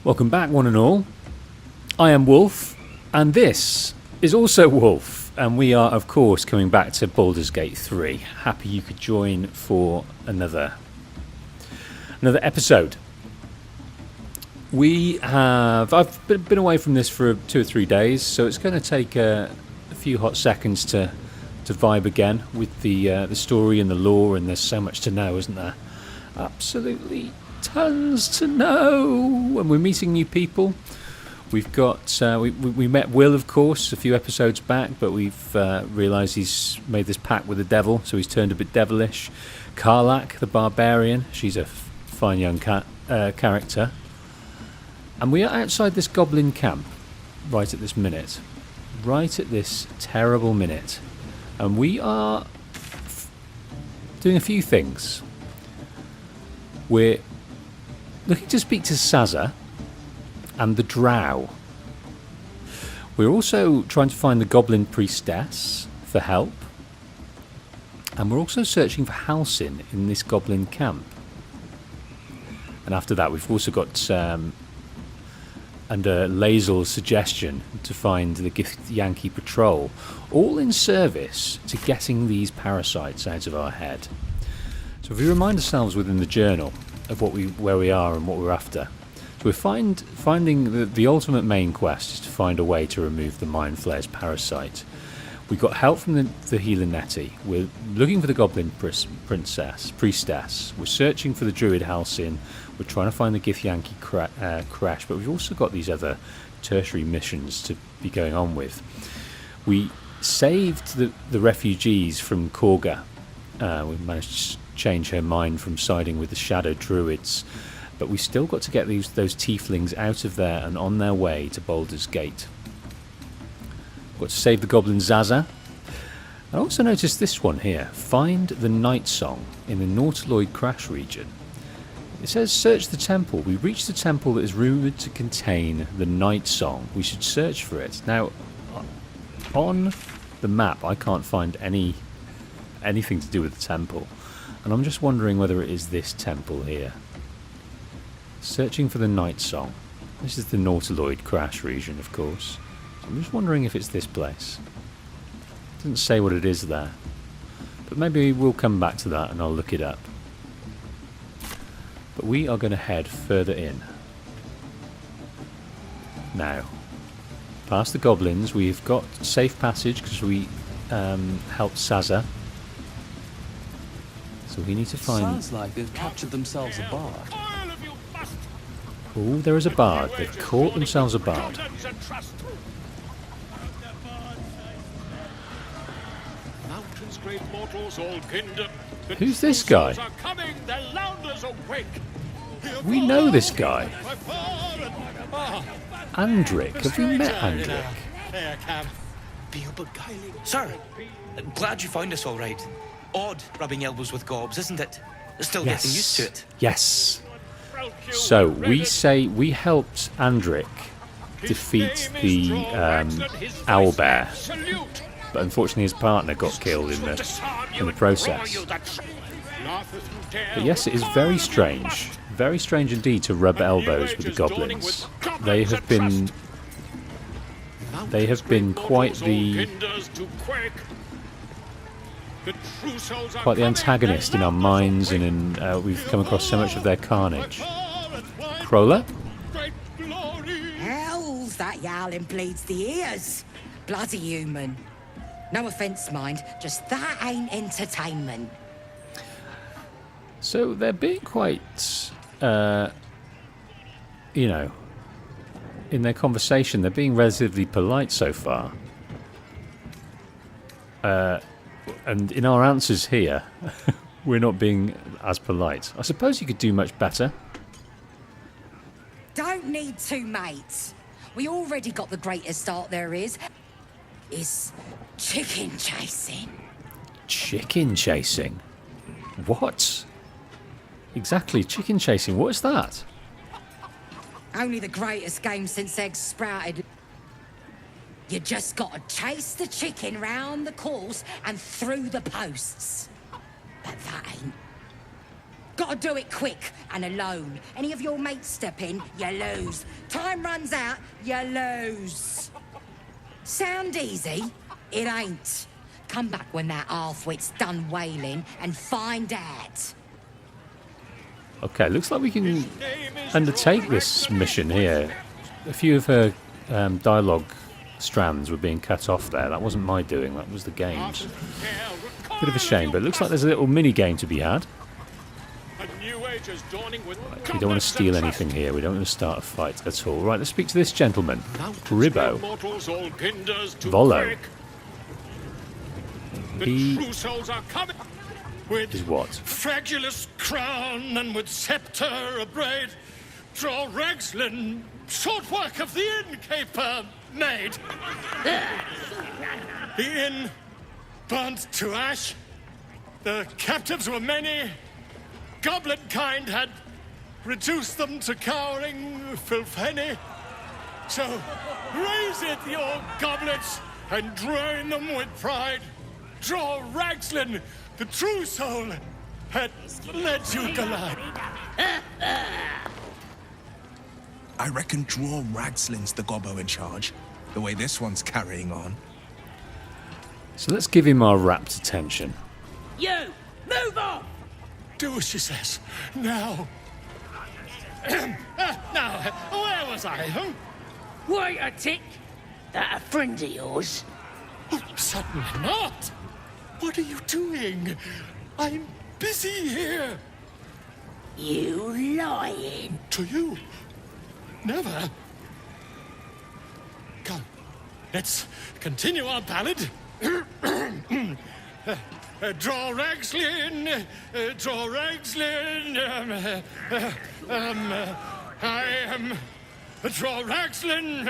Welcome back, one and all. I am Wolf, and this is also Wolf, and we are, of course, coming back to Baldurs Gate 3. Happy you could join for another episode. I've been away from this for 2 or 3 days, so it's going to take a few hot seconds to vibe again with the story and the lore, and there's so much to know, isn't there? Absolutely tons to know, and we're meeting new people. We've got we met Will, of course, a few episodes back, but we've realised he's made this pact with the devil, so he's turned a bit devilish. Karlak, the barbarian, she's a fine young character, and we are outside this goblin camp right at this terrible minute, and we are doing a few things. We're looking to speak to Saza and the drow. We're also trying to find the goblin priestess for help, and we're also searching for Halsin in this goblin camp. And after that, we've also got under Lazel's suggestion to find the Githyanki patrol, all in service to getting these parasites out of our head. So if we remind ourselves within the journal of where we are and what we're after, so we're finding the ultimate main quest is to find a way to remove the Mind Flayer's parasite. We got help from the healer Nettie. We're looking for the goblin priestess. We're searching for the druid Halsin. We're trying to find the Githyanki crash, but we've also got these other tertiary missions to be going on with. We saved the refugees from Korga. We managed to change her mind from siding with the shadow druids, but we still got to get those tieflings out of there and on their way to Baldur's Gate. Got to save the goblin Zaza. I also noticed this one here: find the night song in the Nautiloid crash region. It says search the temple. We reached the temple that is rumoured to contain the night song. We should search for it. Now, on the map I can't find anything to do with the temple, and I'm just wondering whether it is this temple here. Searching for the night song. This is the Nautiloid crash region, of course. So I'm just wondering if it's this place. It doesn't say what it is there, but maybe we'll come back to that and I'll look it up. But we are going to head further in. Now, past the goblins, we've got safe passage because we helped Saza. So we need to find... Sounds like they've captured themselves a bard. Oh, there is a bard. They've caught themselves a bard. Who's this guy? We know this guy. Andric. Have we met Andric? Sir, glad you found us all right. Odd rubbing elbows with gobs, isn't it? Still getting used to it. Yes. So we helped Andric defeat the owlbear, but unfortunately his partner got killed in the process. But yes, it is very strange indeed to rub elbows with the goblins. They have been quite the antagonist in our minds, and we've come across so much of their carnage. Crawler? Hells, that yowling bleeds the ears. Bloody human. No offence, mind, just that ain't entertainment. So they're being quite, in their conversation, they're being relatively polite so far. And in our answers here, we're not being as polite. I suppose you could do much better. Don't need to, mates. We already got the greatest art there is chicken chasing. Chicken chasing? What? Exactly, chicken chasing. What is that? Only the greatest game since eggs sprouted. You just gotta chase the chicken round the course and through the posts. But that ain't Gotta do it quick and alone. Any of your mates step in, you lose. Time runs out, you lose. Sound easy? It ain't. Come back when that half-wit's done wailing and find out. Okay, looks like we can undertake this mission here. A few of her dialogue strands were being cut off there. That wasn't my doing, that was the game's. Bit of a shame, but it looks like there's a little mini-game to be had. We don't want to steal anything here. We don't want to start a fight at all. Right, let's speak to this gentleman. Ribbo. Volo. He is what? Fragulous crown and with sceptre abraid, draw Ragslin, short work of the innkeeper made. The inn burnt to ash. The captives were many. Goblin kind had reduced them to cowering filthenny. So raise it, your goblets, and drain them with pride. Draw Ragslin, the true soul, had led you glide. I reckon draw Ragslin's the gobbo in charge, the way this one's carrying on. So let's give him our rapt attention. You! Move on! Do as she says. Now. Now, where was I? Huh? Wait a tick! That a friend of yours? Oh, certainly not. What are you doing? I'm busy here. You lying? To you? Never. Come, let's continue our ballad. Draw Ragslin, draw Ragslin. I am draw Ragslin.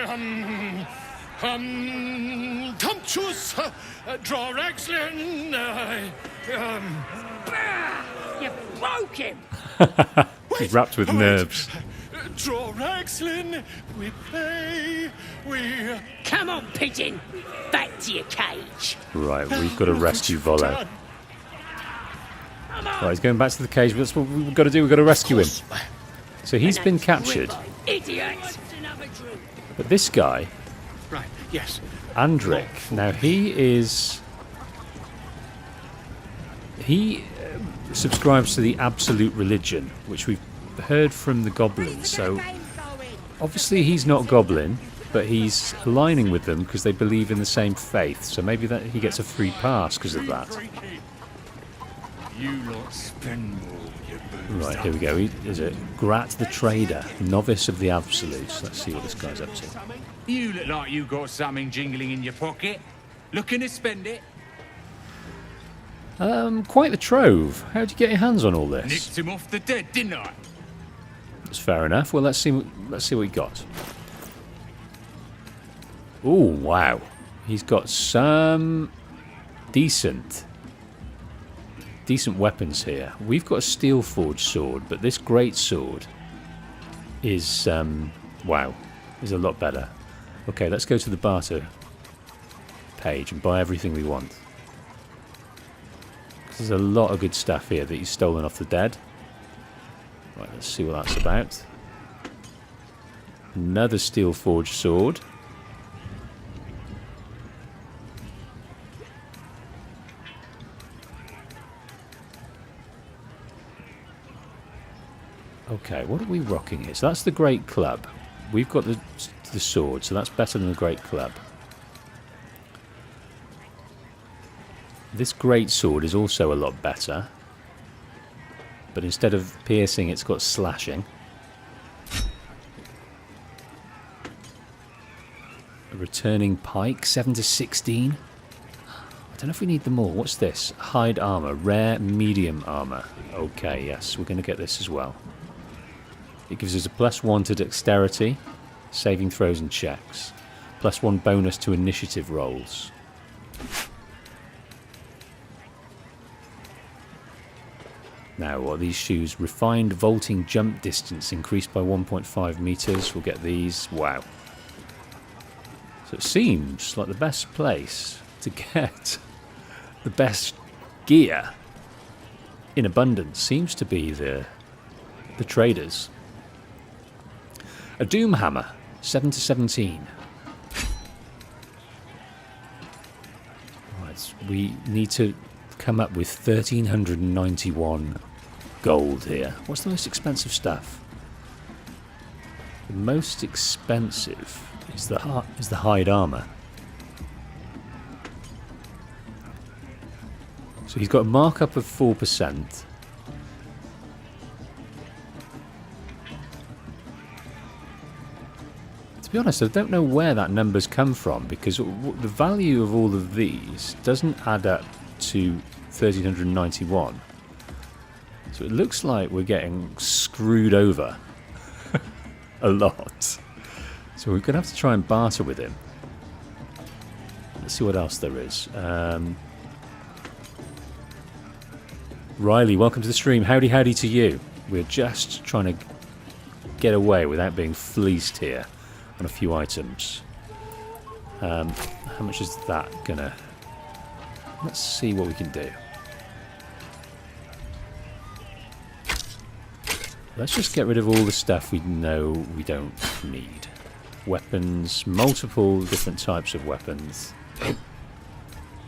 Tumptuous, draw Ragslin. You broke him! He's wrapped with nerves. Draw Ragslin, we play, we... Come on, pigeon! Back to your cage! Right, we've got to rescue Volo. Right, he's going back to the cage, but that's what we've got to do, we've got to rescue him. So he's been captured. Idiot! But this guy, Right, yes. Andric, now he subscribes to the absolute religion, which we've heard from the goblins. So obviously he's not goblin, but he's aligning with them because they believe in the same faith. So maybe that he gets a free pass because of that. You lot spend more, you Right, here we go. Is it Grat the Trader, novice of the Absolutes? Let's see what this guy's up to. You look like you got something jingling in your pocket. Looking to spend it? Quite the trove. How'd you get your hands on all this? Nicked him off the dead, didn't I? That's fair enough. Well, let's see what we got. Oh, wow. He's got some decent weapons here. We've got a steel forged sword, but this great sword is wow, is a lot better. Okay, let's go to the barter page and buy everything we want. There's a lot of good stuff here that he's stolen off the dead. Right, let's see what that's about. Another steel forged sword. Okay, what are we rocking here? So that's the Great Club. We've got the sword, so that's better than the Great Club. This Great Sword is also a lot better. But instead of piercing, it's got slashing. A returning pike, 7 to 16. I don't know if we need them all. What's this? Hide armor, rare medium armor. Okay, yes, we're going to get this as well. It gives us a +1 to dexterity, saving throws and checks. +1 bonus to initiative rolls. Now, what are these shoes? Refined vaulting jump distance increased by 1.5 meters. We'll get these. Wow. So it seems like the best place to get the best gear in abundance seems to be the the traders. A doom hammer, 7 to 17. Right, we need to come up with 1,391 gold here. What's the most expensive stuff? The most expensive is the hide armor. So he's got a markup of 4%. To be honest, I don't know where that number's come from, because the value of all of these doesn't add up to 1,391. So it looks like we're getting screwed over a lot. So we're going to have to try and barter with him. Let's see what else there is. Riley, welcome to the stream. Howdy, howdy to you. We're just trying to get away without being fleeced here on a few items. How much is that gonna... Let's see what we can do. Let's just get rid of all the stuff we know we don't need. Weapons, multiple different types of weapons.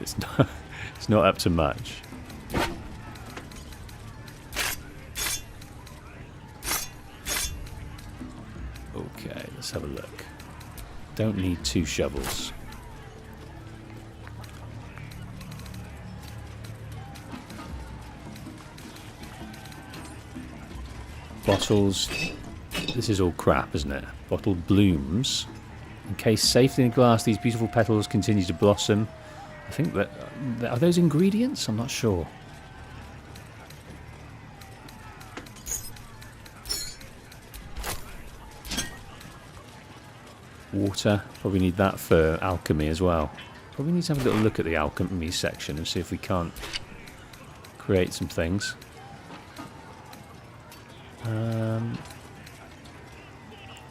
It's not up to much. Okay, let's have a look. Don't need 2 shovels. Bottles. This is all crap, isn't it? Bottled blooms. Encased safely in glass, these beautiful petals continue to blossom. I think that... Are those ingredients? I'm not sure. Water. Probably need that for alchemy as well. Probably need to have a little look at the alchemy section and see if we can't create some things.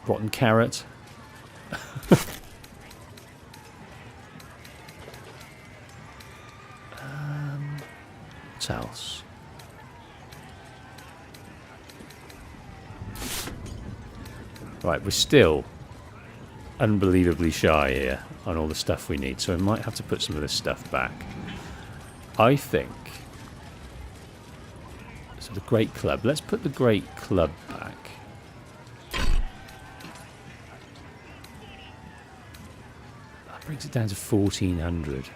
Rotten carrot. What else? Right, we're still unbelievably shy here on all the stuff we need, so we might have to put some of this stuff back. I think... So the Great Club. Let's put the Great Club back. That brings it down to 1,400.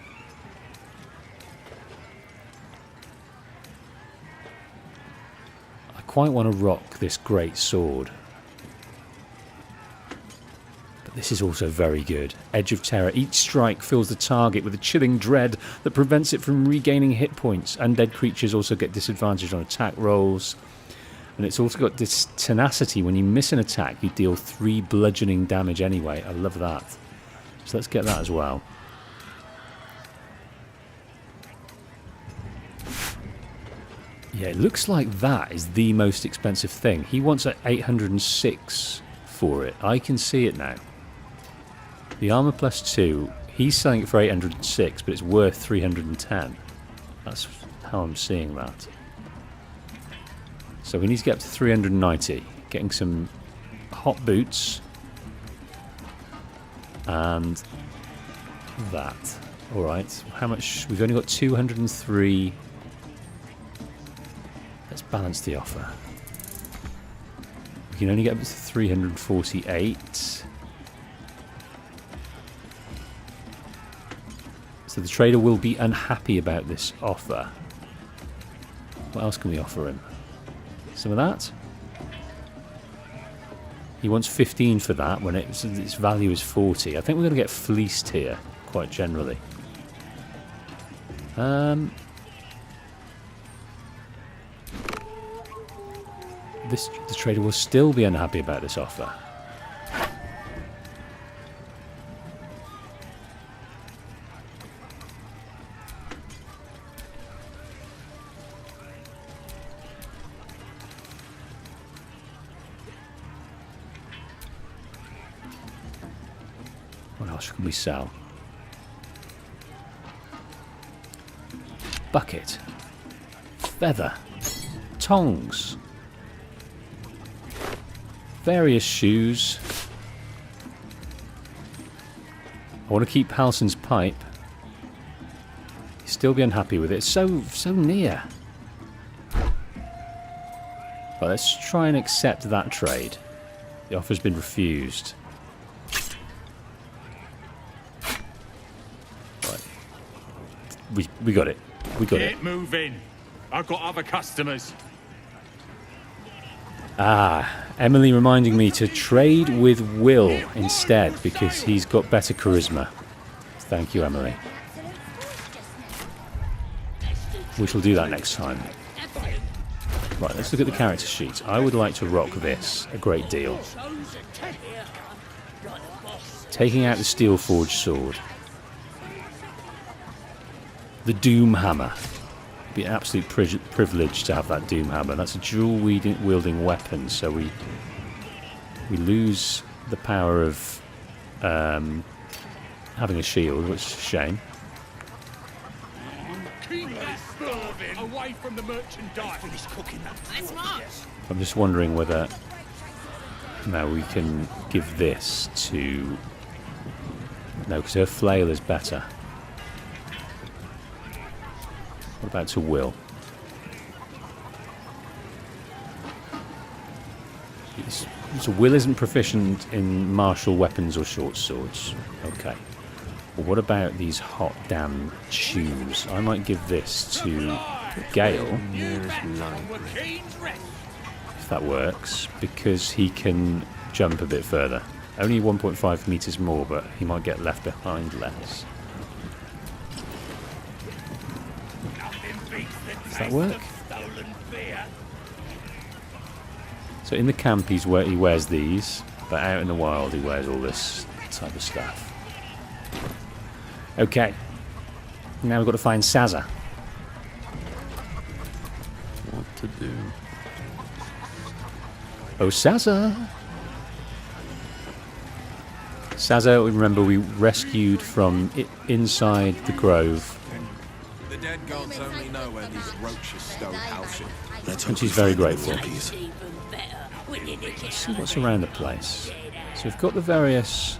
I quite want to rock this great sword. This is also very good. Edge of Terror. Each strike fills the target with a chilling dread that prevents it from regaining hit points. Undead creatures also get disadvantaged on attack rolls. And it's also got this tenacity. When you miss an attack, you deal 3 bludgeoning damage anyway. I love that. So let's get that as well. Yeah, it looks like that is the most expensive thing. He wants 806 for it. I can see it now. The armor +2, he's selling it for 806, but it's worth 310. That's how I'm seeing that. So we need to get up to 390. Getting some hot boots. And that. Alright, how much? We've only got 203. Let's balance the offer. We can only get up to 348. So the trader will be unhappy about this offer. What else can we offer him? Some of that? He wants 15 for that when its value is 40. I think we're going to get fleeced here, quite generally. The trader will still be unhappy about this offer. What else can we sell? Bucket. Feather. Tongs. various shoes. I want to keep Halsin's pipe. He'll still be unhappy with it. It's so near. But let's try and accept that trade. The offer's been refused. Right. We got it. We got it. Get moving. I've got other customers. Ah, Emily reminding me to trade with Will instead because he's got better charisma. Thank you, Emily. We shall do that next time. Right, let's look at the character sheet. I would like to rock this a great deal. Taking out the steel forged sword. The Doom Hammer. It'd be an absolute privilege to have that Doom Hammer. That's a dual wielding weapon, so we lose the power of having a shield, which is a shame. Keep that starving away from the merchandise. I'm just wondering whether now we can give this to... No, because her flail is better. What about to Will? So Will isn't proficient in martial weapons or short swords. Okay. Well, what about these hot damn shoes? I might give this to Gale. If that works, because he can jump a bit further. Only 1.5 meters more, but he might get left behind less. Does that work? So in the camp he wears these, but out in the wild he wears all this type of stuff. Okay. Now we've got to find Sazza. What to do? Oh, Sazza! Sazza, remember, we rescued from inside the grove. The dead gods only know where these roaches stole Halsin. And she's very grateful. Let's see what's around the place. So we've got the various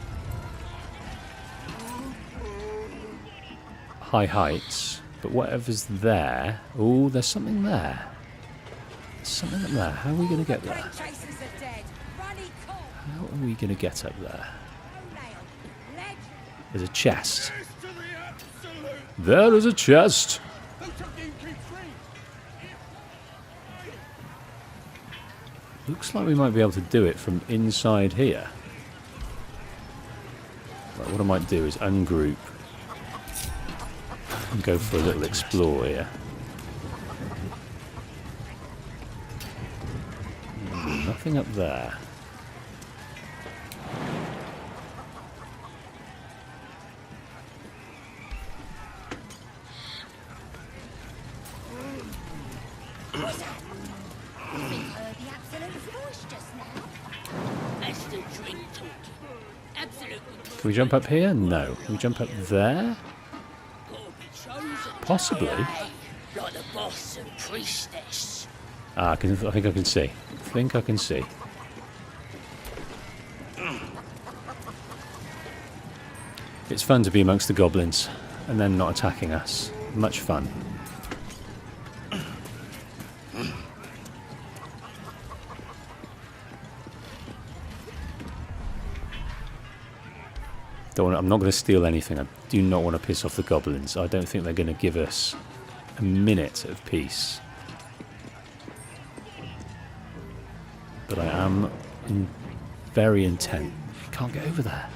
high heights, but whatever's there... Oh, there's something there. There's something up there. How are we going to get there? How are we going to get up there? There's a chest. There is a chest! Looks like we might be able to do it from inside here. Right, what I might do is ungroup and go for a little explore here. Nothing up there. Can we jump up here? No. Can we jump up there? Possibly. Ah, I think I can see. I think I can see. It's fun to be amongst the goblins and then not attacking us. Much fun. I'm not going to steal anything. I do not want to piss off the goblins. I don't think they're going to give us a minute of peace. But I am very intent. Can't get over there.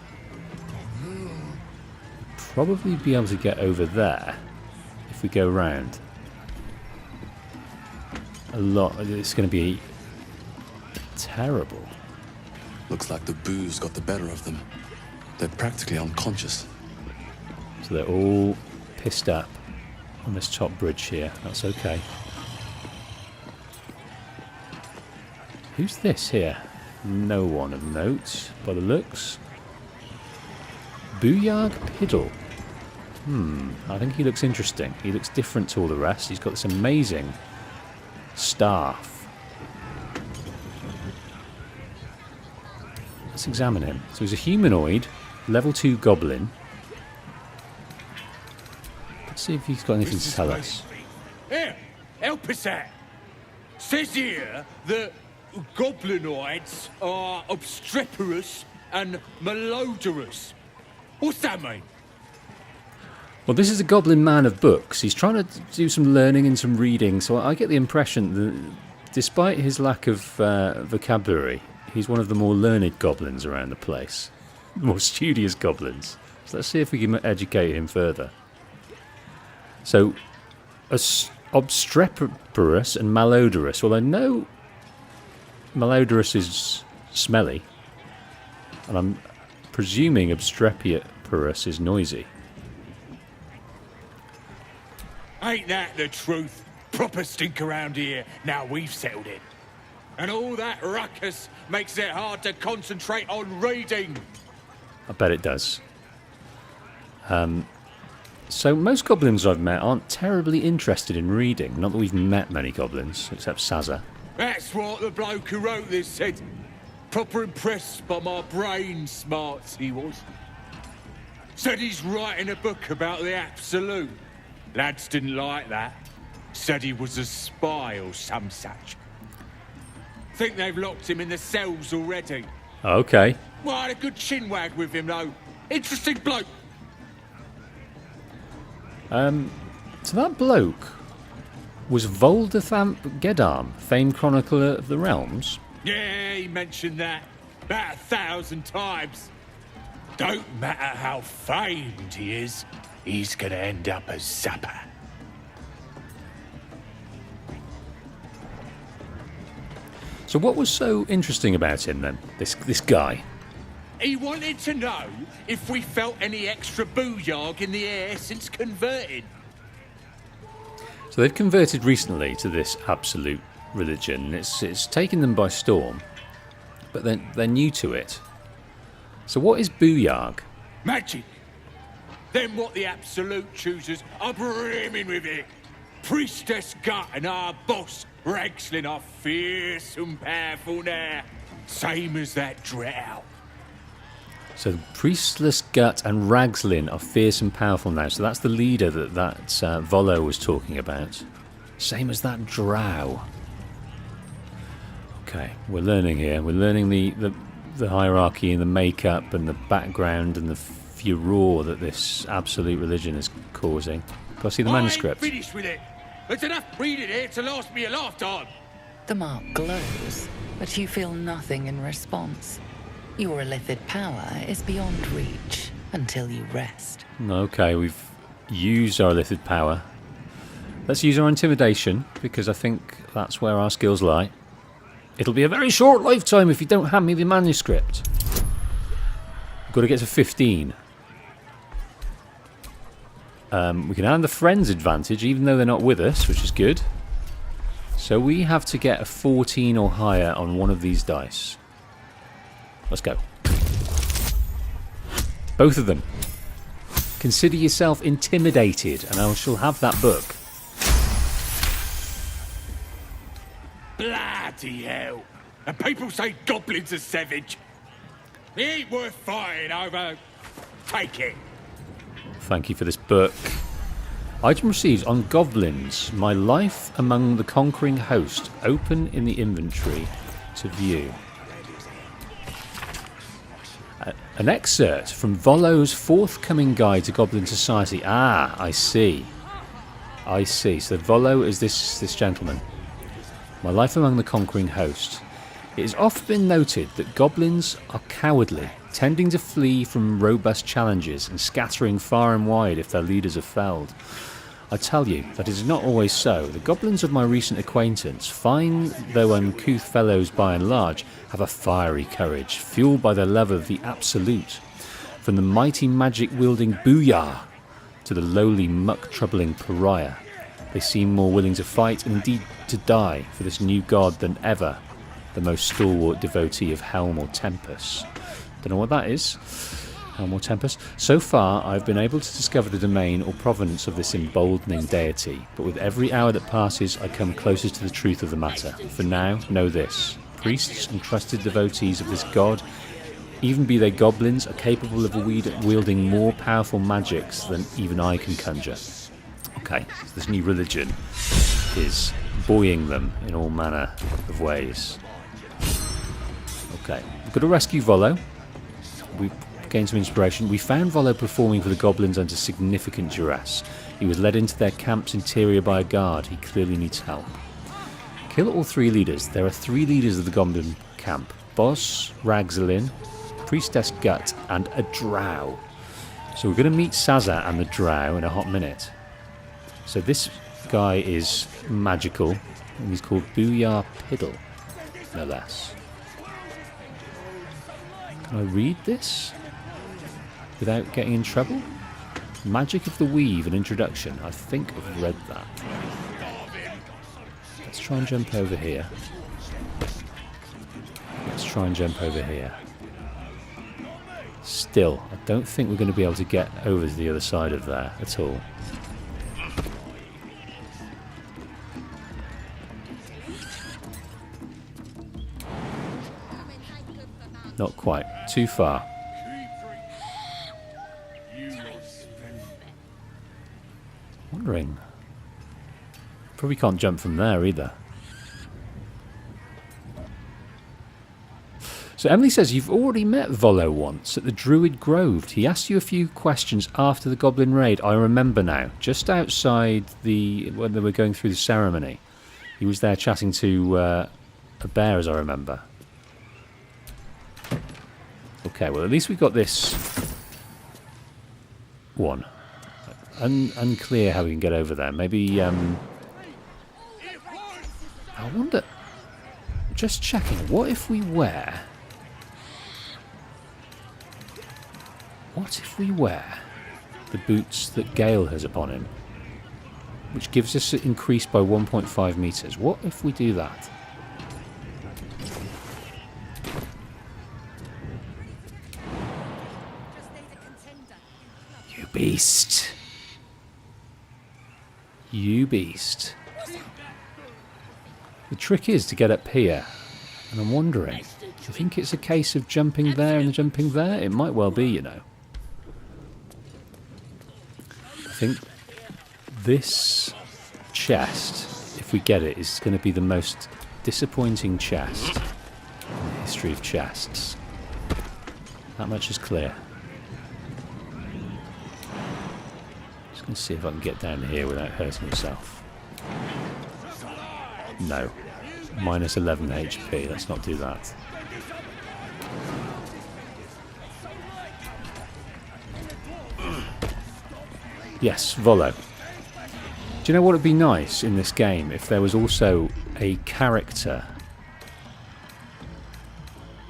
Probably be able to get over there if we go round. A lot. It's going to be terrible. Looks like the booze got the better of them. They're practically unconscious. So they're all pissed up on this top bridge here. That's okay. Who's this here? No one of note, by the looks. Booyarg Piddle. I think he looks interesting. He looks different to all the rest. He's got this amazing staff. Let's examine him. So he's a humanoid, level 2 goblin. Let's see if he's got anything to tell us. Here, help us out. Says here that goblinoids are obstreperous and malodorous. What's that mean? Well, this is a goblin man of books. He's trying to do some learning and some reading, so I get the impression that despite his lack of vocabulary, he's one of the more learned goblins around the place. The more studious goblins. So let's see if we can educate him further. So, obstreperous and malodorous. Well, I know malodorous is smelly, and I'm presuming obstreperous is noisy. Ain't that the truth? Proper stink around here, now we've settled it. And all that ruckus makes it hard to concentrate on reading. I bet it does. So most goblins I've met aren't terribly interested in reading. Not that we've met many goblins, except Sazza. That's what the bloke who wrote this said. Proper impressed by my brain smarts, he was. Said he's writing a book about the Absolute. Lads didn't like that. Said he was a spy or some such. Think they've locked him in the cells already. Okay. Well, I had a good chinwag with him, though. Interesting bloke. So that bloke was Baldur Gedam, famed chronicler of the realms. Yeah, he mentioned that about 1,000 times. Don't matter how famed he is, he's gonna end up as Zappa. So what was so interesting about him then, this guy? He wanted to know if we felt any extra booyarg in the air since converting. So they've converted recently to this absolute religion. It's taken them by storm, but they're new to it. So what is booyarg? Magic. Then what the Absolute choosers are brimming with it. Priestess Gut and our boss, Ragslin, are fierce and powerful now. Same as that drow. So Priestless Gut and Ragslin are fierce and powerful now. So that's the leader that Volo was talking about. Same as that drow. Okay, we're learning here. We're learning the hierarchy and the makeup and the background and the furore that this absolute religion is causing. Can I see the manuscript? I'm finished with it. There's enough reading here to last me a lifetime. The mark glows, but you feel nothing in response. Your illithid power is beyond reach until you rest. Okay, we've used our illithid power. Let's use our intimidation, because I think that's where our skills lie. It'll be a very short lifetime if you don't hand me the manuscript. I've got to get to 15. We can hand the friends advantage, even though they're not with us, which is good. So we have to get a 14 or higher on one of these dice. Let's go. Both of them. Consider yourself intimidated, and I shall have that book. Bloody hell. And people say goblins are savage. It ain't worth fighting over. Take it. Thank you for this book. Item received on goblins. My life among the conquering host. Open in the inventory to view. An excerpt from Volo's forthcoming guide to Goblin Society. Ah, I see. I see. So Volo is this gentleman. My life among the conquering host. It has often been noted that goblins are cowardly, tending to flee from robust challenges and scattering far and wide if their leaders are felled. I tell you that it is not always so. The goblins of my recent acquaintance, fine though uncouth fellows by and large, have a fiery courage, fueled by their love of the absolute. From the mighty magic-wielding Booyah to the lowly muck-troubling pariah, they seem more willing to fight and indeed to die for this new god than ever the most stalwart devotee of Helm or Tempest. Don't know what that is. Helm or Tempest. So far, I've been able to discover the domain or provenance of this emboldening deity, but with every hour that passes, I come closer to the truth of the matter. For now, know this. Priests and trusted devotees of this god even be they goblins, are capable of wielding more powerful magics than even I can conjure. Okay, so this new religion is buoying them in all manner of ways. Okay, we've got to rescue Volo. We've gained some inspiration. We found Volo performing for the goblins under significant duress. He was led into their camp's interior by a guard. He clearly needs help. Kill all 3 leaders. There are 3 leaders of the goblin camp. Boss, Ragzalin, Priestess Gut, and a drow. So we're going to meet Saza and the drow in a hot minute. So this guy is magical, and he's called Booyah Piddle, no less. Can I read this without getting in trouble? Magic of the Weave, an introduction. I think I've read that. Let's try and jump over here. Let's try and jump over here. Still, I don't think we're going to be able to get over to the other side of there at all. Not quite. Too far. Wondering. Probably can't jump from there either. So Emily says, you've already met Volo once at the Druid Grove. He asked you a few questions after the Goblin Raid. I remember now. Just outside when they were going through the ceremony. He was there chatting to a bear, as I remember. Okay, well, at least we've got this one. Unclear how we can get over there. Maybe, I wonder... Just checking, what if we wear... What if we wear the boots that Gale has upon him? Which gives us an increase by 1.5 meters. What if we do that? You beast. You beast. The trick is to get up here. And I'm wondering, do you think it's a case of jumping there and jumping there? It might well be, you know. I think this chest, if we get it, is going to be the most disappointing chest in the history of chests. That much is clear. Just going to see if I can get down here without hurting myself. No. Minus 11 HP. Let's not do that. Yes, Volo. Do you know what would be nice in this game if there was also a character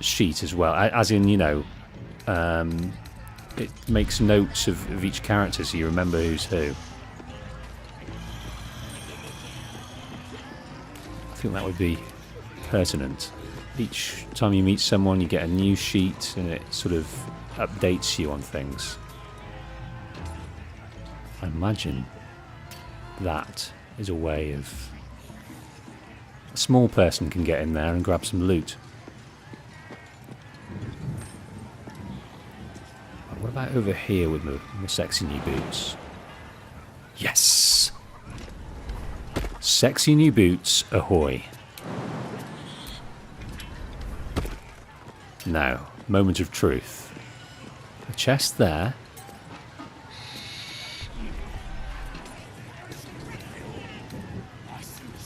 sheet as well? As in, you know, it makes notes of each character so you remember who's who. I think that would be pertinent. Each time you meet someone, you get a new sheet and it sort of updates you on things. I imagine that is a way of... A small person can get in there and grab some loot. What about over here with the sexy new boots? Yes! Sexy new boots, ahoy. Now, moment of truth. A chest there.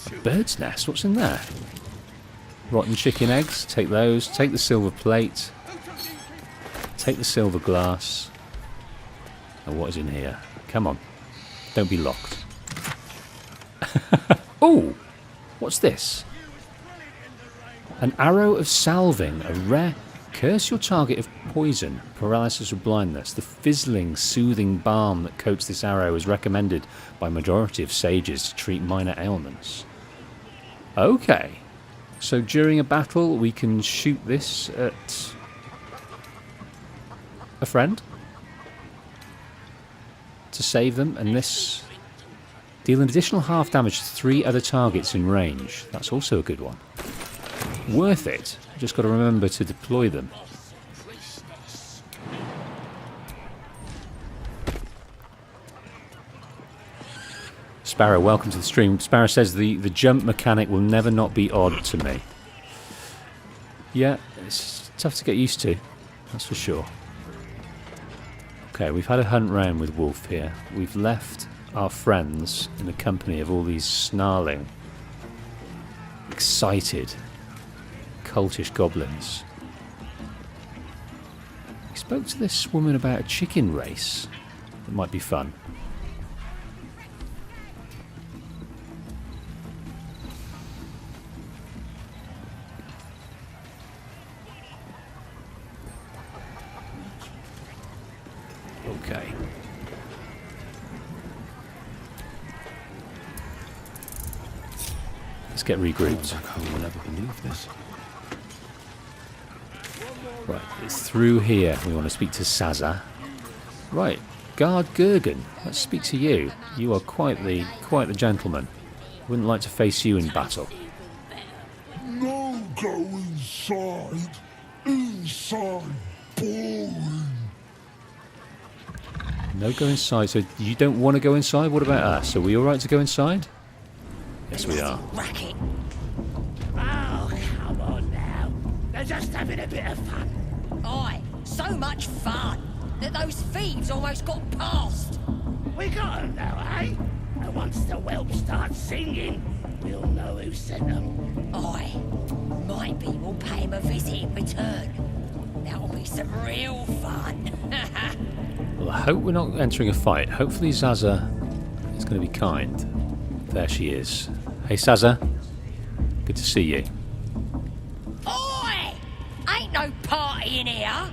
A bird's nest, what's in there? Rotten chicken eggs, take those. Take the silver plate. Take the silver glass. And what is in here? Come on. Don't be locked. Oh! What's this? An arrow of salving, a rare... Curse your target of poison, paralysis or blindness. The fizzling, soothing balm that coats this arrow is recommended by majority of sages to treat minor ailments. Okay. So during a battle we can shoot this at a friend to save them, and this deal an additional half damage to 3 other targets in range. That's also a good one. Worth it. Just got to remember to deploy them. Sparrow, welcome to the stream. Sparrow says the jump mechanic will never not be odd to me. Yeah, it's tough to get used to, that's for sure. Okay, we've had a hunt round with Wolf here. We've left our friends in the company of all these snarling, excited, cultish goblins. We spoke to this woman about a chicken race. That might be fun. Okay. Let's get regrouped. I will never believe this. Right, it's through here. We want to speak to Saza. Right, Guard Gergen. Let's speak to you. You are quite the gentleman. Wouldn't like to face you in battle. No go inside. Inside. Boring. No go inside. So you don't want to go inside? What about us? Are we all right to go inside? Yes, we are. Racket. Oh, come on now. They're just having a bit of fun. Aye, so much fun that those thieves almost got past. We got them now, eh? And once the whelp starts singing, we'll know who sent them. Aye, maybe we'll pay him a visit in return. That'll be some real fun. Well, I hope we're not entering a fight. Hopefully Zaza is going to be kind. There she is. Hey, Saza. Good to see you. Oi! Ain't no party in here.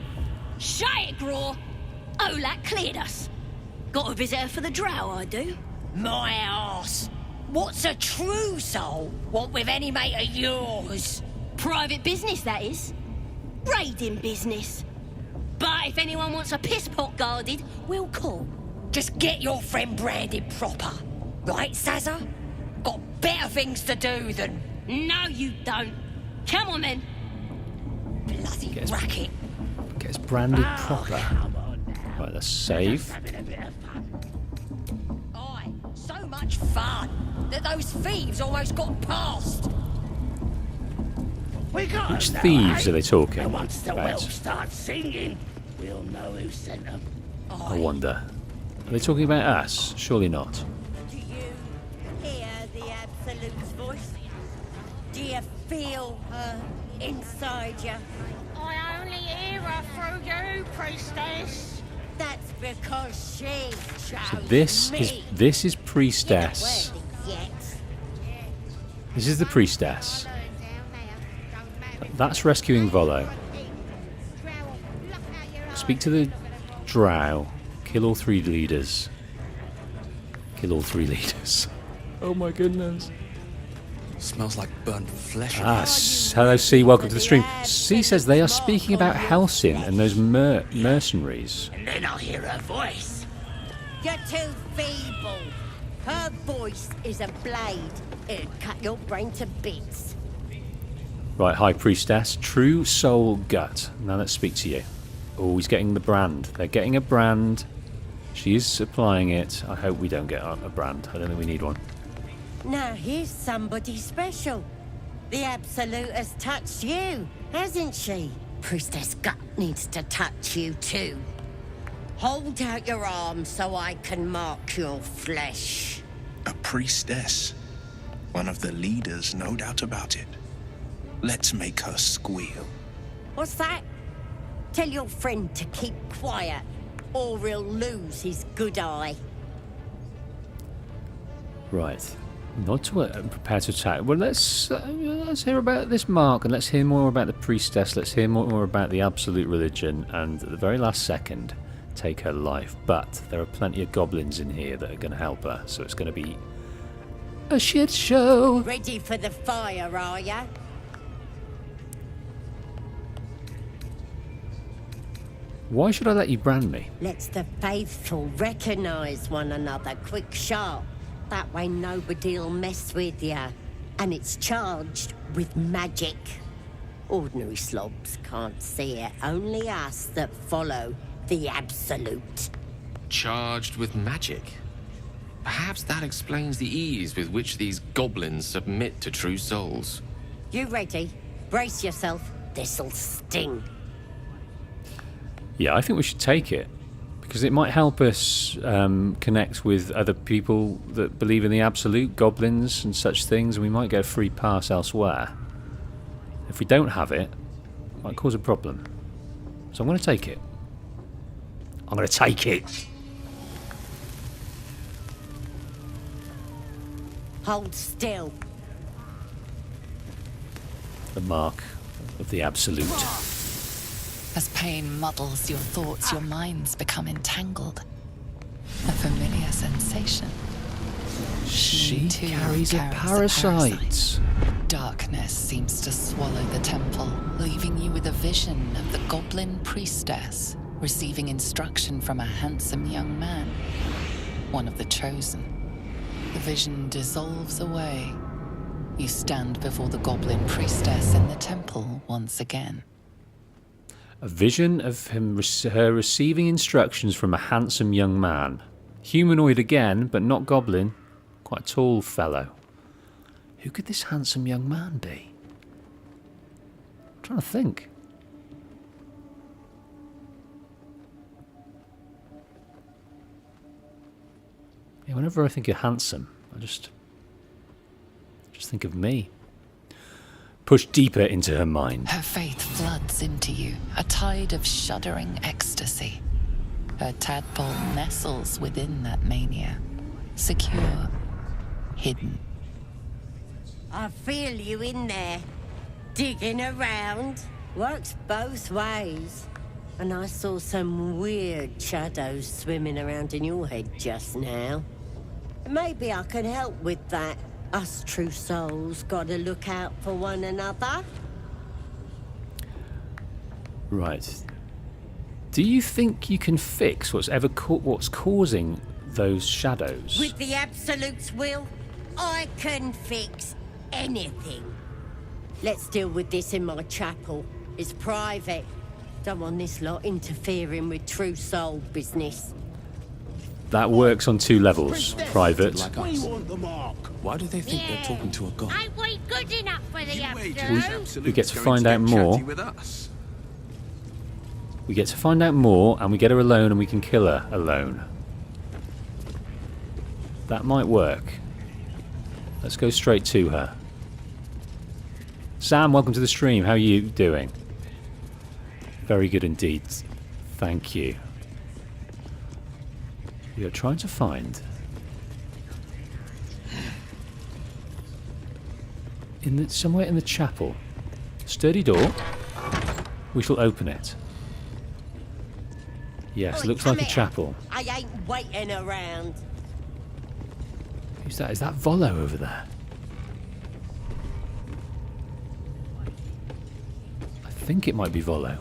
Shut it, Graw. Olak cleared us. Got a visitor for the drow, I do. My arse. What's a true soul want with any mate of yours? Private business, that is. Raiding business. But if anyone wants a piss pot guarded, we'll call. Just get your friend branded proper. Right, Saza? Got better things to do than... No, you don't. Come on, then. Bloody racket. Gets branded proper. Right, let's save. Aye, so much fun that those thieves almost got past. We got Which them now, thieves eh? are they talking And once the about? whelp starts singing, we'll know who sent them. I wonder. Are they talking about us? Surely not. Do you hear the Absolute's voice? Do you feel her inside you? I only hear her through you, priestess. That's because she chose So this is priestess. yet. This is the priestess. That's rescuing Volo. Speak to the drow. Kill all three leaders. Kill all three leaders. Oh my goodness. Smells like burnt flesh. Hello C, welcome to the stream. C says they are speaking about Halcyon and those mercenaries. And then I'll hear her voice. You're too feeble. Her voice is a blade. It'll cut your brain to bits. Right, High Priestess. True Soul Gut. Now let's speak to you. Oh, he's getting the brand. They're getting a brand. She is supplying it. I hope we don't get a brand. I don't think we need one. Now here's somebody special. The Absolute has touched you, hasn't she? Priestess Gut needs to touch you too. Hold out your arm so I can mark your flesh. A priestess. One of the leaders, no doubt about it. Let's make her squeal. What's that? Tell your friend to keep quiet, or he'll lose his good eye. Right. Not to prepare to attack. Well, let's hear about this mark, and let's hear more about the priestess. Let's hear more about the absolute religion, and at the very last second, take her life. But there are plenty of goblins in here that are going to help her, so it's going to be a shit show. Ready for the fire, are ya? Why should I let you brand me? Let's the faithful recognize one another quick sharp. That way nobody'll mess with ya. And it's charged with magic. Ordinary slobs can't see it. Only us that follow the Absolute. Charged with magic. Perhaps that explains the ease with which these goblins submit to true souls. You ready? Brace yourself. This'll sting. Yeah, I think we should take it. Because it might help us connect with other people that believe in the absolute, goblins and such things, and we might get a free pass elsewhere. If we don't have it, it might cause a problem. So I'm going to take it. I'm going to take it! Hold still. The mark of the absolute. As pain muddles your thoughts, your minds become entangled. A familiar sensation. She carries a parasite. Darkness seems to swallow the temple, leaving you with a vision of the goblin priestess receiving instruction from a handsome young man, one of the chosen. The vision dissolves away. You stand before the goblin priestess in the temple once again. A vision of her receiving instructions from a handsome young man. Humanoid again, but not goblin. Quite a tall fellow. Who could this handsome young man be? I'm trying to think. Yeah, whenever I think of handsome, I just think of me. Push deeper into her mind. Her faith floods into you, a tide of shuddering ecstasy. Her tadpole nestles within that mania, secure, hidden. I feel you in there, digging around. Works both ways. And I saw some weird shadows swimming around in your head just now. Maybe I can help with that. Us true souls gotta look out for one another. Right. Do you think you can fix what's causing those shadows? With the Absolute's will, I can fix anything. Let's deal with this in my chapel. It's private. Don't want this lot interfering with true soul business. That works on two levels. Private. Like us. Why do they think they're talking to a god? Ain't we good enough for the Absolute? We get to find out more. We get to find out more, and we get her alone, and we can kill her alone. That might work. Let's go straight to her. Sam, welcome to the stream. How are you doing? Very good indeed. Thank you. We are trying to find... somewhere in the chapel. Sturdy door. We shall open it. Yes, looks like a chapel. I ain't waiting around. Who's that? Is that Volo over there? I think it might be Volo.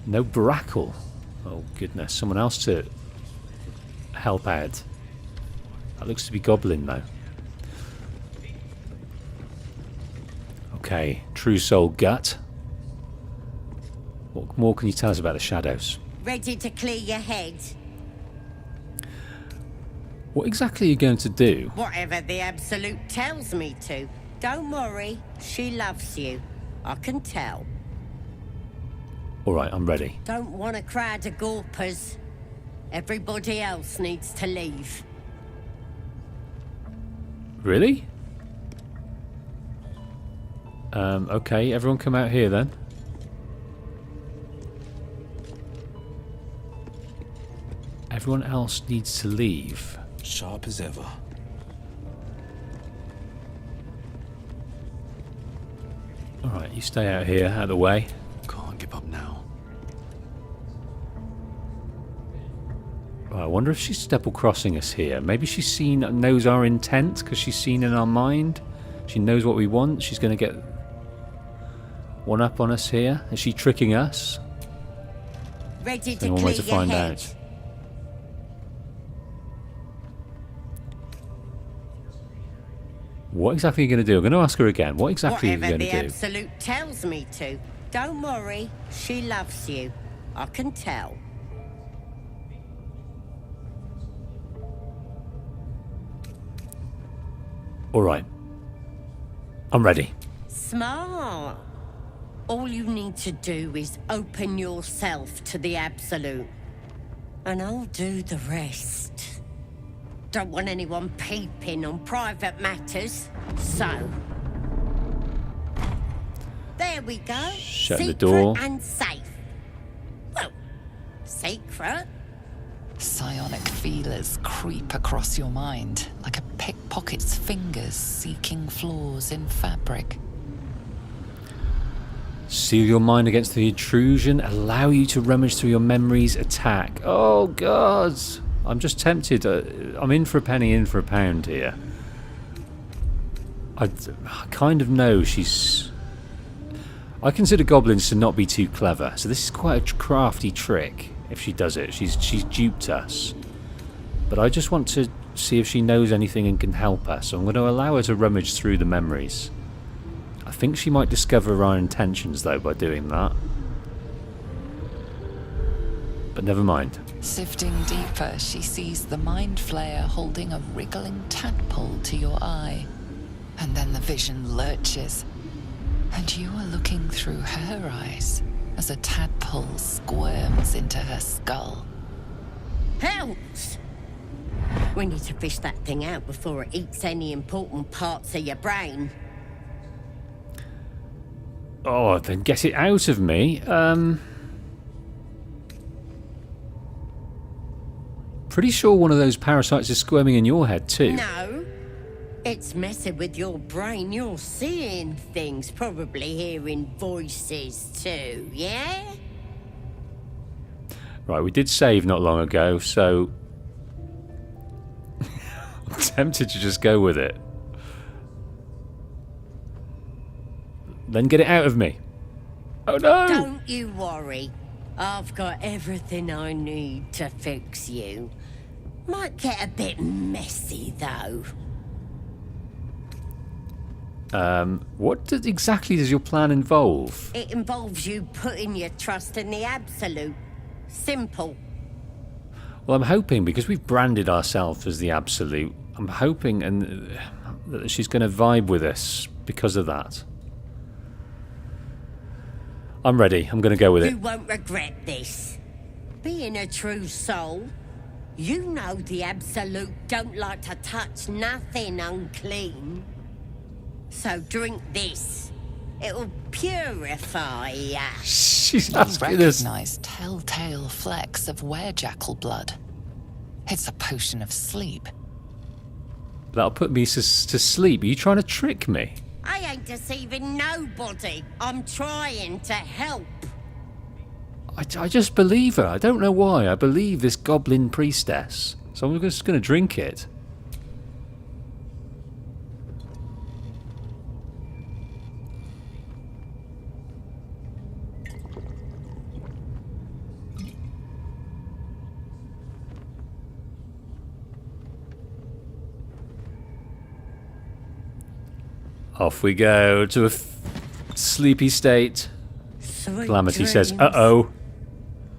No Brackle. Oh goodness, someone else to help out. That looks to be Goblin though. Okay, True Soul Gut. What more can you tell us about the shadows? Ready to clear your head? What exactly are you going to do? Whatever the Absolute tells me to. Don't worry, she loves you. I can tell. Alright, I'm ready. Don't want a crowd of gawpers. Everybody else needs to leave. Really? Okay, everyone come out here then. Everyone else needs to leave. Sharp as ever. Alright, you stay out here, out of the way. Can't give up now. I wonder if she's double-crossing us here. Maybe she's knows our intent because she's seen in our mind. She knows what we want. She's going to get one up on us here. Is she tricking us? Ready to one clear way to your find head. out. What exactly are you going to do? I'm going to ask her again. What exactly are you going to do? Whatever the Absolute tells me to. Don't worry, she loves you. I can tell. Alright. I'm ready. Smart. All you need to do is open yourself to the Absolute. And I'll do the rest. Don't want anyone peeping on private matters, so... There we go. Shutting the Secret door. and safe. Well, secret. Psionic feelers creep across your mind like a pickpocket's fingers seeking flaws in fabric. Seal your mind against the intrusion. Allow you to rummage through your memories. Attack. Oh, God. I'm just tempted. I'm in for a penny, in for a pound here. I kind of know she's... I consider goblins to not be too clever, so this is quite a crafty trick if she does it. She's duped us. But I just want to see if she knows anything and can help us. So I'm going to allow her to rummage through the memories. I think she might discover our intentions, though, by doing that. But never mind. Sifting deeper, she sees the mind flayer holding a wriggling tadpole to your eye. And then the vision lurches. And you are looking through her eyes as a tadpole squirms into her skull. Helps! We need to fish that thing out before it eats any important parts of your brain. Oh, then get it out of me. Pretty sure one of those parasites is squirming in your head too. No. It's messing with your brain. You're seeing things, probably hearing voices too, yeah? Right, we did save not long ago, so... I'm tempted to just go with it. Then get it out of me. Oh no! Don't you worry. I've got everything I need to fix you. Might get a bit messy, though. What exactly does your plan involve? It involves you putting your trust in the Absolute. Simple. Well, I'm hoping, because we've branded ourselves as the Absolute, I'm hoping that she's going to vibe with us because of that. I'm ready. I'm going to go with it. You won't regret this. Being a true soul, you know the Absolute don't like to touch nothing unclean. So drink this. It'll purify ya. She's You asking us. recognize telltale flecks of werejackal blood. It's a potion of sleep. That'll put me to sleep. Are you trying to trick me? I ain't deceiving nobody. I'm trying to help. I just believe her. I don't know why. I believe this goblin priestess. So I'm just going to drink it. Off we go to a sleepy state. Sweet Calamity says, dreams. uh-oh.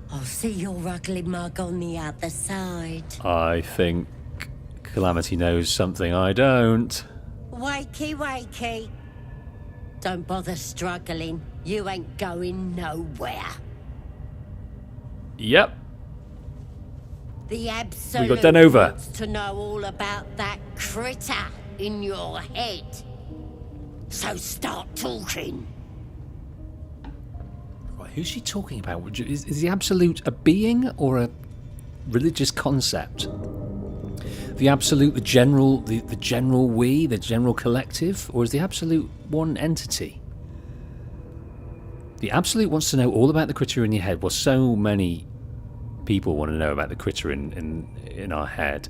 I'll see your ugly mug on the other side. I think Calamity knows something I don't. Wakey, wakey. Don't bother struggling. You ain't going nowhere. Yep. The Absolute We got done over. wants to know all about that critter in your head. So start talking. Right, who's she talking about? Is the Absolute a being or a religious concept? The Absolute, the general we, the general collective, or is the Absolute one entity? The Absolute wants to know all about the critter in your head. Well, so many people want to know about the critter in our head.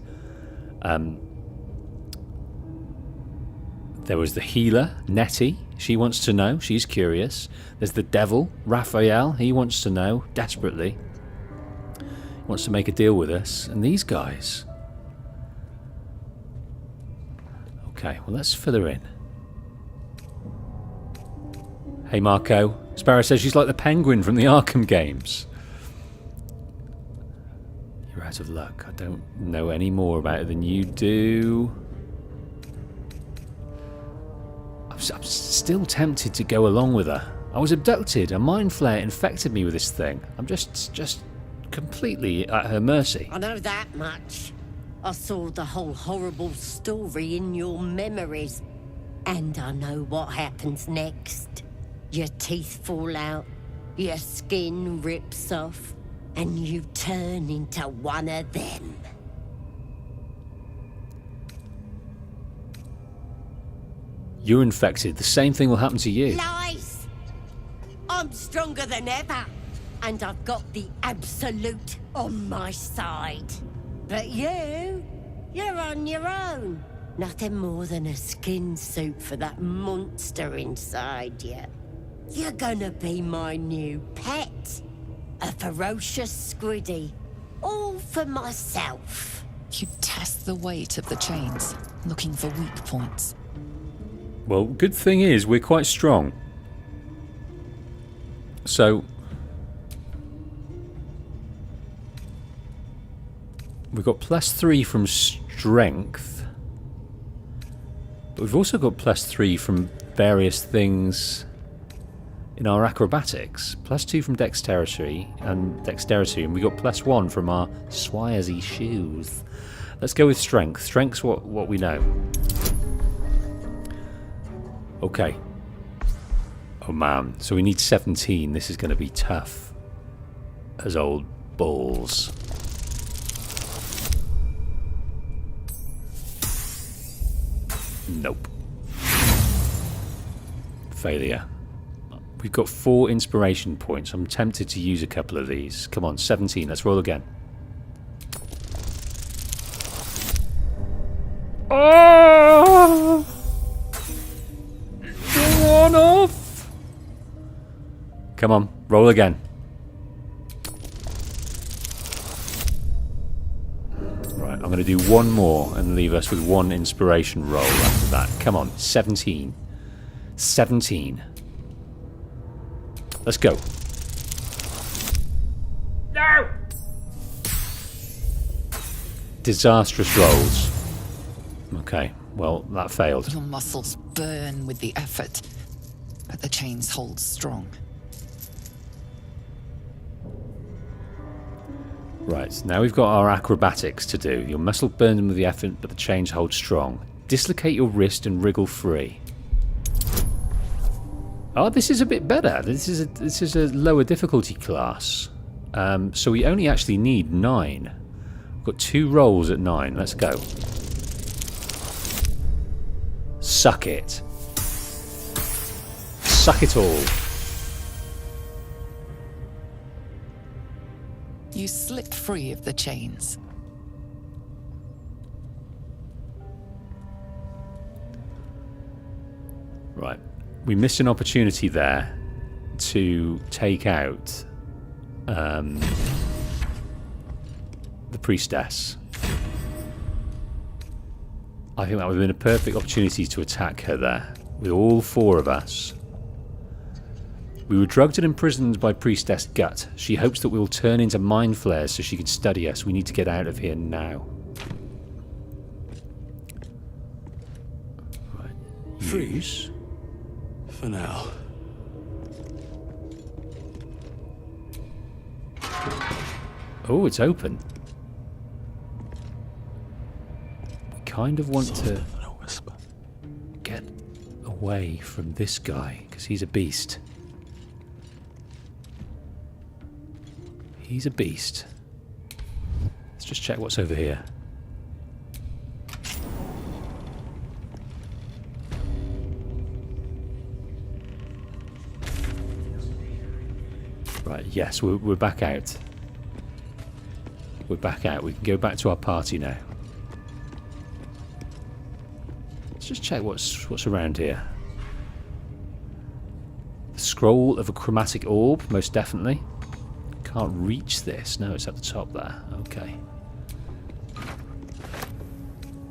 There was the healer, Nettie. She wants to know. She's curious. There's the devil, Raphael. He wants to know desperately. He wants to make a deal with us. And these guys. Okay, well, let's fill her in. Hey, Marco. Sparrow says she's like the penguin from the Arkham games. You're out of luck. I don't know any more about it than you do. I'm still tempted to go along with her. I was abducted. A mind flare infected me with this thing. I'm just completely at her mercy. I know that much. I saw the whole horrible story in your memories. And I know what happens next. Your teeth fall out, your skin rips off, and you turn into one of them. You're infected. The same thing will happen to you. Lies! I'm stronger than ever, and I've got the absolute on my side. But you're on your own. Nothing more than a skin suit for that monster inside you. You're gonna be my new pet. A ferocious squiddy. All for myself. You test the weight of the chains, looking for weak points. Well, good thing is we're quite strong. So we've got +3 from strength, but we've also got +3 from various things in our acrobatics. +2 from dexterity, and we got +1 from our Swiresy shoes. Let's go with strength. Strength's what we know. Okay. Oh man, so we need 17. This is going to be tough as old balls. Nope. Failure. We've got 4 inspiration points. I'm tempted to use a couple of these. Come on, 17. Let's roll again. Oh! Go on off! Come on, roll again. Right, I'm going to do one more and leave us with 1 inspiration roll after that. Come on, 17. 17. Let's go. No! Disastrous rolls. Okay, well, that failed. Your muscles burn with the effort, but the chains hold strong. Right, now we've got our acrobatics to do. Your muscle burns with the effort, but the chains hold strong. Dislocate your wrist and wriggle free. Oh, this is a bit better. This is a lower difficulty class. So we only actually need 9. We've got 2 rolls at 9. Let's go. Suck it. Suck it all. You slip free of the chains. Right. We missed an opportunity there to take out the priestess. I think that would have been a perfect opportunity to attack her there, with all 4 of us. We were drugged and imprisoned by Priestess Gut. She hopes that we will turn into mind flares so she can study us. We need to get out of here now. Right. Freeze. For now. Oh, it's open. We kind of want to get away from this guy, because he's a beast. He's a beast. Let's just check what's over here. Right, yes, we're back out. We're back out. We can go back to our party now. Let's just check what's around here. The scroll of a chromatic orb, most definitely. Can't reach this. No, it's at the top there. Okay.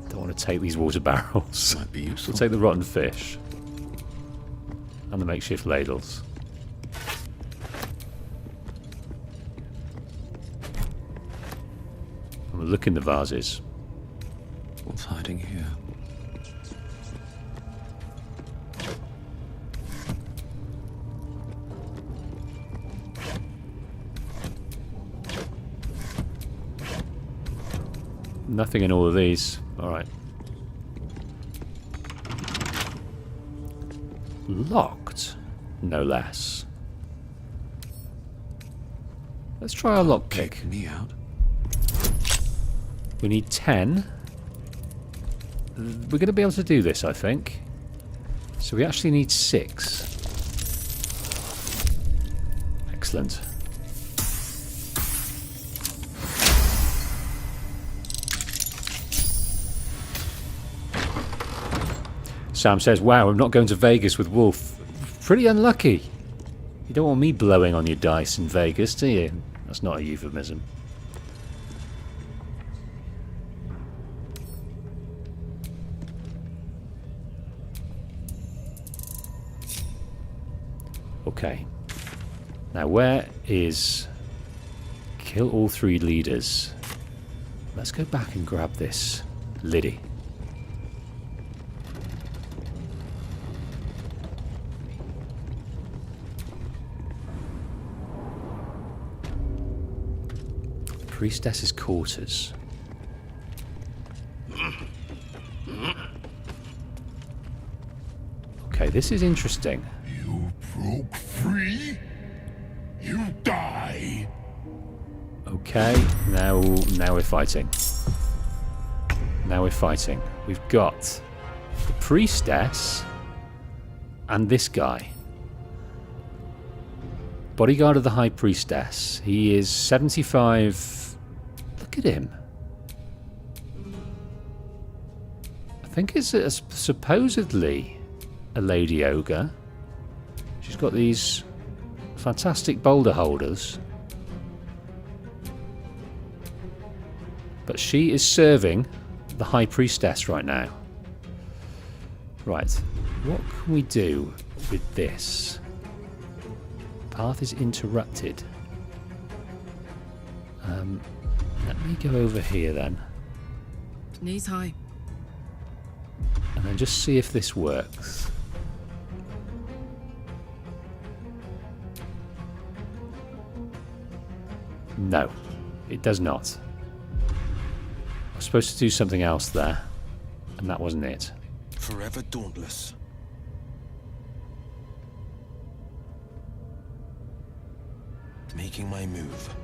Don't want to take these water barrels. Might be useful. We'll take the rotten fish. And the makeshift ladles. And we'll look in the vases. What's hiding here? Nothing in all of these. Alright. Locked, no less. Let's try our lockpick. Kick me out. We need 10. We're going to be able to do this, I think. So we actually need 6. Excellent. Sam says, wow, I'm not going to Vegas with Wolf. Pretty unlucky. You don't want me blowing on your dice in Vegas, do you? That's not a euphemism. Okay. Now where is... Kill all 3 leaders. Let's go back and grab this Liddy. Priestess's quarters. Okay, this is interesting. You broke free? You die! Okay, now we're fighting. Now we're fighting. We've got the priestess and this guy. Bodyguard of the High Priestess. He is 75... Look at him. I think it's supposedly a lady ogre. She's got these fantastic boulder holders. But she is serving the High Priestess right now. Right. What can we do with this? Path is interrupted. Let me go over here then. Knees high. And then just see if this works. No, it does not. I was supposed to do something else there, and that wasn't it. Forever dauntless. Making my move.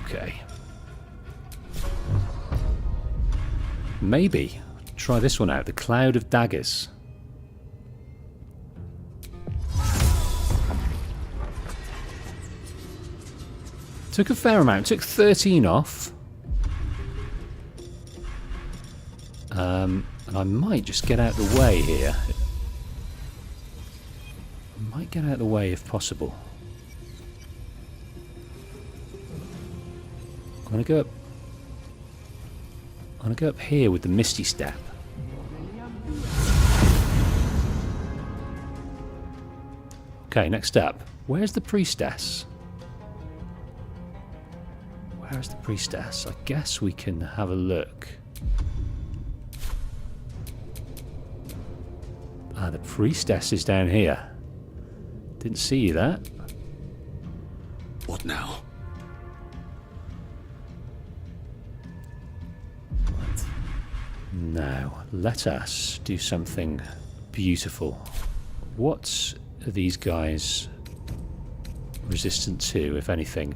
Okay. Maybe try this one out, the Cloud of Daggers. Took a fair amount, took 13 off. And I might just get out of the way here. I might get out of the way if possible. I'm going to go up here with the Misty Step. Okay, next up. Where's the priestess? Where's the priestess? I guess we can have a look. Ah, the priestess is down here. Didn't see you there. What now? Right. Now, let us do something beautiful. What are these guys resistant to, if anything?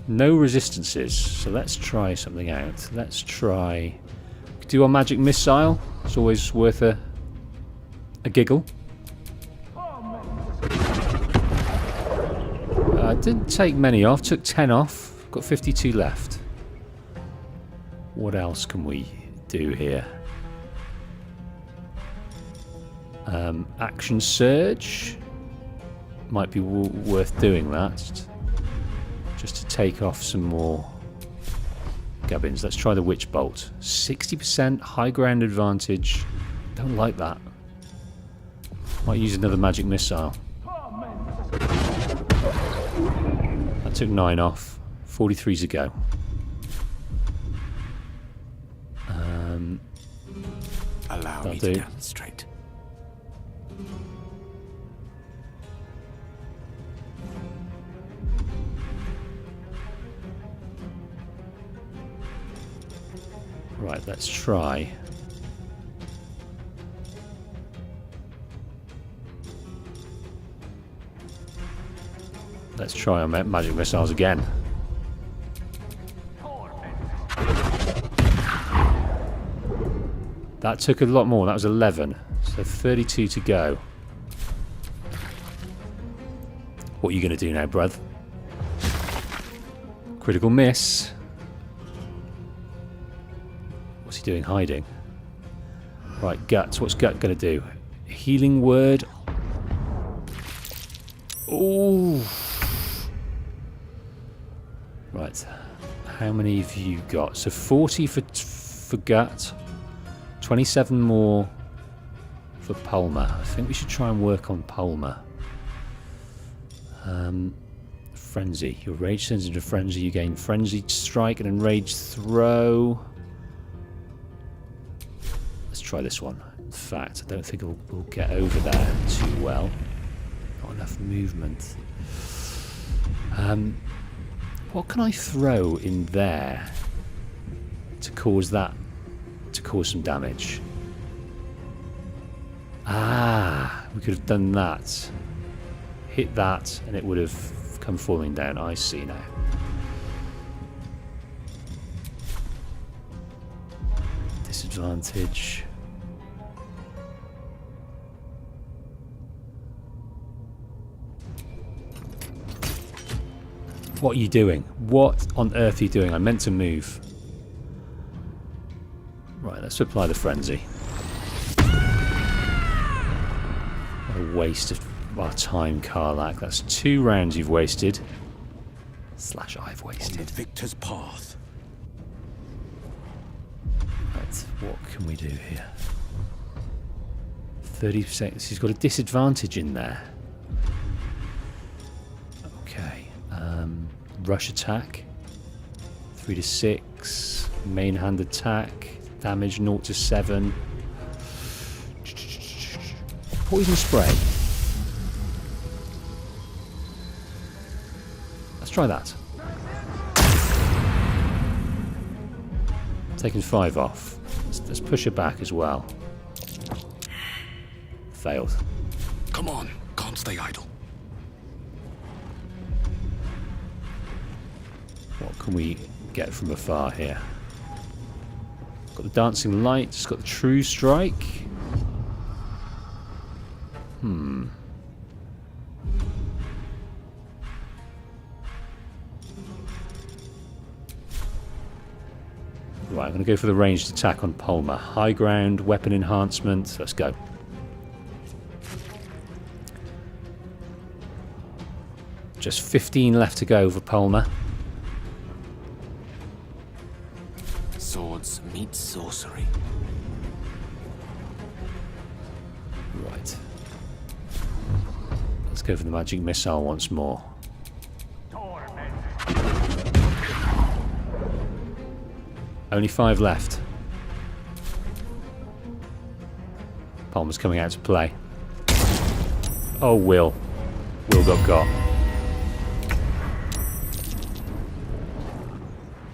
No resistances, so let's try something out. Let's try... do our magic missile. It's always worth a giggle. I didn't take many off, took 10 off. Got 52 left. What else can we do here? Action Surge. Might be worth doing that. Just to take off some more gubbins. Let's try the Witch Bolt. 60% high ground advantage. Don't like that. Might use another magic missile. That took 9 off. 43 to go. Allow me do. to demonstrate. let's try. Let's try our magic missiles again. That took a lot more. That was 11. So 32 to go. What are you going to do now, bruv? Critical miss. What's he doing? Hiding. Right, Guts. What's Gut going to do? Healing word. Ooh. Right. How many have you got? So 40 for Gut. 27 more for Palmer. I think we should try and work on Palmer. Frenzy. Your rage turns into frenzy. You gain frenzied strike and enraged throw. Let's try this one. In fact, I don't think we'll get over there too well. Not enough movement. What can I throw in there to cause that? To cause some damage. Ah, we could have done that. Hit that, and it would have come falling down. I see now. Disadvantage. What are you doing? What on earth are you doing? I meant to move. Right, let's apply the frenzy. What a waste of our time, Karlak. That's 2 rounds you've wasted. Slash I've wasted. On the victor's path. Right, what can we do here? 30%. He's got a disadvantage in there. Okay. Rush attack. 3 to 6. Main hand attack. Damage 0 to 7. Poison spray. Let's try that. Taking 5 off. Let's push it back as well. Failed. Come on, can't stay idle. What can we get from afar here? Got the dancing light, it's got the true strike. Right, I'm going to go for the ranged attack on Palmer. High ground, weapon enhancement. Let's go. Just 15 left to go for Palmer. Swords meet sorcery. Right. Let's go for the magic missile once more. Only 5 left. Palmer's coming out to play. Oh, Will. Will got.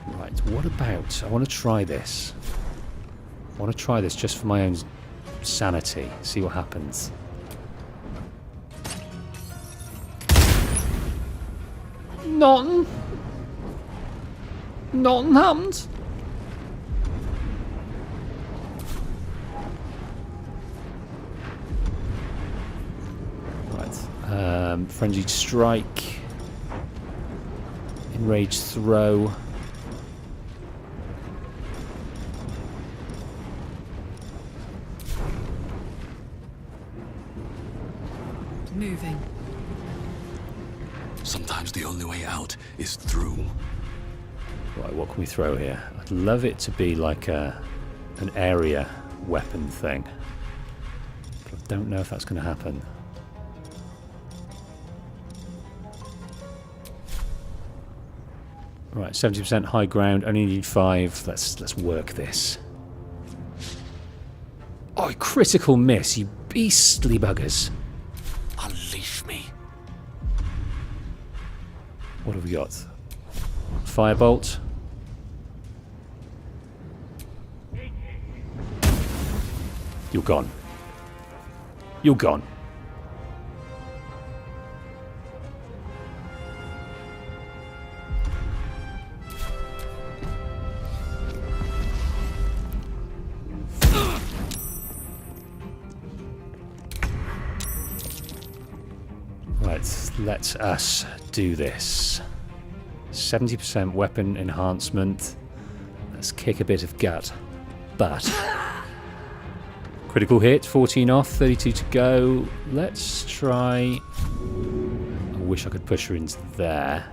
Right, what about... I want to try this. I want to try this just for my own sanity. See what happens. Nothing happened. Frenzied strike. Enraged throw. Moving. Sometimes the only way out is through. Right, what can we throw here? I'd love it to be like an area weapon thing. But I don't know if that's going to happen. Right, 70% high ground, only need 5. Let's work this. Oh, critical miss, you beastly buggers. Unleash me. What have we got? Firebolt. You're gone. You're gone. Right, let us do this. 70% weapon enhancement. Let's kick a bit of gut. But critical hit, 14 off, 32 to go. Let's try... I wish I could push her into there.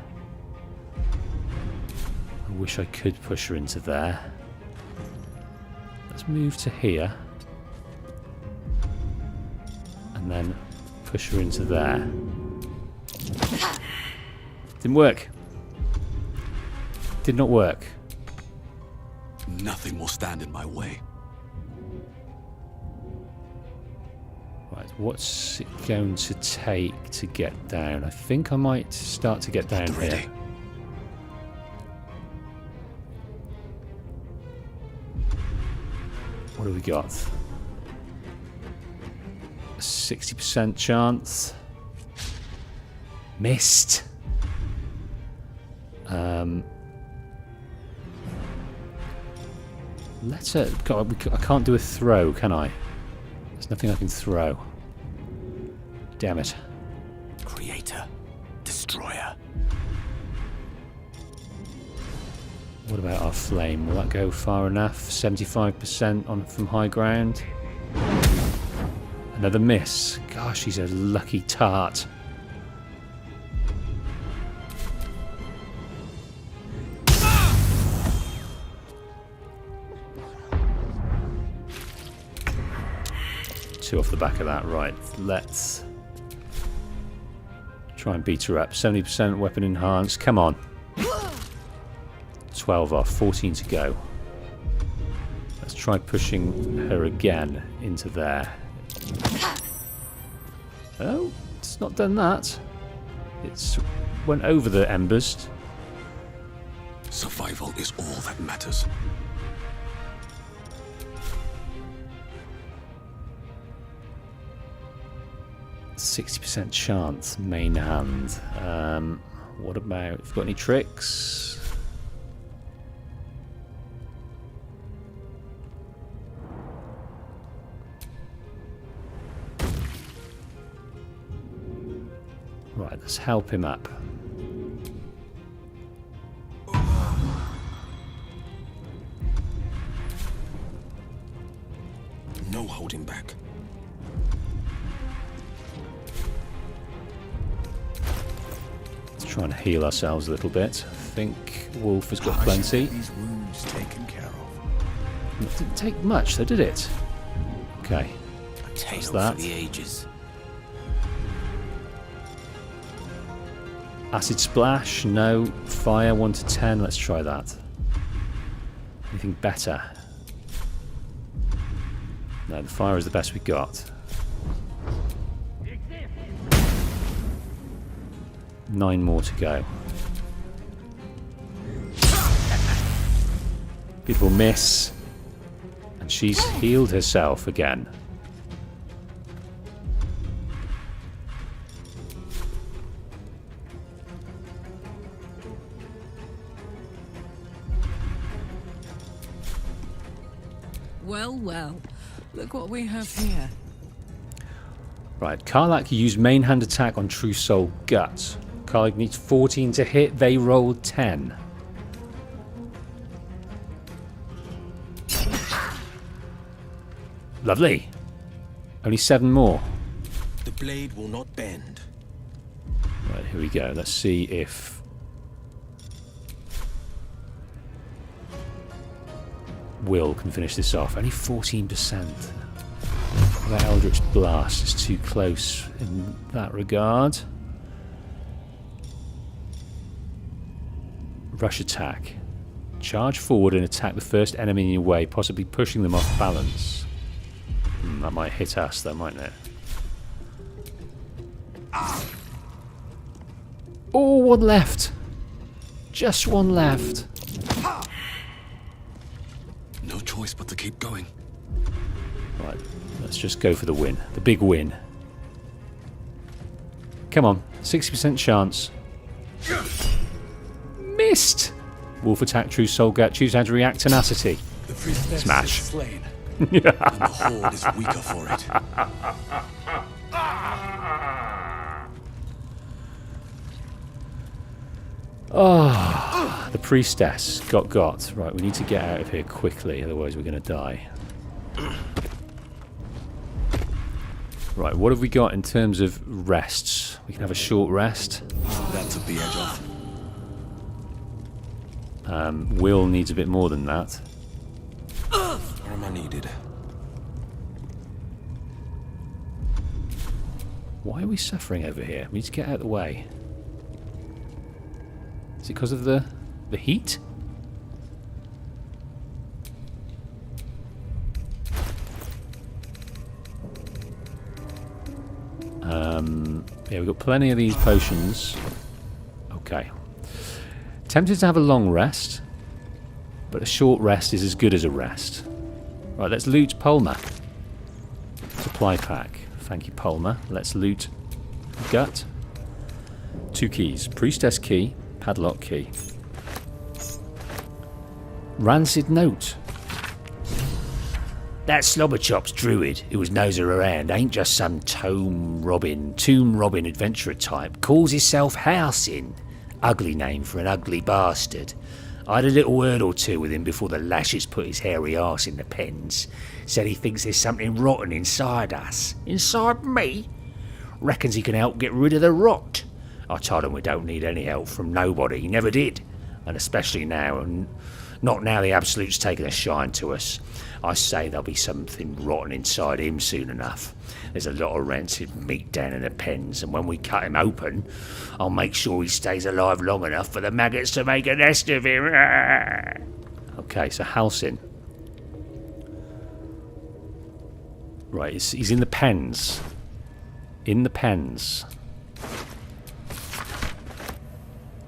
I wish I could push her into there. Let's move to here. And then push her into there. Didn't work. Did not work. Nothing will stand in my way. Right, what's it going to take to get down? I think I might start to get down here. What do we got? A 60% chance. Missed. Let's God, I can't do a throw, can I? There's nothing I can throw. Damn it. Creator. Destroyer. What about our flame? Will that go far enough? 75% on from high ground. Another miss. Gosh, he's a lucky tart. Two off the back of that. Right, let's try and beat her up. 70% weapon enhanced. Come on. 12 off, 14 to go. Let's try pushing her again into there. Oh, it's not done that. It's went over the embers. Survival is all that matters. %60 chance, main hand. What about, if you've got any tricks? Right, let's help him up. No holding back. Trying to heal ourselves a little bit. I think Wolf has got plenty. These wounds taken care of. It didn't take much, though, did it? Okay. A tale What's that? for the ages. Acid splash, no. Fire 1 to 10. Let's try that. Anything better? No, the fire is the best we got. 9 more to go. Beautiful miss. And she's healed herself again. Well, well. Look what we have here. Right, Karlak used main hand attack on True Soul Gut. Karlak needs 14 to hit. They rolled 10. Lovely. Only 7 more. The blade will not bend. Right, here we go. Let's see if Will can finish this off. Only 14%. That Eldritch Blast is too close in that regard. Rush attack. Charge forward and attack the first enemy in your way, possibly pushing them off balance. That might hit us though, mightn't it? Oh, one left. Just one left. No choice but to keep going. Right, let's just go for the win. The big win. Come on, 60% chance. Missed! Wolf attack, true soul gut. Choose how to react. Tenacity. The priestess Smash. is slain. And the horde is weaker for it. Oh, the priestess got. Right, we need to get out of here quickly, otherwise we're going to die. Right, what have we got in terms of rests? We can have a short rest. That took the edge off. Will needs a bit more than that. Where am I needed? Why are we suffering over here? We need to get out of the way. Is it because of the heat? Yeah, we've got plenty of these potions. Okay. Tempted to have a long rest, but a short rest is as good as a rest. Right, let's loot Polma. Supply pack. Thank you, Polma. Let's loot Gut. 2 keys. Priestess key, padlock key. Rancid note. That Slobberchop's druid who was nosing around ain't just some tomb robbing adventurer type. Calls himself Housing. Ugly name for an ugly bastard. I had a little word or two with him before the lashes put his hairy arse in the pens. Said he thinks there's something rotten inside us. Inside me? Reckons he can help get rid of the rot. I told him we don't need any help from nobody. He never did. And especially now, and not now the Absolute's taken a shine to us. I say there'll be something rotten inside him soon enough. There's a lot of rancid meat down in the pens, and when we cut him open, I'll make sure he stays alive long enough for the maggots to make a nest of him. Okay, so Halcyon. Right, he's in the pens. In the pens.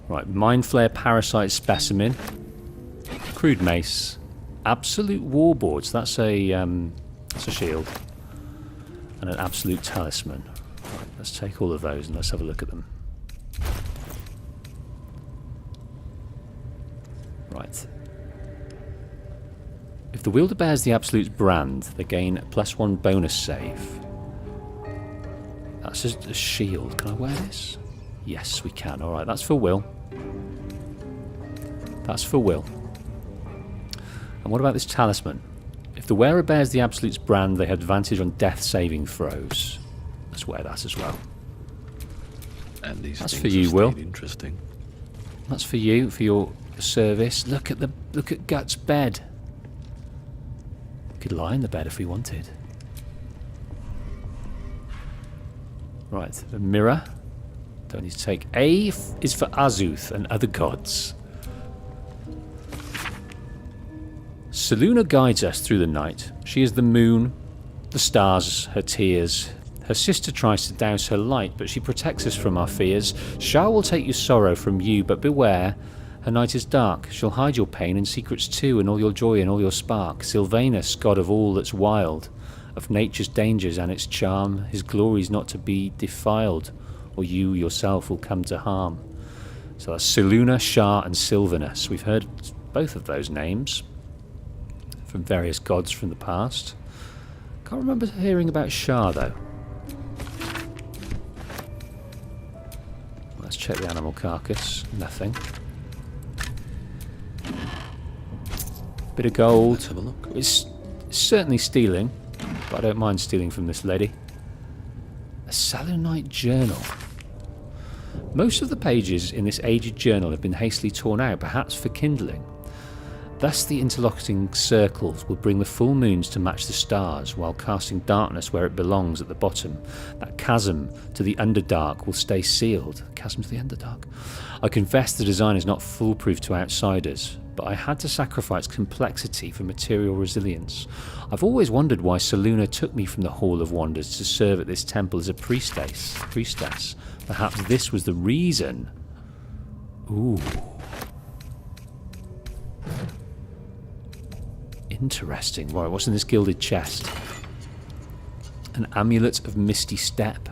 Right, Mind Flare Parasite Specimen. Crude Mace. Absolute Warboards. That's a shield. And an Absolute Talisman. Right, let's take all of those and let's have a look at them. Right. If the wielder bears the Absolute's brand, they gain a +1 bonus save. That's just a shield. Can I wear this? Yes, we can. Alright, that's for Will. That's for Will. And what about this talisman? If the wearer bears the Absolute's brand, they have advantage on death saving throws. Let's wear that as well. And these that's things for you, Will. Interesting. That's for you, for your service. Look at Gut's bed. Could lie in the bed if we wanted. Right, the mirror. Don't need to take. A is for Azuth and other gods. Seluna guides us through the night. She is the moon, the stars, her tears. Her sister tries to douse her light, but she protects us from our fears. Shah will take your sorrow from you, but beware. Her night is dark. She'll hide your pain and secrets too, and all your joy and all your spark. Sylvanus, god of all that's wild, of nature's dangers and its charm, his glory's not to be defiled, or you yourself will come to harm. So that's Seluna, Shah, and Sylvanus. We've heard both of those names from various gods from the past. Can't remember hearing about Shah though. Let's check the animal carcass. Nothing. Bit of gold. Let's have a look. It's certainly stealing, but I don't mind stealing from this lady. A Salonite journal. Most of the pages in this aged journal have been hastily torn out, perhaps for kindling. Thus the interlocking circles will bring the full moons to match the stars, while casting darkness where it belongs at the bottom. That chasm to the Underdark will stay sealed. Chasm to the Underdark. I confess the design is not foolproof to outsiders, but I had to sacrifice complexity for material resilience. I've always wondered why Seluna took me from the Hall of Wonders to serve at this temple as a priestess. Perhaps this was the reason. Ooh. Interesting. Right, what's in this gilded chest? An amulet of Misty Step.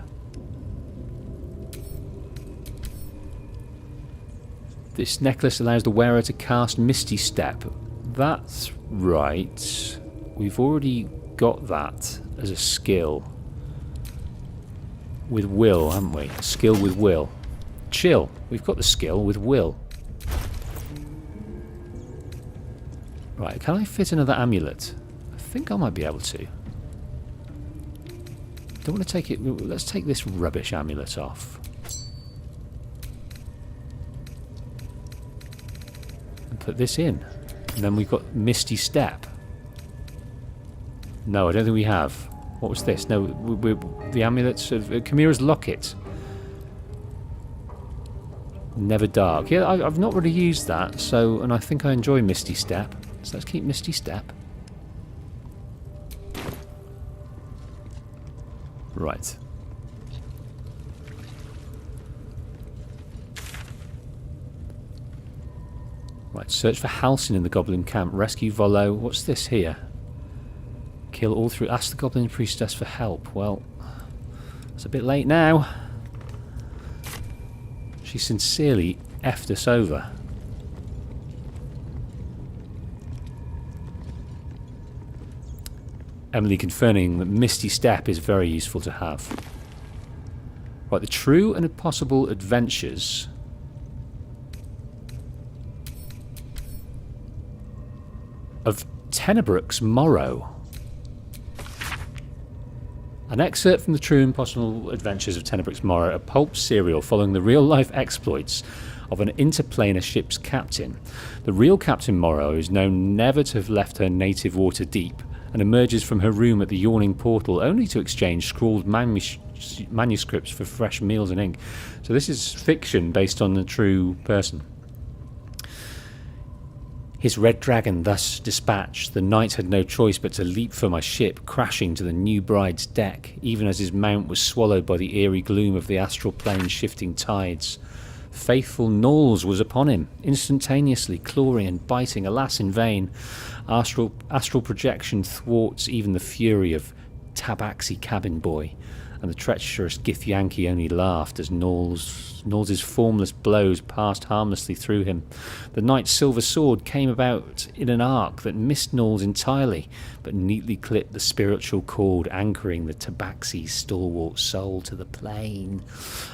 This necklace allows the wearer to cast Misty Step. That's right. We've already got that as a skill. With will, haven't we? Skill with will. Chill. We've got the skill with will. Right, can I fit another amulet? I think I might be able to. Don't want to take it. Let's take this rubbish amulet off. And put this in. And then we've got Misty Step. No, I don't think we have. What was this? No, the amulets of Chimera's Locket. Never Dark. Yeah, I've not really used that, so, and I think I enjoy Misty Step. So let's keep Misty Step. Right. Right, search for Halcyon in the Goblin camp. Rescue Volo. What's this here? Kill all through. Ask the Goblin Priestess for help. Well, it's a bit late now. She sincerely effed us over. Emily confirming that Misty Step is very useful to have. Right, the true and impossible adventures of Tenebrooks Morrow. An excerpt from the True and Possible Adventures of Tenebrooks Morrow, a pulp serial following the real-life exploits of an interplanar ship's captain. The real Captain Morrow is known never to have left her native water deep, and emerges from her room at the yawning portal only to exchange scrawled manuscripts for fresh meals and ink. So this is fiction based on a true person. His red dragon thus dispatched, the knight had no choice but to leap for my ship, crashing to the new bride's deck, even as his mount was swallowed by the eerie gloom of the astral plane's shifting tides. Faithful Knowles was upon him, instantaneously, clawing and biting, alas in vain. Astral projection thwarts even the fury of Tabaxi Cabin Boy, and the treacherous Githyanki only laughed as Knowles' formless blows passed harmlessly through him. The knight's silver sword came about in an arc that missed Knowles entirely, but neatly clipped the spiritual cord anchoring the Tabaxi's stalwart soul to the plane.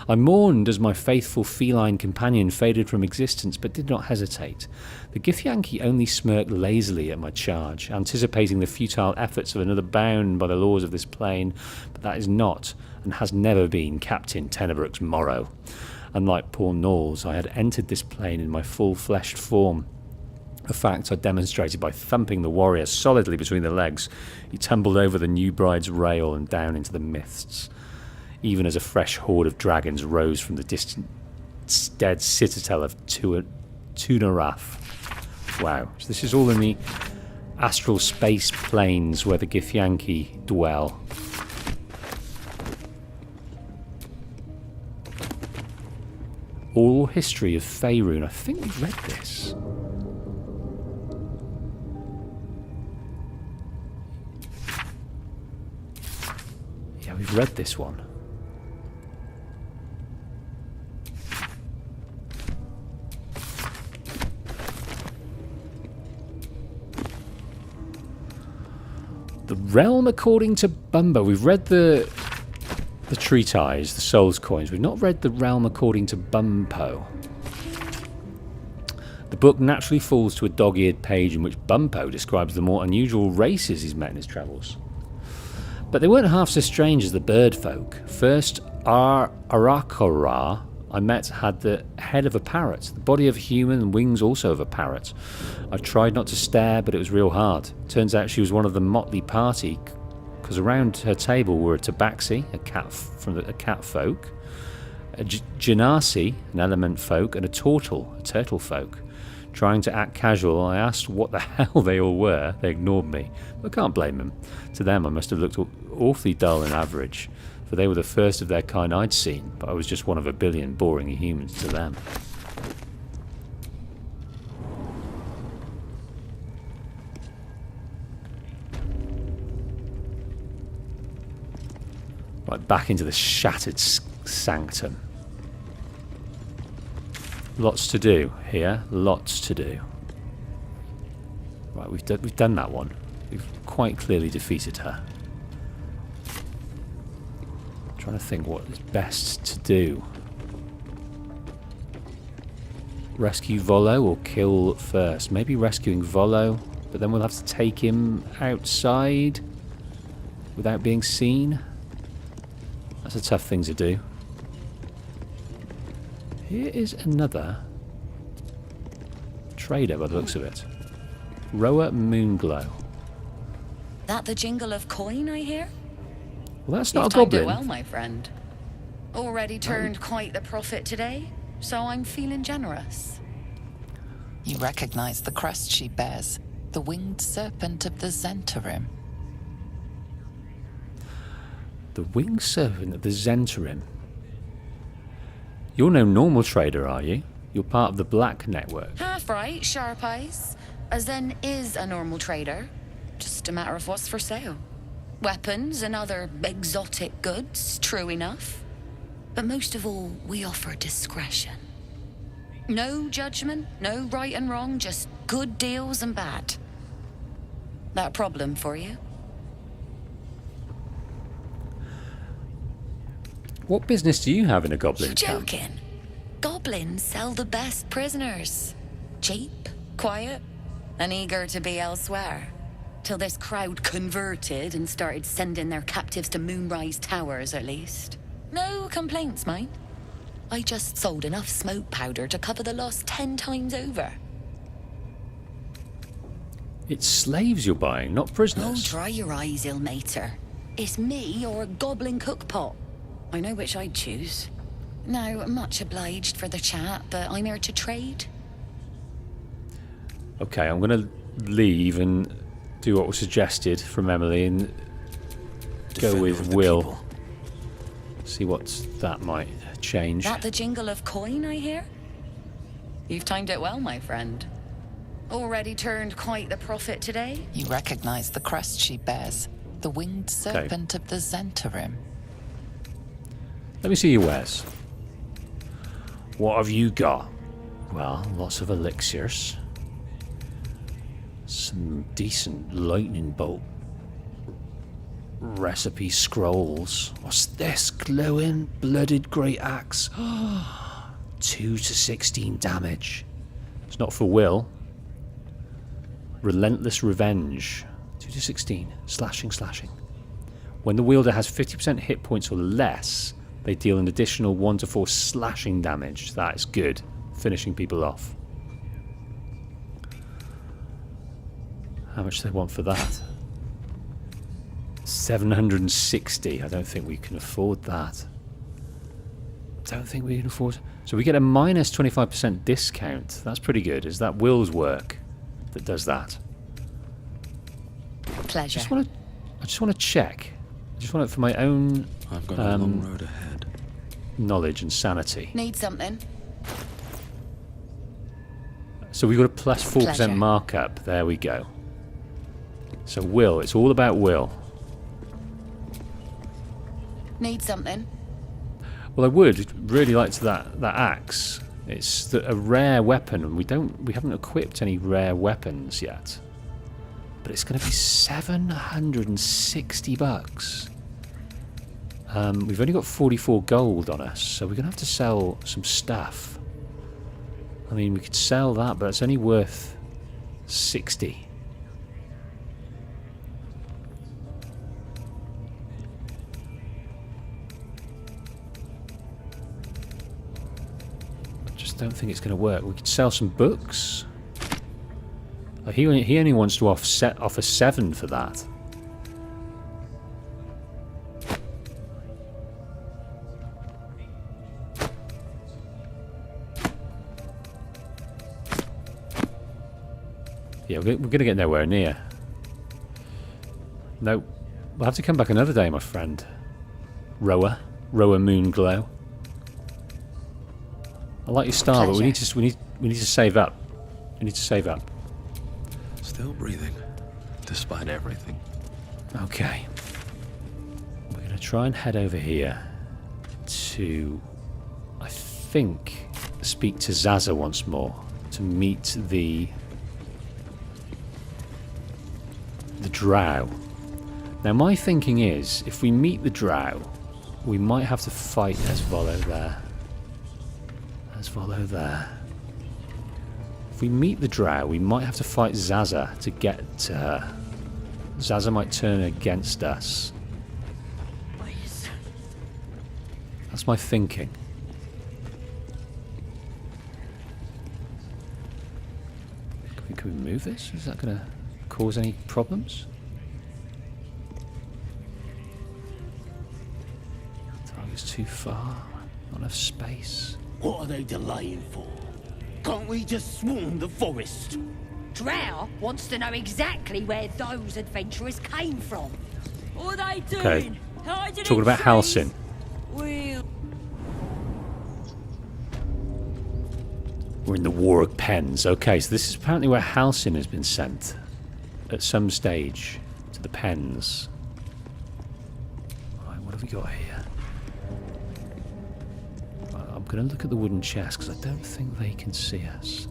I mourned as my faithful feline companion faded from existence, but did not hesitate. The Githyanki only smirked lazily at my charge, anticipating the futile efforts of another bound by the laws of this plane, but that is not, and has never been, Captain Tenebrooks Morrow. Unlike poor Knowles, I had entered this plane in my full-fleshed form, a fact I demonstrated by thumping the warrior solidly between the legs. He tumbled over the new bride's rail and down into the mists, even as a fresh horde of dragons rose from the distant dead citadel of Tunarath. Wow, so this is all in the astral space planes where the Githyanki dwell. Oral History of Faerun. I think we've read this. Yeah, we've read this one. The Realm According to Bumbo. We've read the Tree Ties, the Souls Coins. We've not read The Realm According to Bumpo. The book naturally falls to a dog-eared page in which Bumpo describes the more unusual races he's met in his travels. But they weren't half so strange as the bird folk. First, Arakora I met had the head of a parrot, the body of a human, and wings also of a parrot. I tried not to stare, but it was real hard. Turns out she was one of the motley party, because around her table were a tabaxi, a cat from a cat folk, a genasi, an element folk, and a turtle, a turtle folk. Trying to act casual, I asked what the hell they all were. They ignored me, but I can't blame them. To them, I must have looked awfully dull and average, for they were the first of their kind I'd seen, but I was just one of a billion boring humans to them. Right, back into the shattered sanctum. Lots to do here. Lots to do. Right, we've done that one. We've quite clearly defeated her. I'm trying to think what is best to do. Rescue Volo or kill first? Maybe rescuing Volo, but then we'll have to take him outside without being seen. That's a tough thing to do. Here is another trader by the looks of it. Roa Moonglow. That the jingle of coin, I hear? Well, that's You've not a timed goblin. it well, my friend. Already turned quite the profit today, so I'm feeling generous. You recognize the crest she bears, the winged serpent of the Zentarim. The winged serpent of the Zentarim. You're no normal trader, are you? You're part of the Black Network. Half right, sharp eyes. A Zen is a normal trader. Just a matter of what's for sale. Weapons and other exotic goods, true enough. But most of all, we offer discretion. No judgment, no right and wrong, just good deals and bad. That a problem for you? What business do you have in a goblin camp? Joking. Goblins sell the best prisoners. Cheap, quiet, and eager to be elsewhere. Till this crowd converted and started sending their captives to Moonrise Towers, at least. No complaints, mind. I just sold enough smoke powder to cover the loss 10 times over. It's slaves you're buying, not Oh, prisoners. dry your eyes, ill-mater. It's me or a goblin cookpot. I know which I'd choose. Now, much obliged for the chat, but I'm here to trade. Okay, I'm going to leave and do what was suggested from Emily and go Defender with of the Will. people. See what that might change. That the jingle of coin, I hear? You've timed it well, my friend. Already turned quite the profit today? You recognize the crest she bears, the winged serpent of the Zentarim. Let me see your wares. What have you got? Well, lots of elixirs. Some decent lightning bolt recipe scrolls. What's this? Glowing blooded great axe. 2 to 16 damage. It's not for Will. Relentless revenge. 2 to 16. Slashing. When the wielder has 50% hit points or less, they deal an additional 1 to 4 slashing damage. That is good. Finishing people off. How much do they want for that? 760. I don't think we can afford that. So we get a minus 25% discount. That's pretty good. Is that Will's work that does that? Pleasure. I just want to check. I just want it for my own I've got a long road ahead. knowledge and sanity. Need something? So we've got a plus 4% Pleasure. markup. There we go. So Will, it's all about Will. Need something? Well, I would really like that axe. It's a rare weapon, and we haven't equipped any rare weapons yet. But it's going to be 760 bucks. We've only got 44 gold on us, so we're going to have to sell some stuff. I mean, we could sell that, but it's only worth 60. Don't think it's going to work. We could sell some books. Oh, he only wants to offer 7 for that. Yeah, we're going to get nowhere near. No, we'll have to come back another day, my friend. Roa Moonglow. I like your style, but we need to save up. We need to save up. Still breathing, despite everything. Okay. We're gonna going to try and head over here to, I think, speak to Zaza once more to meet the drow. Now my thinking is, if we meet the drow, we might have to fight Esvolo there. Esvolo there. If we meet the drow, we might have to fight Zaza to get to her. Zaza might turn against us. That's my thinking. Can we move this? Is that going to cause any problems? Target's too far. Not enough space. What are they delaying for? Can't we just swarm the forest? Drow wants to know exactly where those adventurers came from. What are they doing? Okay. Hiding Talking in about trees? Halcyon. We're in the Warwick Pens. Okay, so this is apparently where Halcyon has been sent at some stage to the Pens. Right, what have we got here? I'm going to look at the wooden chest because I don't think they can see us.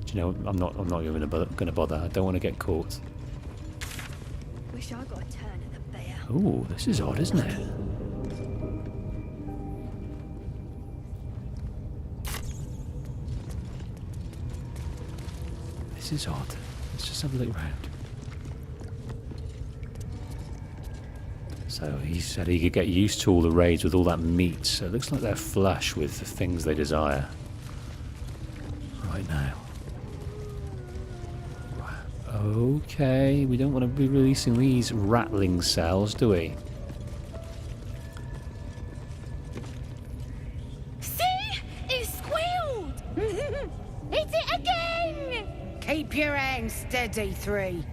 Do you know? I'm not even going to bother. I don't want to get caught. Wish I got a turn at the bear. Ooh, this is odd, isn't it? This is odd. Let's just have a look around. So he said he could get used to all the raids with all that meat, so it looks like they're flush with the things they desire. Right now. Okay, we don't want to be releasing these rattling cells, do we? See? It squealed! Hit it again! Keep your hands steady, 3.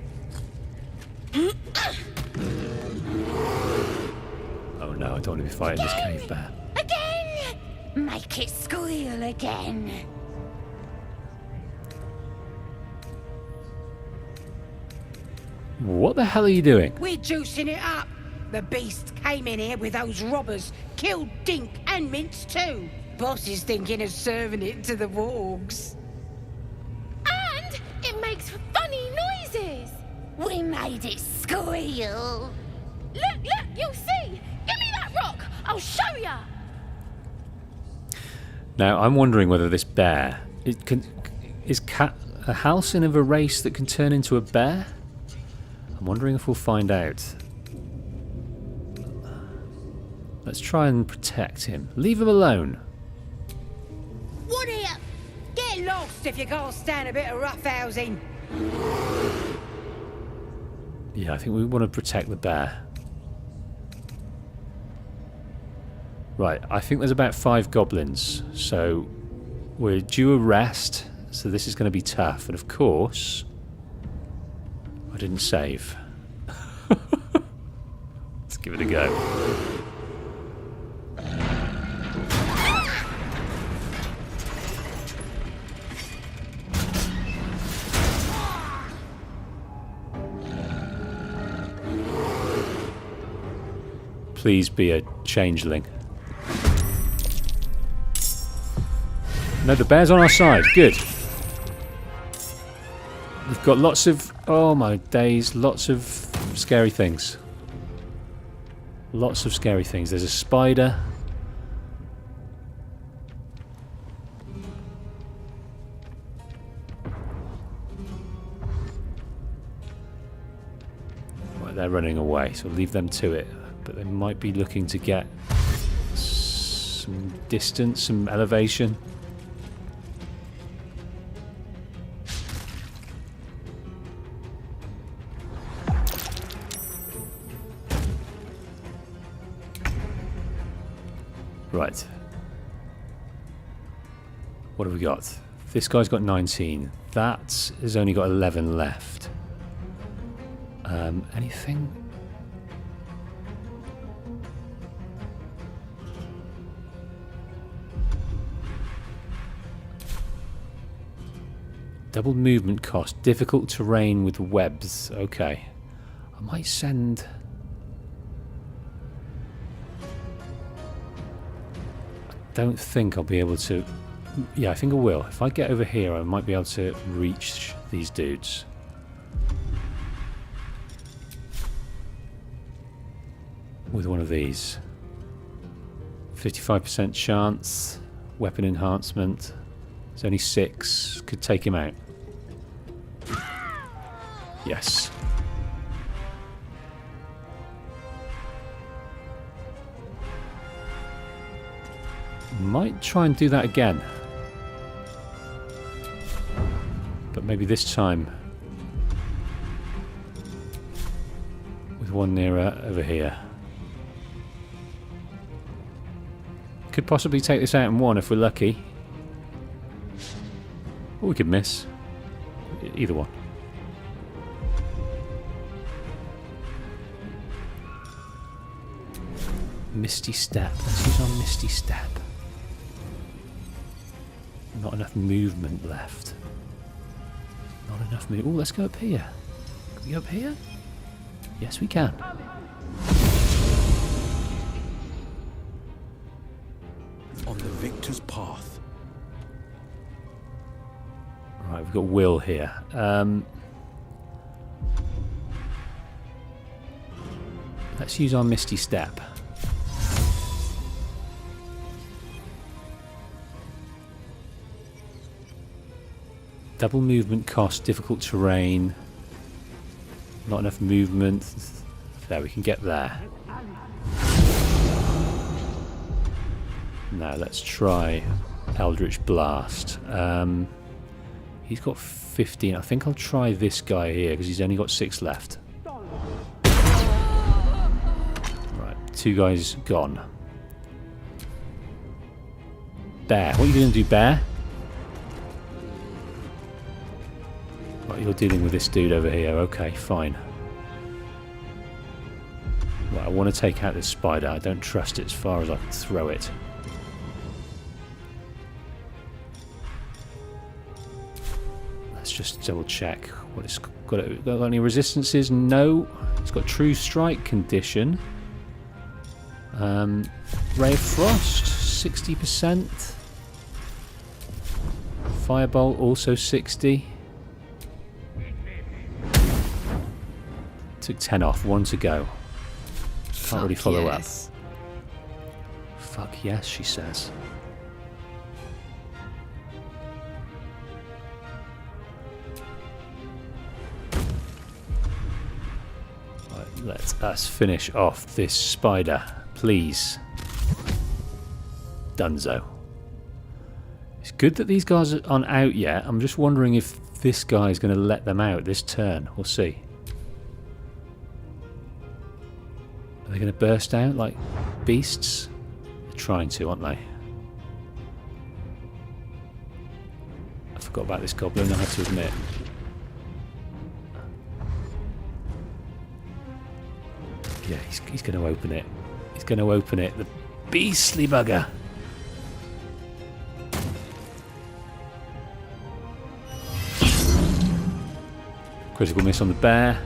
Oh no, I don't want to be fighting this cave bear. Again! Make it squeal again. What the hell are you doing? We're juicing it up. The beast came in here with those robbers, killed Dink and Mince too. Boss is thinking of serving it to the wargs. And it makes funny noises. We made it squeal. Look, you'll see. Give me that rock. I'll show ya. Now, I'm wondering whether this bear... is a Halcyon of a race that can turn into a bear? I'm wondering if we'll find out. Let's try and protect him. Leave him alone. What here? Get lost if you can't stand a bit of roughhousing. Yeah, I think we want to protect the bear. Right, I think there's about 5 goblins, so we're due a rest, so this is going to be tough. And of course, I didn't save. Let's give it a go. Please be a changeling. No, the bear's on our side. Good. We've got lots of... oh my days. Lots of scary things. Lots of scary things. There's a spider. Right, they're running away, so leave them to it. But they might be looking to get some distance, some elevation. Right. What have we got? This guy's got 19. That has only got 11 left. Anything? Double movement cost. Difficult terrain with webs. Okay. I might send... don't think I'll be able to... Yeah, I think I will. If I get over here, I might be able to reach these dudes. With one of these. 55% chance. Weapon enhancement. There's only 6. Could take him out. Yes. Might try and do that again. But maybe this time with one nearer over here. Could possibly take this out in one if we're lucky. Or we could miss. Either one. Misty Step. Let's use our Misty Step. Not enough movement left. Not enough movement. Oh, let's go up here. Can we go up here? Yes, we can. On the victor's path. Right, we've got Will here. Let's use our Misty Step. Double movement cost, difficult terrain. Not enough movement. There, we can get there. Now let's try Eldritch Blast. He's got 15. I think I'll try this guy here because he's only got 6 left. Right, 2 guys gone. Bear, what are you going to do, Bear? Right, you're dealing with this dude over here. Okay, fine. Right, I want to take out this spider. I don't trust it as far as I can throw it. Let's just double check what it's got. Got any resistances? No. It's got True Strike condition. Ray of Frost, 60%. Firebolt, also 60. Took 10 off, 1 to go. Can't really follow up. Fuck yes, she says. Right, let us finish off this spider, please. Dunzo. It's good that these guys aren't out yet. I'm just wondering if this guy is going to let them out this turn. We'll see. Are they going to burst out like beasts? They're trying to, aren't they? I forgot about this goblin, I have to admit. Yeah, he's going to open it. He's going to open it. The beastly bugger. Critical miss on the bear.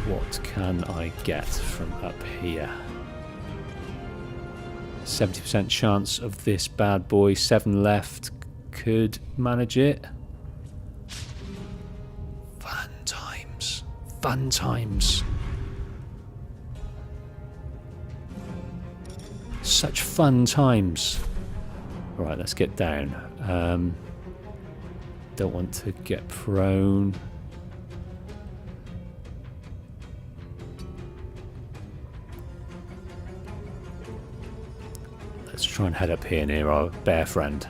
What can I get from up here? 70% chance of this bad boy. 7 left. Could manage it. Fun times. Fun times. Such fun times. Right, let's get down. Don't want to get prone. Let's try and head up here near our bear friend.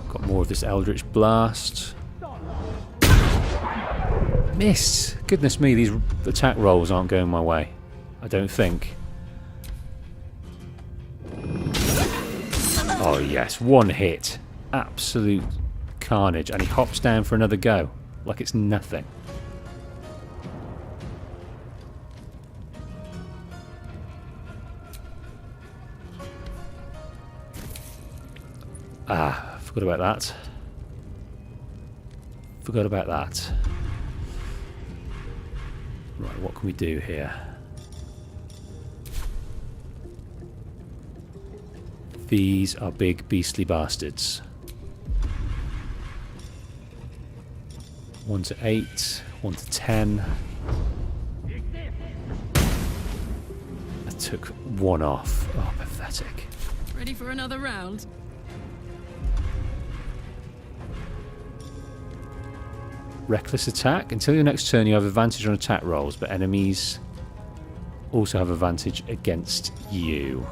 Got more of this Eldritch Blast. Missed! Goodness me, these attack rolls aren't going my way. I don't think. Oh yes, 1 hit. Absolute carnage, and he hops down for another go like it's nothing. Ah, forgot about that. Forgot about that. Right, what can we do here? These are big beastly bastards. 1 to 8, 1 to 10. I took 1 off. Oh, pathetic. Ready for another round? Reckless attack. Until your next turn, you have advantage on attack rolls, but enemies also have advantage against you.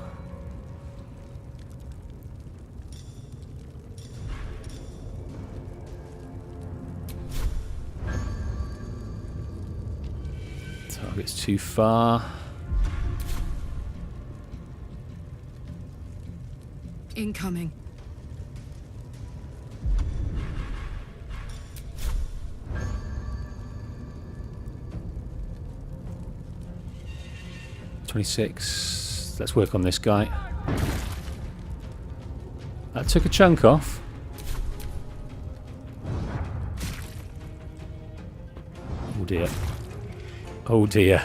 Target's too far. Incoming. .26. Let's work on this guy. That took a chunk off. Oh dear. Oh dear.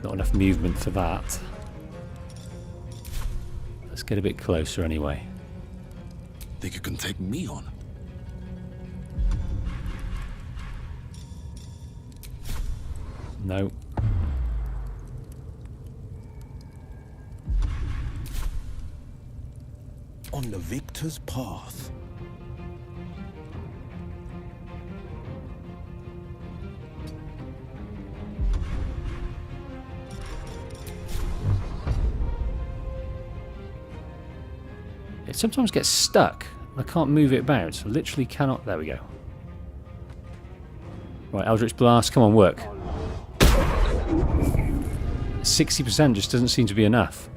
Not enough movement for that. Let's get a bit closer anyway. Think you can take me on? No. On the victor's path. It sometimes gets stuck. I can't move it about. I literally cannot. There we go. Right, Eldritch Blast. Come on, work. 60% just doesn't seem to be enough.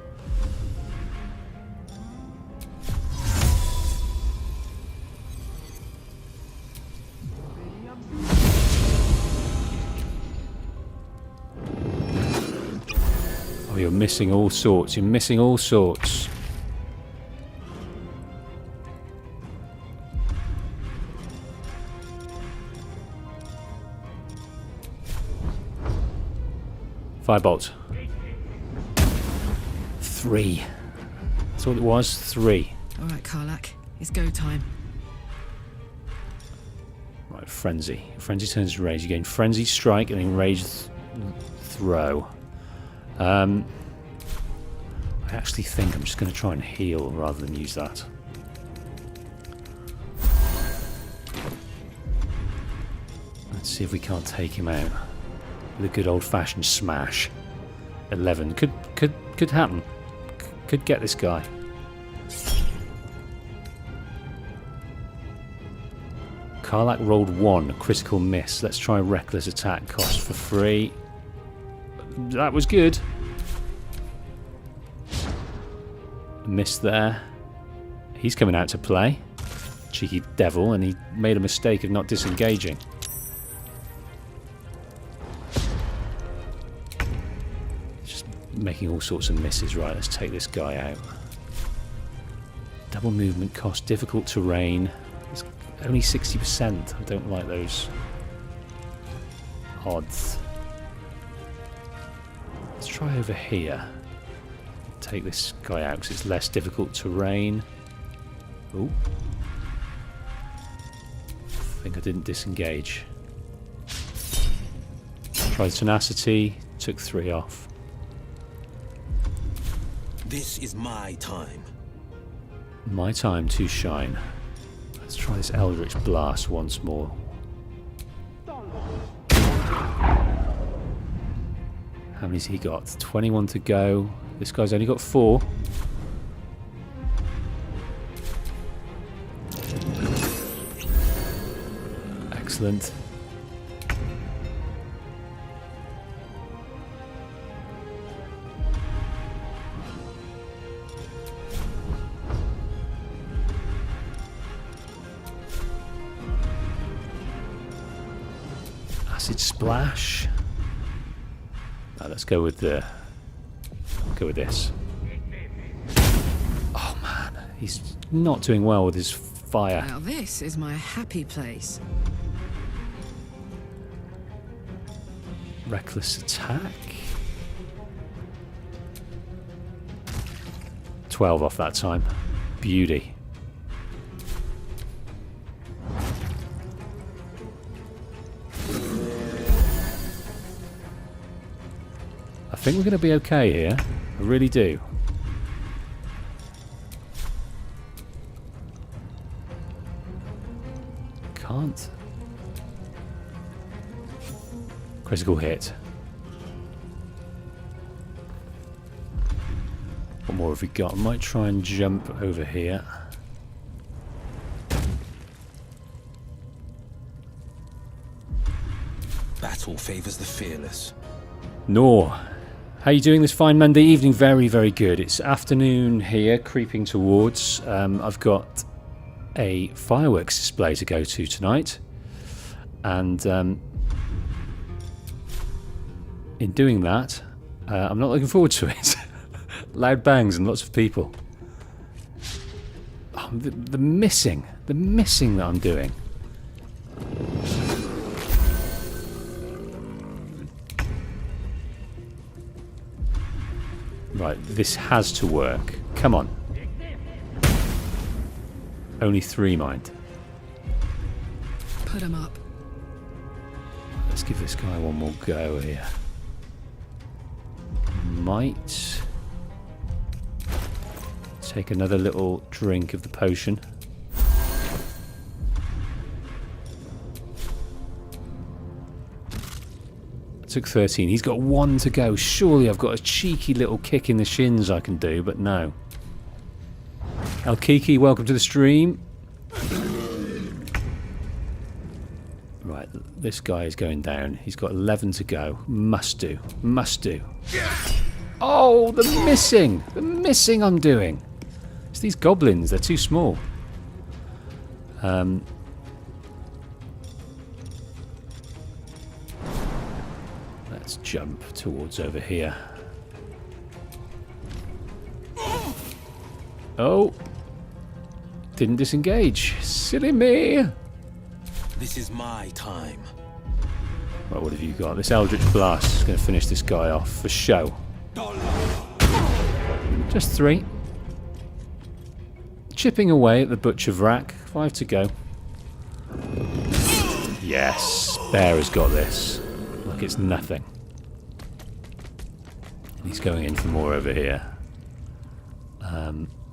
Oh, you're missing all sorts. You're missing all sorts. Firebolt. 3. That's all it was. 3. All right, Karlak. It's go time. Right, Frenzy. Frenzy turns to Rage. You gain Frenzy Strike and then Rage Throw. I actually think I'm just going to try and heal rather than use that. Let's see if we can't take him out with a good old-fashioned smash. 11 could happen. Could get this guy. Karlak rolled 1, critical miss. Let's try reckless attack. Cost for 3. That was good. Miss there. He's coming out to play. Cheeky devil, and he made a mistake of not disengaging. Just making all sorts of misses. Right, let's take this guy out. Double movement cost, difficult terrain. It's only 60%. I don't like those odds. Let's try over here. Take this guy out because it's less difficult terrain. Oh. I think I didn't disengage. Tried tenacity, took 3 off. This is my time. My time to shine. Let's try this Eldritch Blast once more. How many's he got? 21 to go. This guy's only got 4. Excellent. Acid splash. No, let's go with this. Oh man, he's not doing well with his fire. Now this is my happy place. Reckless attack. 12 off that time. Beauty. I think we're going to be okay here. I really do. Can't. Critical hit. What more have we got? I might try and jump over here. Battle favors the fearless. Nor. How are you doing this fine Monday evening? Very, very good. It's afternoon here, creeping towards. I've got a fireworks display to go to tonight. And in doing that, I'm not looking forward to it. Loud bangs and lots of people. Oh, the missing that I'm doing. Right, this has to work. Come on. Only 3, mind. Put him up. Let's give this guy one more go here. Might take another little drink of the potion. Took 13. He's got 1 to go. Surely I've got a cheeky little kick in the shins I can do, but no. El Kiki, welcome to the stream. Right, this guy is going down. He's got 11 to go. Must do. Must do. Oh, the missing! The missing I'm doing. It's these goblins. They're too small. Let's jump towards over here. Oh! Didn't disengage. Silly me! This is my time. Right, what have you got? This Eldritch Blast is going to finish this guy off for show. Just 3. Chipping away at the Butcher Vrack. 5 to go. Yes, Bear has got this. Like it's nothing. And he's going in for more over here.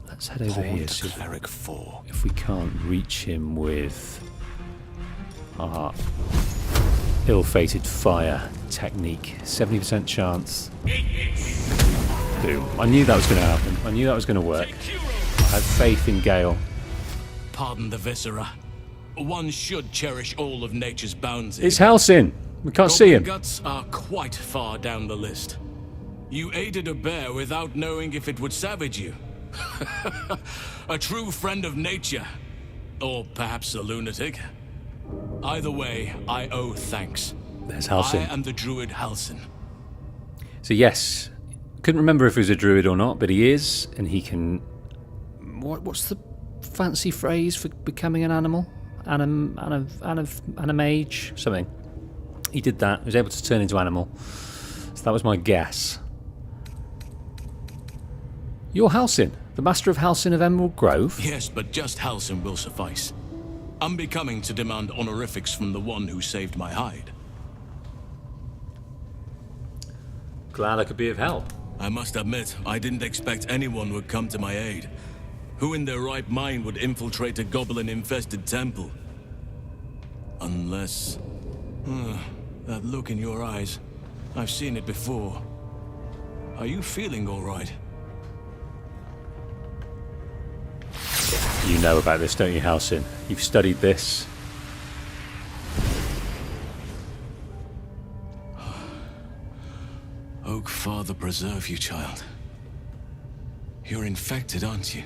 Let's head over here. See if we can't reach him with our ill-fated fire technique. 70% chance. Boom. I knew that was going to happen. I knew that was going to work. I had faith in Gale. Pardon the viscera. One should cherish all of nature's bounties. It's Halcyon. We can't see him. Guts are quite far down the list. You aided a bear without knowing if it would savage you. A true friend of nature. Or perhaps a lunatic. Either way, I owe thanks. There's Halcyon. I am the druid Halcyon. So yes, couldn't remember if he was a druid or not, but he is, and he can... What's the fancy phrase for becoming an animal? Animage? Something. He did that. He was able to turn into animal. So that was my guess. You're Halcyon, the Master of Halcyon of Emerald Grove? Yes, but just Halcyon will suffice. Unbecoming to demand honorifics from the one who saved my hide. Glad I could be of help. I must admit, I didn't expect anyone would come to my aid. Who in their right mind would infiltrate a goblin-infested temple? Unless... that look in your eyes. I've seen it before. Are you feeling all right? You know about this, don't you, Halcyon? You've studied this. Oak Father preserve you, child. You're infected, aren't you?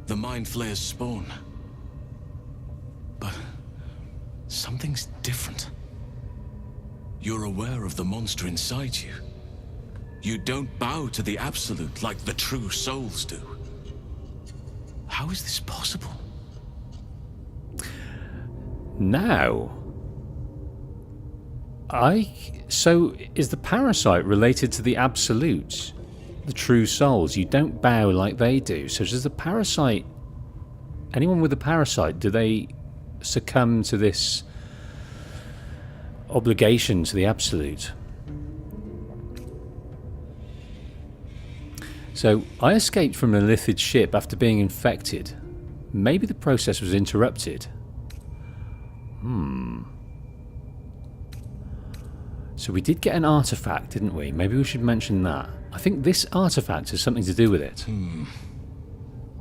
The Mind Flayer's spawn. But something's different. You're aware of the monster inside you. You don't bow to the Absolute like the true souls do. How is this possible? Now, so is the parasite related to the Absolute, the true souls? You don't bow like they do. So does the parasite, anyone with a parasite, do they succumb to this obligation to the Absolute? So I escaped from a Lithid ship after being infected. Maybe the process was interrupted. So we did get an artifact, didn't we? Maybe we should mention that. I think this artifact has something to do with it.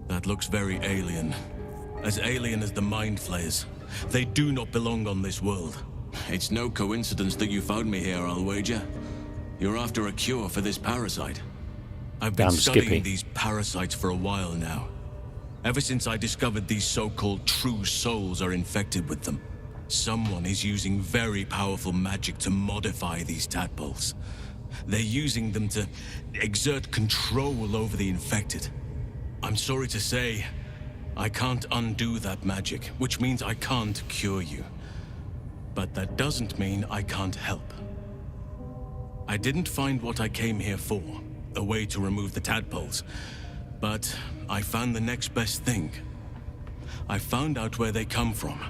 That looks very alien. As alien as the Mind Flayers. They do not belong on this world. It's no coincidence that you found me here, I'll wager. You're after a cure for this parasite. I've been studying these parasites for a while now. Ever since I discovered these so-called true souls are infected with them. Someone is using very powerful magic to modify these tadpoles. They're using them to exert control over the infected. I'm sorry to say, I can't undo that magic, which means I can't cure you. But that doesn't mean I can't help. I didn't find what I came here for, a way to remove the tadpoles, but I found the next best thing. I found out where they come from.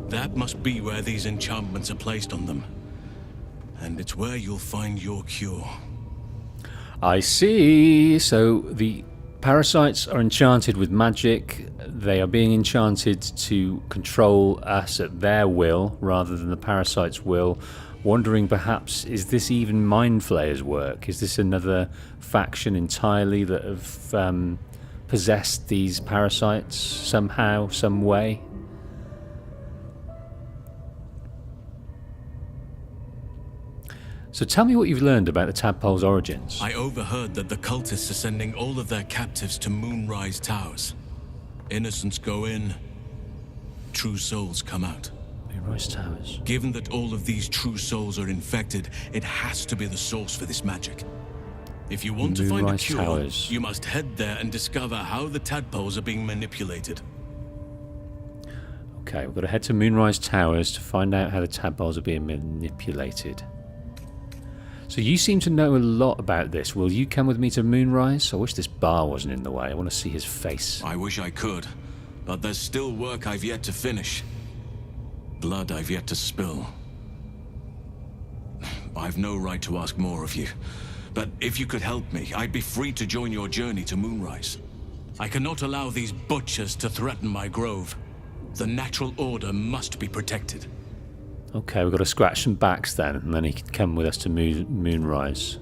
That must be where these enchantments are placed on them. And it's where you'll find your cure. I see. So the parasites are enchanted with magic. They are being enchanted to control us at their will rather than the parasite's will. Wondering perhaps, is this even Mind Flayer's work? Is this another faction entirely that have possessed these parasites somehow, some way? So tell me what you've learned about the tadpole's origins. I overheard that the cultists are sending all of their captives to Moonrise Towers. Innocents go in, true souls come out. Moonrise Towers. Given that all of these true souls are infected, it has to be the source for this magic. If you want to find a cure, you must head there and discover how the tadpoles are being manipulated. Okay, we've got to head to Moonrise Towers to find out how the tadpoles are being manipulated. So you seem to know a lot about this. Will you come with me to Moonrise? I wish this bar wasn't in the way. I want to see his face. I wish I could, but there's still work I've yet to finish. Blood I've yet to spill. I've no right to ask more of you, but if you could help me, I'd be free to join your journey to Moonrise. I cannot allow these butchers to threaten my grove. The natural order must be protected. Okay, we've got to scratch some backs then, and then he can come with us to Moonrise.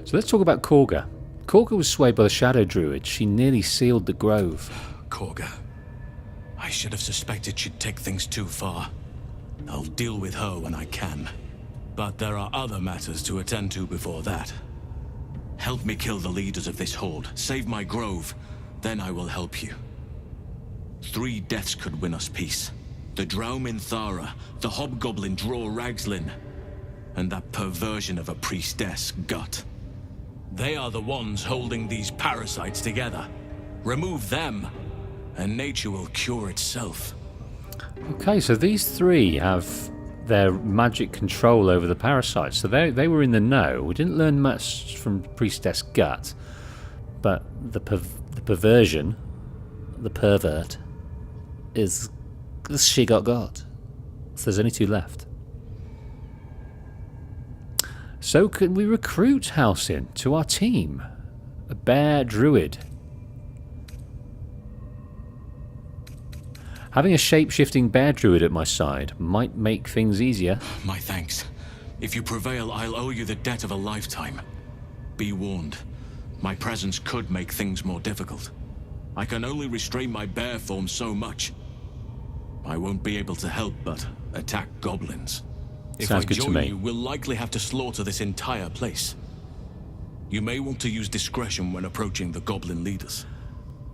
So let's talk about Korga. Korga was swayed by the Shadow Druid. She nearly sealed the grove. Korga. I should have suspected she'd take things too far. I'll deal with her when I can. But there are other matters to attend to before that. Help me kill the leaders of this horde. Save my grove. Then I will help you. 3 deaths could win us peace. The Drow Minthara, the Hobgoblin Draw Ragslin, and that perversion of a priestess, Gut. They are the ones holding these parasites together. Remove them, and nature will cure itself. Okay, so these 3 have their magic control over the parasites. So they were in the know. We didn't learn much from Priestess Gut, but the perversion, the pervert, is she got. So there's only 2 left. So can we recruit Halsin to our team? A bear druid. Having a shape-shifting bear druid at my side might make things easier. My thanks. If you prevail, I'll owe you the debt of a lifetime. Be warned. My presence could make things more difficult. I can only restrain my bear form so much. I won't be able to help but attack goblins. If I join you, we'll likely have to slaughter this entire place. You may want to use discretion when approaching the goblin leaders.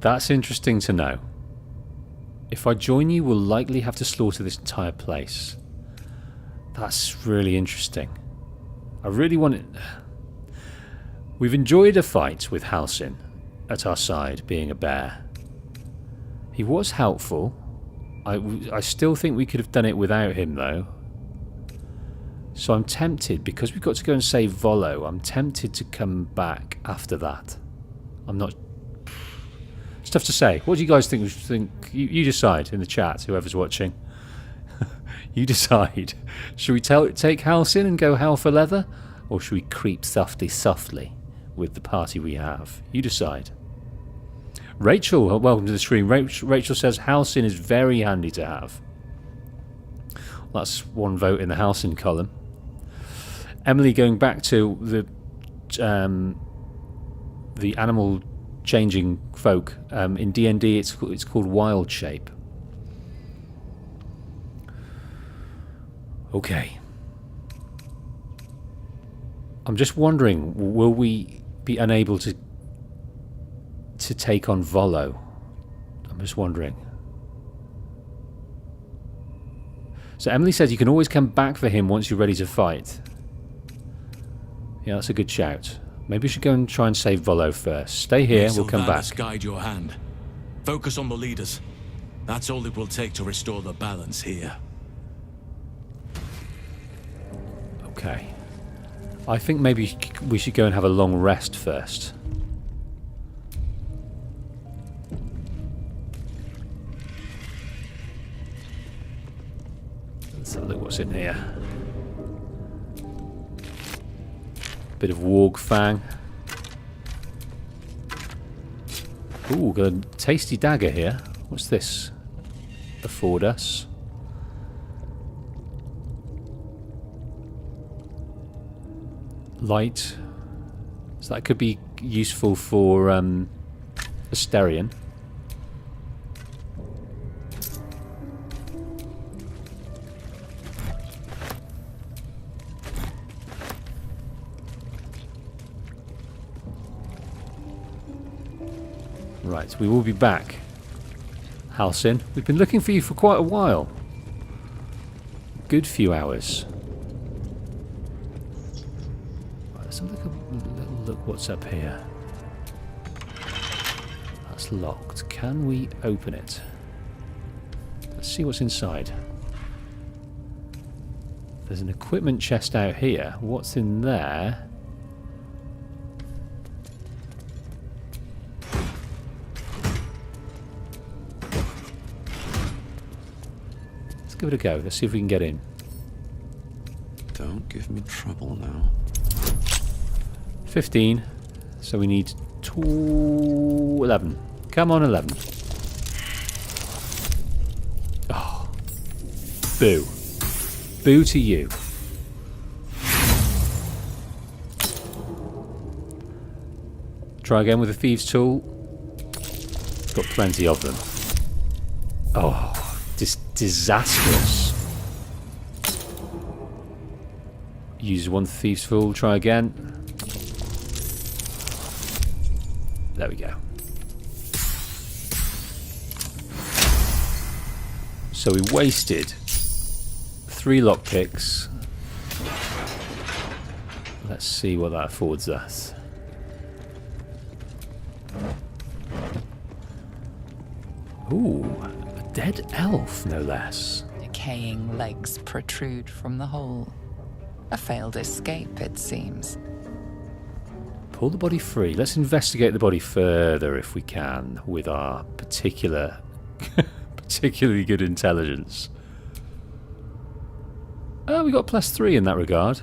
That's interesting to know. If I join you, we'll likely have to slaughter this entire place. That's really interesting. I really want it. We've enjoyed a fight with Halsin at our side, being a bear. He was helpful. I still think we could have done it without him, though. So I'm tempted, because we've got to go and save Volo, I'm tempted to come back after that. I'm not... It's tough to say. What do you guys think? You decide in the chat, whoever's watching. You decide. Should we take Halsin and go hell for leather? Or should we creep softly with the party we have? You decide. Rachel, welcome to the stream. Rachel says Halsin is very handy to have. That's one vote in the Halsin column. Emily, going back to the animal changing folk in D&D, it's called Wild Shape. Okay. I'm just wondering, will we be unable to take on Volo? I'm just wondering. So Emily says you can always come back for him once you're ready to fight. Yeah, that's a good shout. Maybe we should go and try and save Volo first. Stay here, we'll come back. Guide your hand. Focus on the leaders. That's all it will take to restore the balance here. Okay. I think maybe we should go and have a long rest first. Let's have a look what's in here. Bit of warg fang. Ooh, got a tasty dagger here. What's this afford us? Light. So that could be useful for Asterion. Right, we will be back. Halsin, we've been looking for you for quite a while. Good few hours. Right, let's have a little look what's up here. That's locked. Can we open it? Let's see what's inside. There's an equipment chest out here. What's in there? Give it a go. Let's see if we can get in. Don't give me trouble now. 15. So we need 11. Come on, 11. Oh. Boo. Boo to you. Try again with the thieves' tool. Got plenty of them. Oh. Disastrous. Use one thieves' tool. Try again. There we go. So we wasted 3 lockpicks. Let's see what that affords us. Ooh. Dead elf, no less. Decaying legs protrude from the hole. A failed escape, it seems. Pull the body free. Let's investigate the body further if we can, with our particularly good intelligence. Oh, we got +3 in that regard.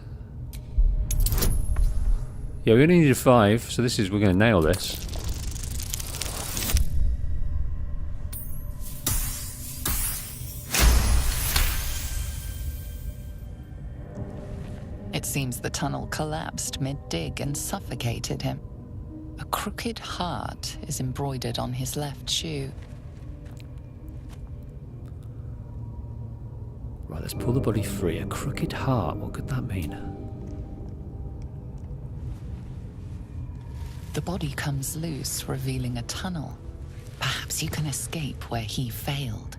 Yeah, we only needed 5, so we're going to nail this. It seems the tunnel collapsed mid-dig and suffocated him. A crooked heart is embroidered on his left shoe. Right, let's pull the body free. A crooked heart, what could that mean? The body comes loose, revealing a tunnel. Perhaps you can escape where he failed.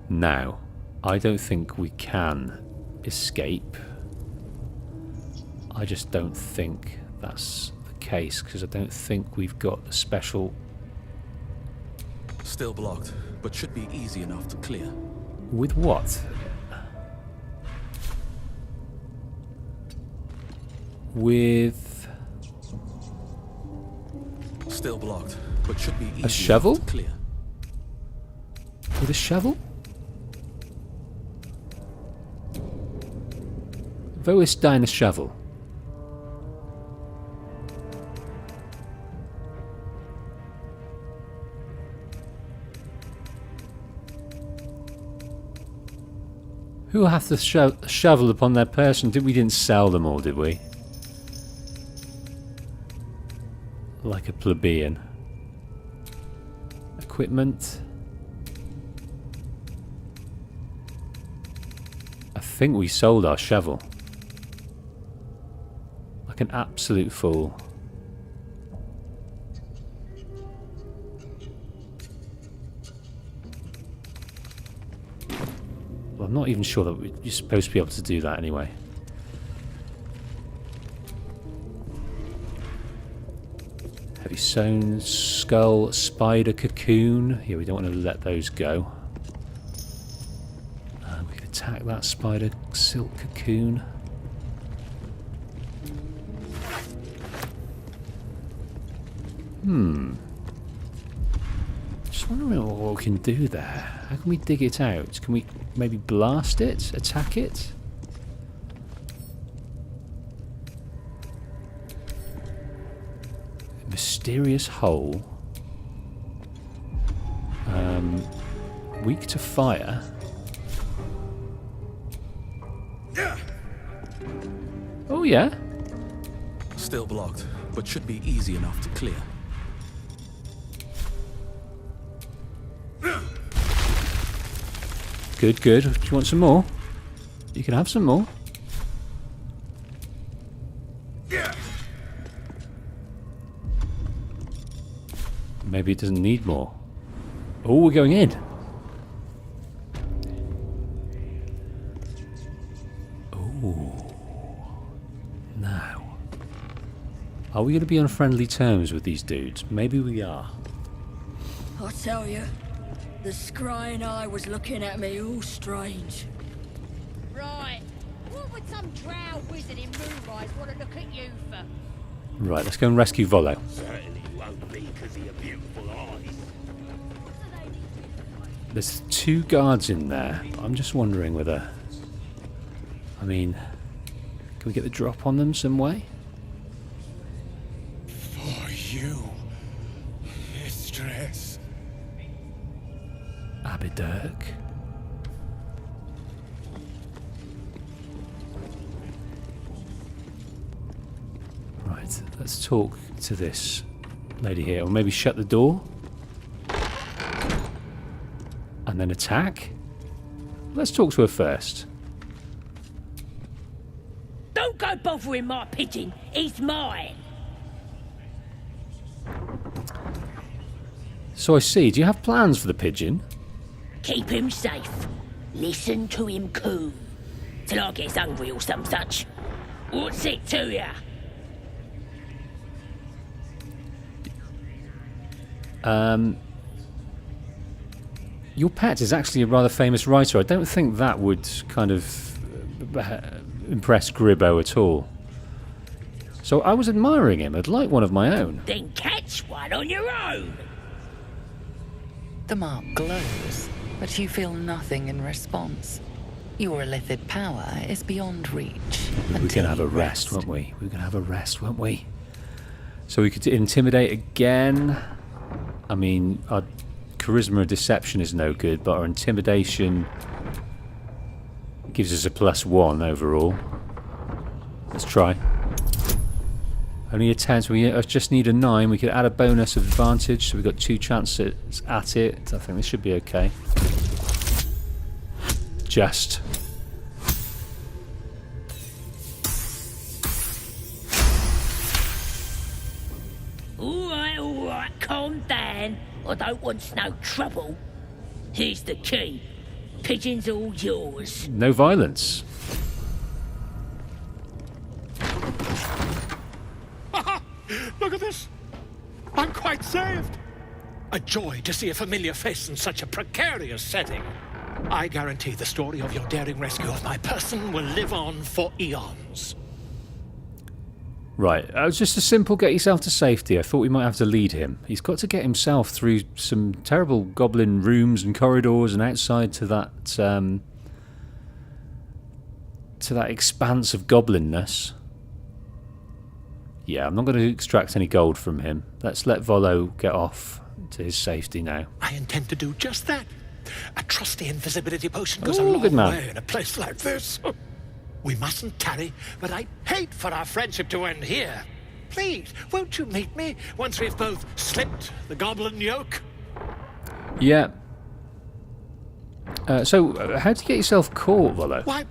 Now, I don't think we can escape. I just don't think that's the case, because I don't think we've got a special... Still blocked, but should be easy enough to clear. With what? With... Still blocked, but should be easy a shovel? enough to clear. With a shovel? Wo ist deine shovel? Who hath the shovel upon their person? We didn't sell them all, did we? Like a plebeian. Equipment. I think we sold our shovel. Like an absolute fool. Well, I'm not even sure that you're supposed to be able to do that anyway. Heavy sewn skull, spider cocoon. Yeah, we don't want to let those go. We can attack that spider silk cocoon. Just wondering what we can do there. How can we dig it out? Can we maybe blast it? Attack it? Mysterious hole. Weak to fire. Oh yeah. Still blocked, but should be easy enough to clear. Good, good. Do you want some more? You can have some more. Maybe it doesn't need more. Oh, we're going in. Oh. Now. Are we going to be on friendly terms with these dudes? Maybe we are. I tell you, the scrying eye was looking at me all strange. Right. What would some drow wizard in Moonrise want to look at you for? Right, let's go and rescue Volo. Certainly won't be because of your beautiful eyes. There's 2 guards in there. I'm just wondering whether... I mean... Can we get the drop on them some way? For you, mistress. Abidurk. Right, let's talk to this lady here. Or maybe shut the door. And then attack. Let's talk to her first. Don't go bothering my pigeon. He's mine. So I see. Do you have plans for the pigeon? Keep him safe. Listen to him coo. Till I gets hungry or some such. What's it to ya? Your pet is actually a rather famous writer. I don't think that would kind of impress Gribbo at all. So I was admiring him. I'd like one of my own. Then catch one on your own. The mark glows, but you feel nothing in response. Your illithid power is beyond reach. We're going to have a rest, won't we? We're going to have a rest, won't we? So we could intimidate again. I mean, our charisma of deception is no good, but our intimidation gives us a +1 overall. Let's try. Only a 10, so we just need a 9. We could add a bonus of advantage, so we've got 2 chances at it. I think this should be okay. Just. All right, all right. calm down. I don't want no trouble. Here's the key. Pigeon's all yours. No violence. Look at this. I'm quite saved. A joy to see a familiar face in such a precarious setting. I guarantee the story of your daring rescue of my person will live on for eons. Right, it was just a simple get yourself to safety. I thought we might have to lead him. He's got to get himself through some terrible goblin rooms and corridors and outside to that expanse of goblinness. Yeah, I'm not going to extract any gold from him. Let's let Volo get off to his safety now. I intend to do just that. A trusty invisibility potion goes a Oh, long good man. way in a place like this. We mustn't tarry, but I'd hate for our friendship to end here. Please, won't you meet me once we've both slipped the goblin yoke? Yeah. So, how do you get yourself caught, Volo? Why,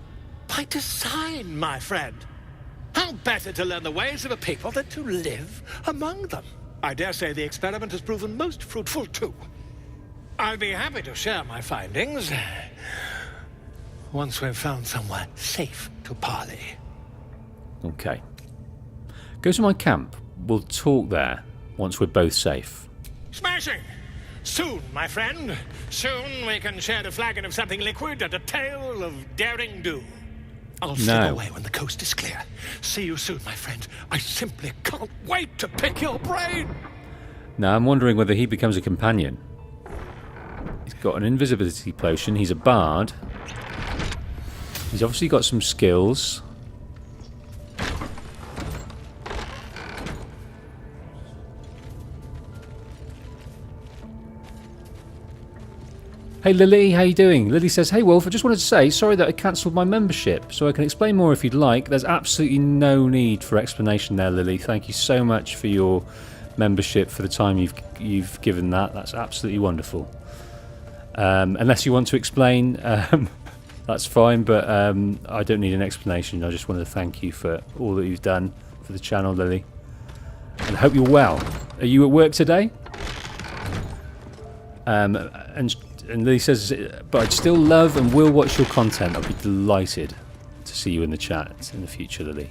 by design, my friend. How better to learn the ways of a people than to live among them? I dare say the experiment has proven most fruitful, too. I'll be happy to share my findings once we've found somewhere safe to parley. Okay. Go to my camp. We'll talk there once we're both safe. Smashing! Soon, my friend. Soon we can share a flagon of something liquid and a tale of daring do. I'll slip away when the coast is clear. See you soon, my friend. I simply can't wait to pick your brain! Now, I'm wondering whether he becomes a companion. He's got an invisibility potion. He's a bard. He's obviously got some skills. Hey Lily, how you doing? Lily says, hey Wolf, I just wanted to say, sorry that I cancelled my membership, so I can explain more if you'd like. There's absolutely no need for explanation there, Lily. Thank you so much for your membership, for the time you've given that. That's absolutely wonderful. Unless you want to explain, that's fine, but I don't need an explanation. I just wanted to thank you for all that you've done for the channel, Lily. And I hope you're well. Are you at work today? And Lily says, but I'd still love and will watch your content. I'll be delighted to see you in the chat in the future, Lily.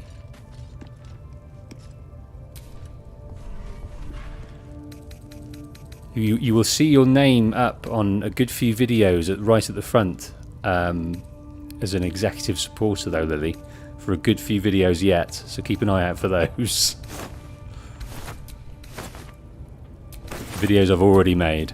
You will see your name up on a good few videos right at the front as an executive supporter, though, Lily, for a good few videos yet. So keep an eye out for those. Videos I've already made.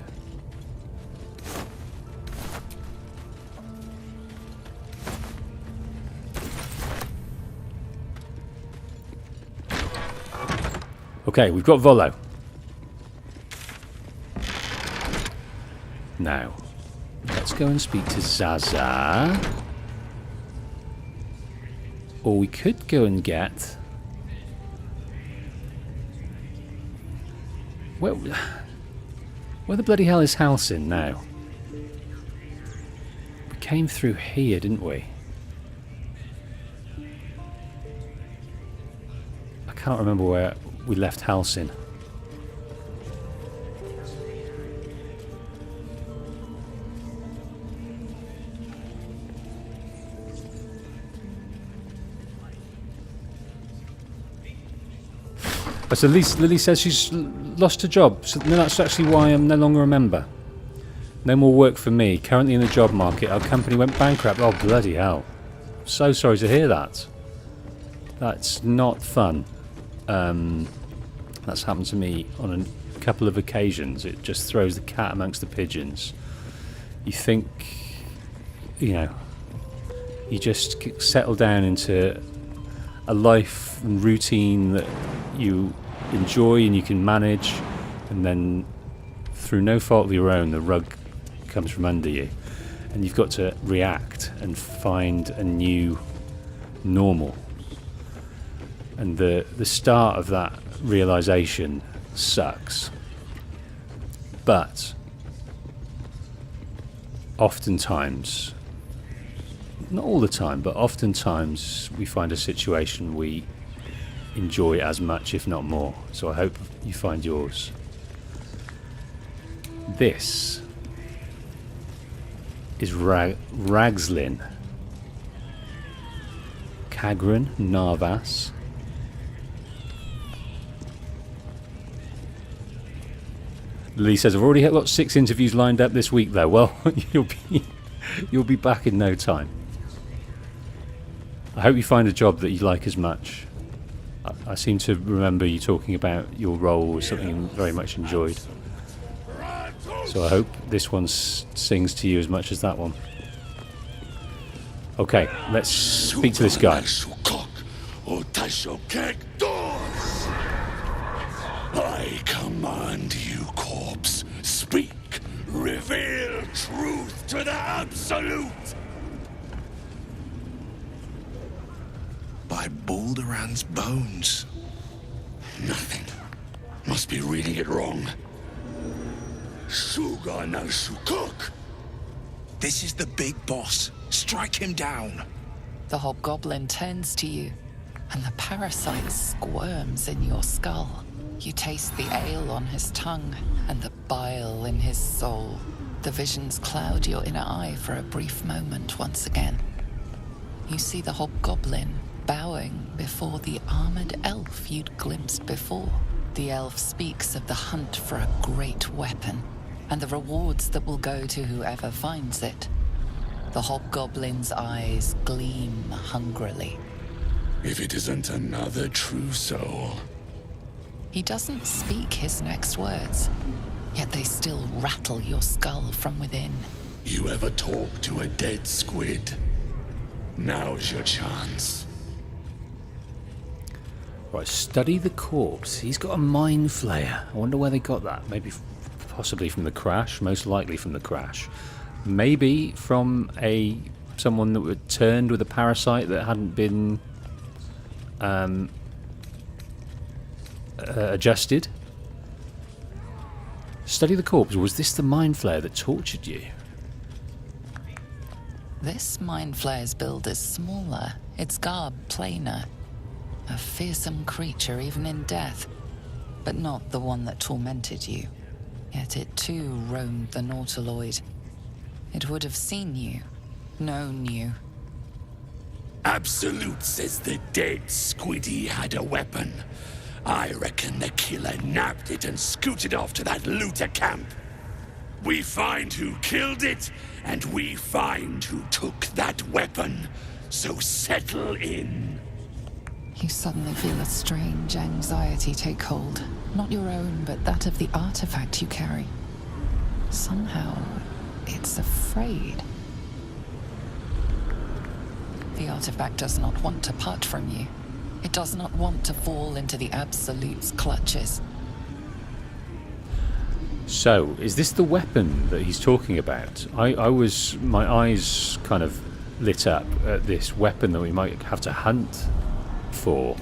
Okay, we've got Volo. Now, let's go and speak to Zaza. Or we could go and get... Where the bloody hell is Halcyon now? We came through here, didn't we? I can't remember where we left Halcyon. But at least Lily says she's lost her job, so that's actually why I'm no longer a member. No more work for me. Currently in the job market. Our company went bankrupt. Oh, bloody hell. So sorry to hear that. That's not fun. That's happened to me on a couple of occasions. It just throws the cat amongst the pigeons. You think, you know, you just settle down into a life and routine that you enjoy and you can manage, and then through no fault of your own the rug comes from under you and you've got to react and find a new normal. And the start of that realization sucks, but oftentimes, not all the time, but oftentimes we find a situation we enjoy as much, if not more. So I hope you find yours. This is Ragslin, Kagran, Narvas. Lee says, I've already got 6 interviews lined up this week though. Well, you'll be back in no time. I hope you find a job that you like as much. I seem to remember you talking about your role was something you very much enjoyed. So I hope this one sings to you as much as that one. Okay, let's speak to this guy. I command you, corpse. Speak. Reveal truth to the Absolute. By Balduran's bones. Nothing. Must be reading it wrong. Suga no Shukuk. This is the big boss. Strike him down. The hobgoblin turns to you, and the parasite squirms in your skull. You taste the ale on his tongue, and the bile in his soul. The visions cloud your inner eye for a brief moment once again. You see the hobgoblin bowing before the armored elf you'd glimpsed before. The elf speaks of the hunt for a great weapon, and the rewards that will go to whoever finds it. The hobgoblin's eyes gleam hungrily. If it isn't another true soul. He doesn't speak his next words, yet they still rattle your skull from within. You ever talk to a dead squid? Now's your chance. Right, study the corpse. He's got a mind flayer. I wonder where they got that. Maybe possibly from the crash, most likely from the crash. Maybe from someone that was turned with a parasite that hadn't been adjusted. Study the corpse. Was this the mind flayer that tortured you? This mind flayer's build is smaller, its garb plainer. A fearsome creature even in death, but not the one that tormented you. Yet it too roamed the Nautiloid. It would have seen you, known you. Absolute says the dead squiddy had a weapon. I reckon the killer nabbed it and scooted off to that looter camp. We find who killed it, and we find who took that weapon. So settle in. You suddenly feel a strange anxiety take hold. Not your own, but that of the artifact you carry. Somehow, it's afraid. The artifact does not want to part from you. It does not want to fall into the Absolute's clutches. So, is this the weapon that he's talking about? My eyes kind of lit up at this weapon that we might have to hunt for.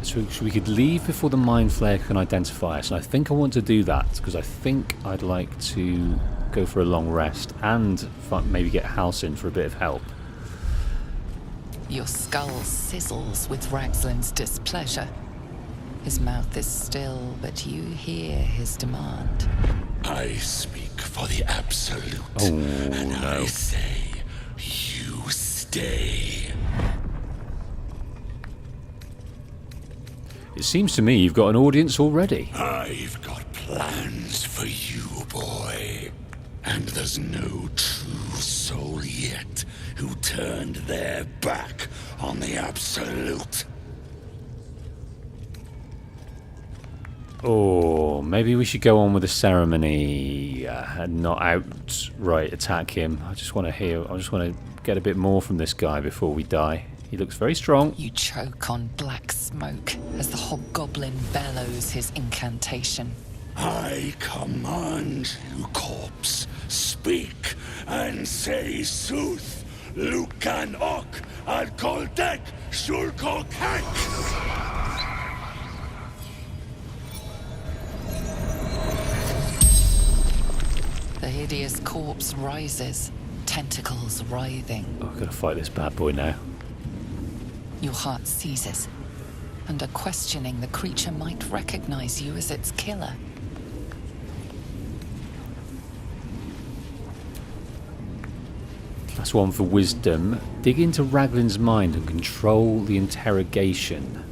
So we could leave before the mind flayer can identify us, and I think I want to do that because I think I'd like to go for a long rest and maybe get Halcyon for a bit of help. Your skull sizzles with Ragslin's displeasure. His mouth is still, but you hear his demand. I speak for the Absolute, and I say, you stay. It seems to me you've got an audience already. I've got plans for you, boy. And there's no true soul yet who turned their back on the Absolute. Oh, maybe we should go on with the ceremony and not outright attack him. I just want to get a bit more from this guy before we die. He looks very strong. You choke on black smoke as the hobgoblin bellows his incantation. I command you, corpse, speak and say sooth. Lucan ok al koldek shulkok hank. The hideous corpse rises, tentacles writhing. Oh, I've got to fight this bad boy now. Your heart seizes. Under questioning, the creature might recognize you as its killer. That's one for wisdom. Dig into Raglan's mind and control the interrogation.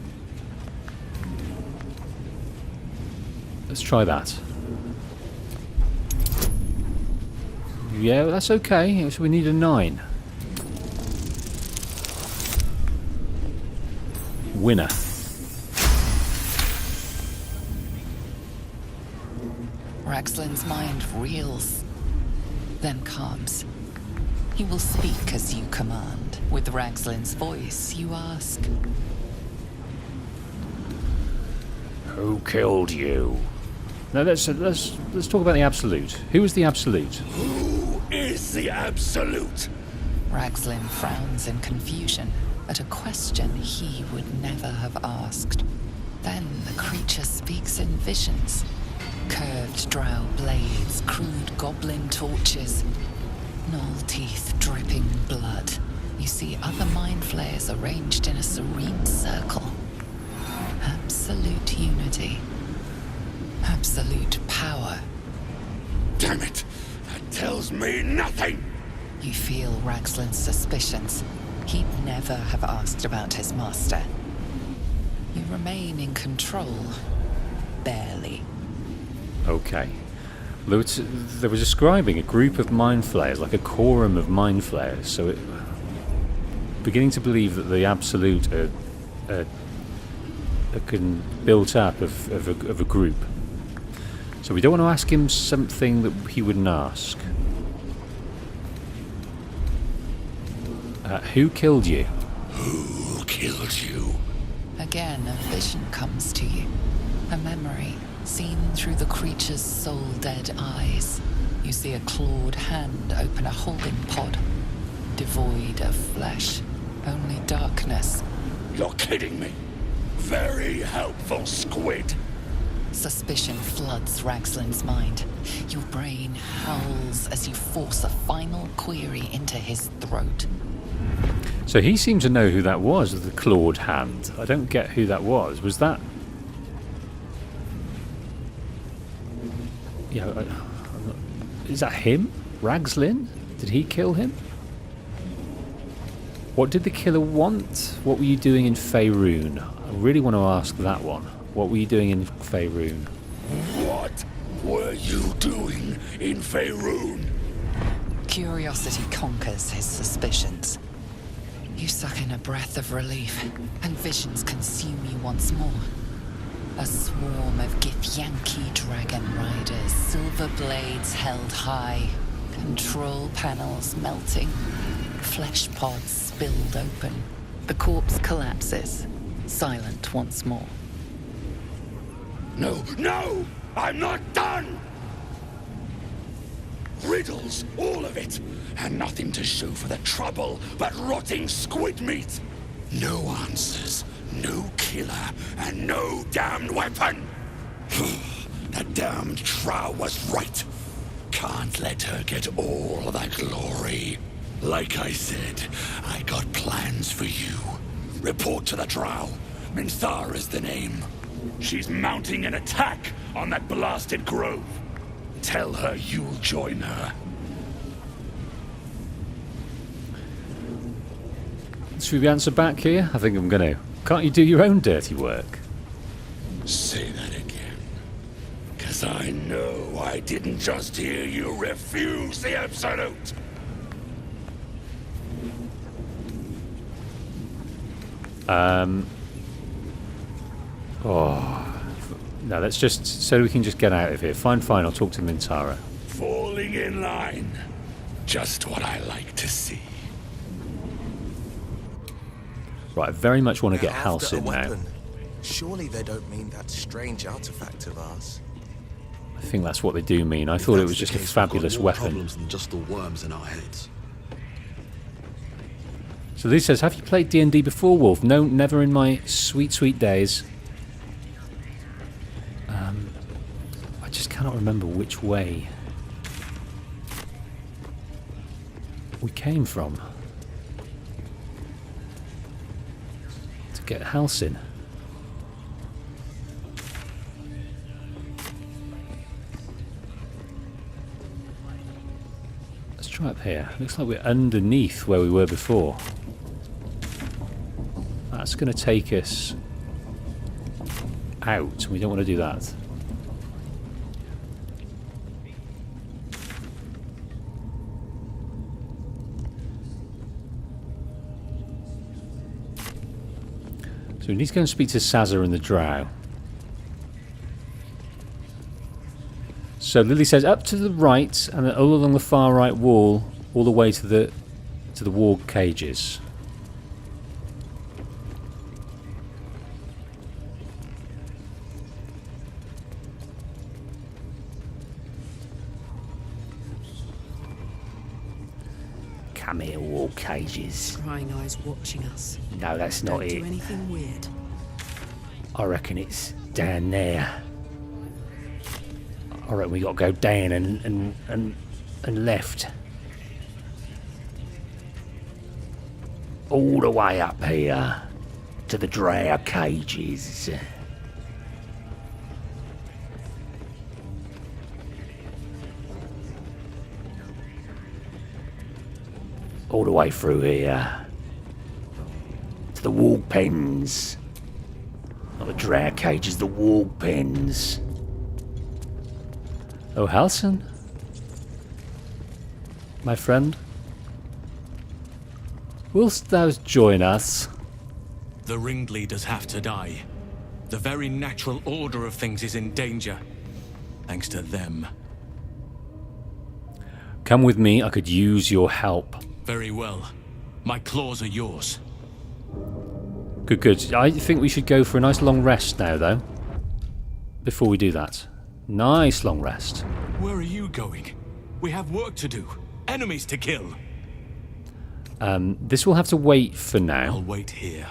Let's try that. Yeah, that's okay. So we need a 9. Winner. Raglan's mind reels, then calms. He will speak as you command. With Raglan's voice, you ask, "Who killed you?" Now let's talk about the Absolute. Who is the Absolute? Who is the Absolute? Raglan frowns in confusion at a question he would never have asked. Then the creature speaks in visions. Curved drow blades, crude goblin torches, gnoll teeth dripping blood. You see other mind flayers arranged in a serene circle. Absolute unity. Absolute power. Damn it! That tells me nothing! You feel Raglan's suspicions. He'd never have asked about his master. You remain in control. Barely. Okay. They were describing a group of mind flayers, like a quorum of mind flayers. So, beginning to believe that the Absolute are built up of a group. So we don't want to ask him something that he wouldn't ask. Who killed you? Who killed you? Again, a vision comes to you. A memory, seen through the creature's soul-dead eyes. You see a clawed hand open a holding pod. Devoid of flesh, only darkness. You're kidding me. Very helpful, Squid. Suspicion floods Raglan's mind. Your brain howls as you force a final query into his throat. So he seemed to know who that was, the clawed hand. I don't get who that was. Was that... Yeah, is that him? Raglan? Did he kill him? What did the killer want? What were you doing in Faerun? I really want to ask that one. What were you doing in Faerun? What were you doing in Faerun? Curiosity conquers his suspicions. You suck in a breath of relief, and visions consume you once more. A swarm of Githyanki dragon riders, silver blades held high, control panels melting, flesh pods spilled open. The corpse collapses, silent once more. No, no! I'm not done! Riddles, all of it, and nothing to show for the trouble but rotting squid meat. No answers, no killer, and no damned weapon. That damned Trow was right. Can't let her get all of that glory. Like I said, I got plans for you. Report to the Drow. Minthara is the name. She's mounting an attack on that blasted grove. Tell her you'll join her. Should we answer back here? I think I'm going to. Can't you do your own dirty work? Say that again. 'Cause I know I didn't just hear you refuse the Absolute. No, let's just... So we can just get out of here. Fine, I'll talk to Minthara. Falling in line. Just what I like to see. Right, I very much want to get After Halcyon a now. weapon. Surely they don't mean that strange artifact of ours. I think that's what they do mean. I thought it was just a fabulous weapon. Problems than just the worms in our heads. So Lee says, have you played D&D before, Wolf? No, never in my sweet, sweet days. I just cannot remember which way we came from to get Halcyon. try up here. Looks like we're underneath where we were before. That's going to take us out. We don't want to do that. So we need to go and speak to Sazza and the Drow. So Lily says up to the right and all along the far right wall, all the way to the warg cages. Come here, warg cages. Prying eyes watching us. No, that's not Don't it. do anything weird. I reckon it's down there. I reckon we got to go down and left. All the way up here to the drow cages. All the way through here to the warg pens. Not the drow cages, the warg pens. Oh, Halson? My friend? Wilt thou join us? The ringleaders have to die. The very natural order of things is in danger. Thanks to them. Come with me, I could use your help. Very well. My claws are yours. Good, good. I think we should go for a nice long rest now, though. Before we do that. Nice long rest. Where are you going? We have work to do. Enemies to kill. This will have to wait for now. I'll wait here.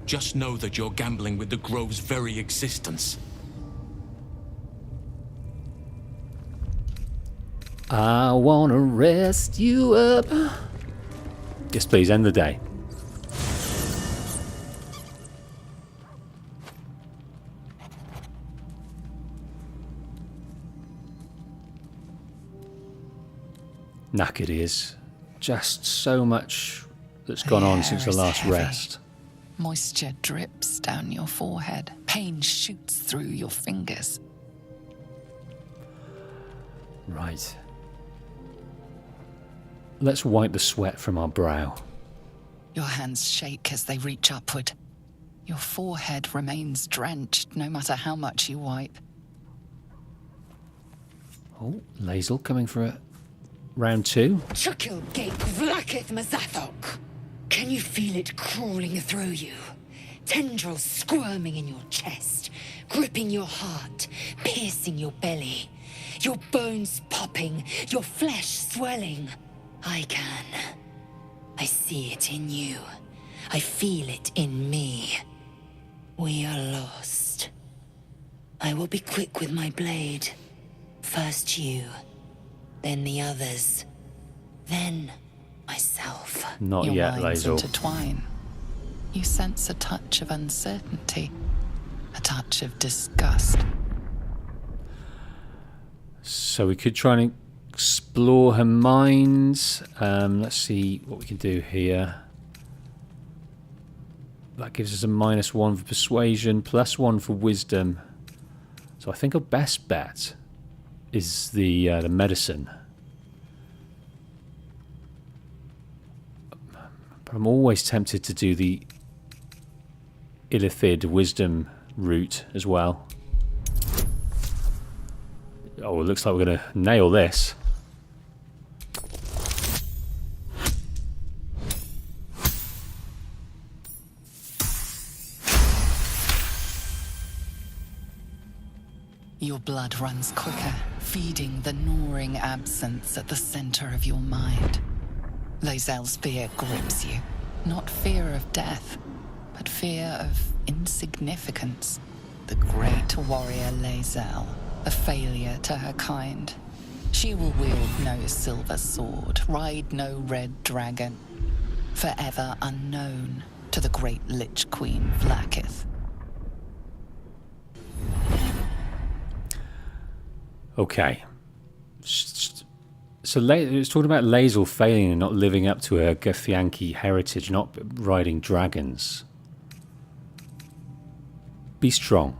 Just know that you're gambling with the Grove's very existence. I wanna rest you up. Yes, please, end the day. Knackered he is. Just so much that's gone on since the last rest. Moisture drips down your forehead. Pain shoots through your fingers. Right. Let's wipe the sweat from our brow. Your hands shake as they reach upward. Your forehead remains drenched no matter how much you wipe. Oh, Lae'zel coming for a round two. Chukil Gate Vlakith Mazathok. Can you feel it crawling through you? Tendrils squirming in your chest, gripping your heart, piercing your belly. Your bones popping, your flesh swelling. I can. I see it in you. I feel it in me. We are lost. I will be quick with my blade. First you, then the others, then myself. Not your yet, minds Lae'zel. intertwine. You sense a touch of uncertainty, a touch of disgust. So we could try and explore her mind. Let's see what we can do here. That gives us a -1 for persuasion, +1 for wisdom. So I think our best bet is the medicine. But I'm always tempted to do the Illithid wisdom route as well. Oh, it looks like we're going to nail this. Your blood runs quicker, feeding the gnawing absence at the center of your mind. Lae'zel's fear grips you. Not fear of death, but fear of insignificance. The great warrior Lae'zel, a failure to her kind. She will wield no silver sword, ride no red dragon. Forever unknown to the great Lich Queen Vlakith. Okay. So it's talking about Lae'zel failing and not living up to her Githyanki heritage, not riding dragons. Be strong.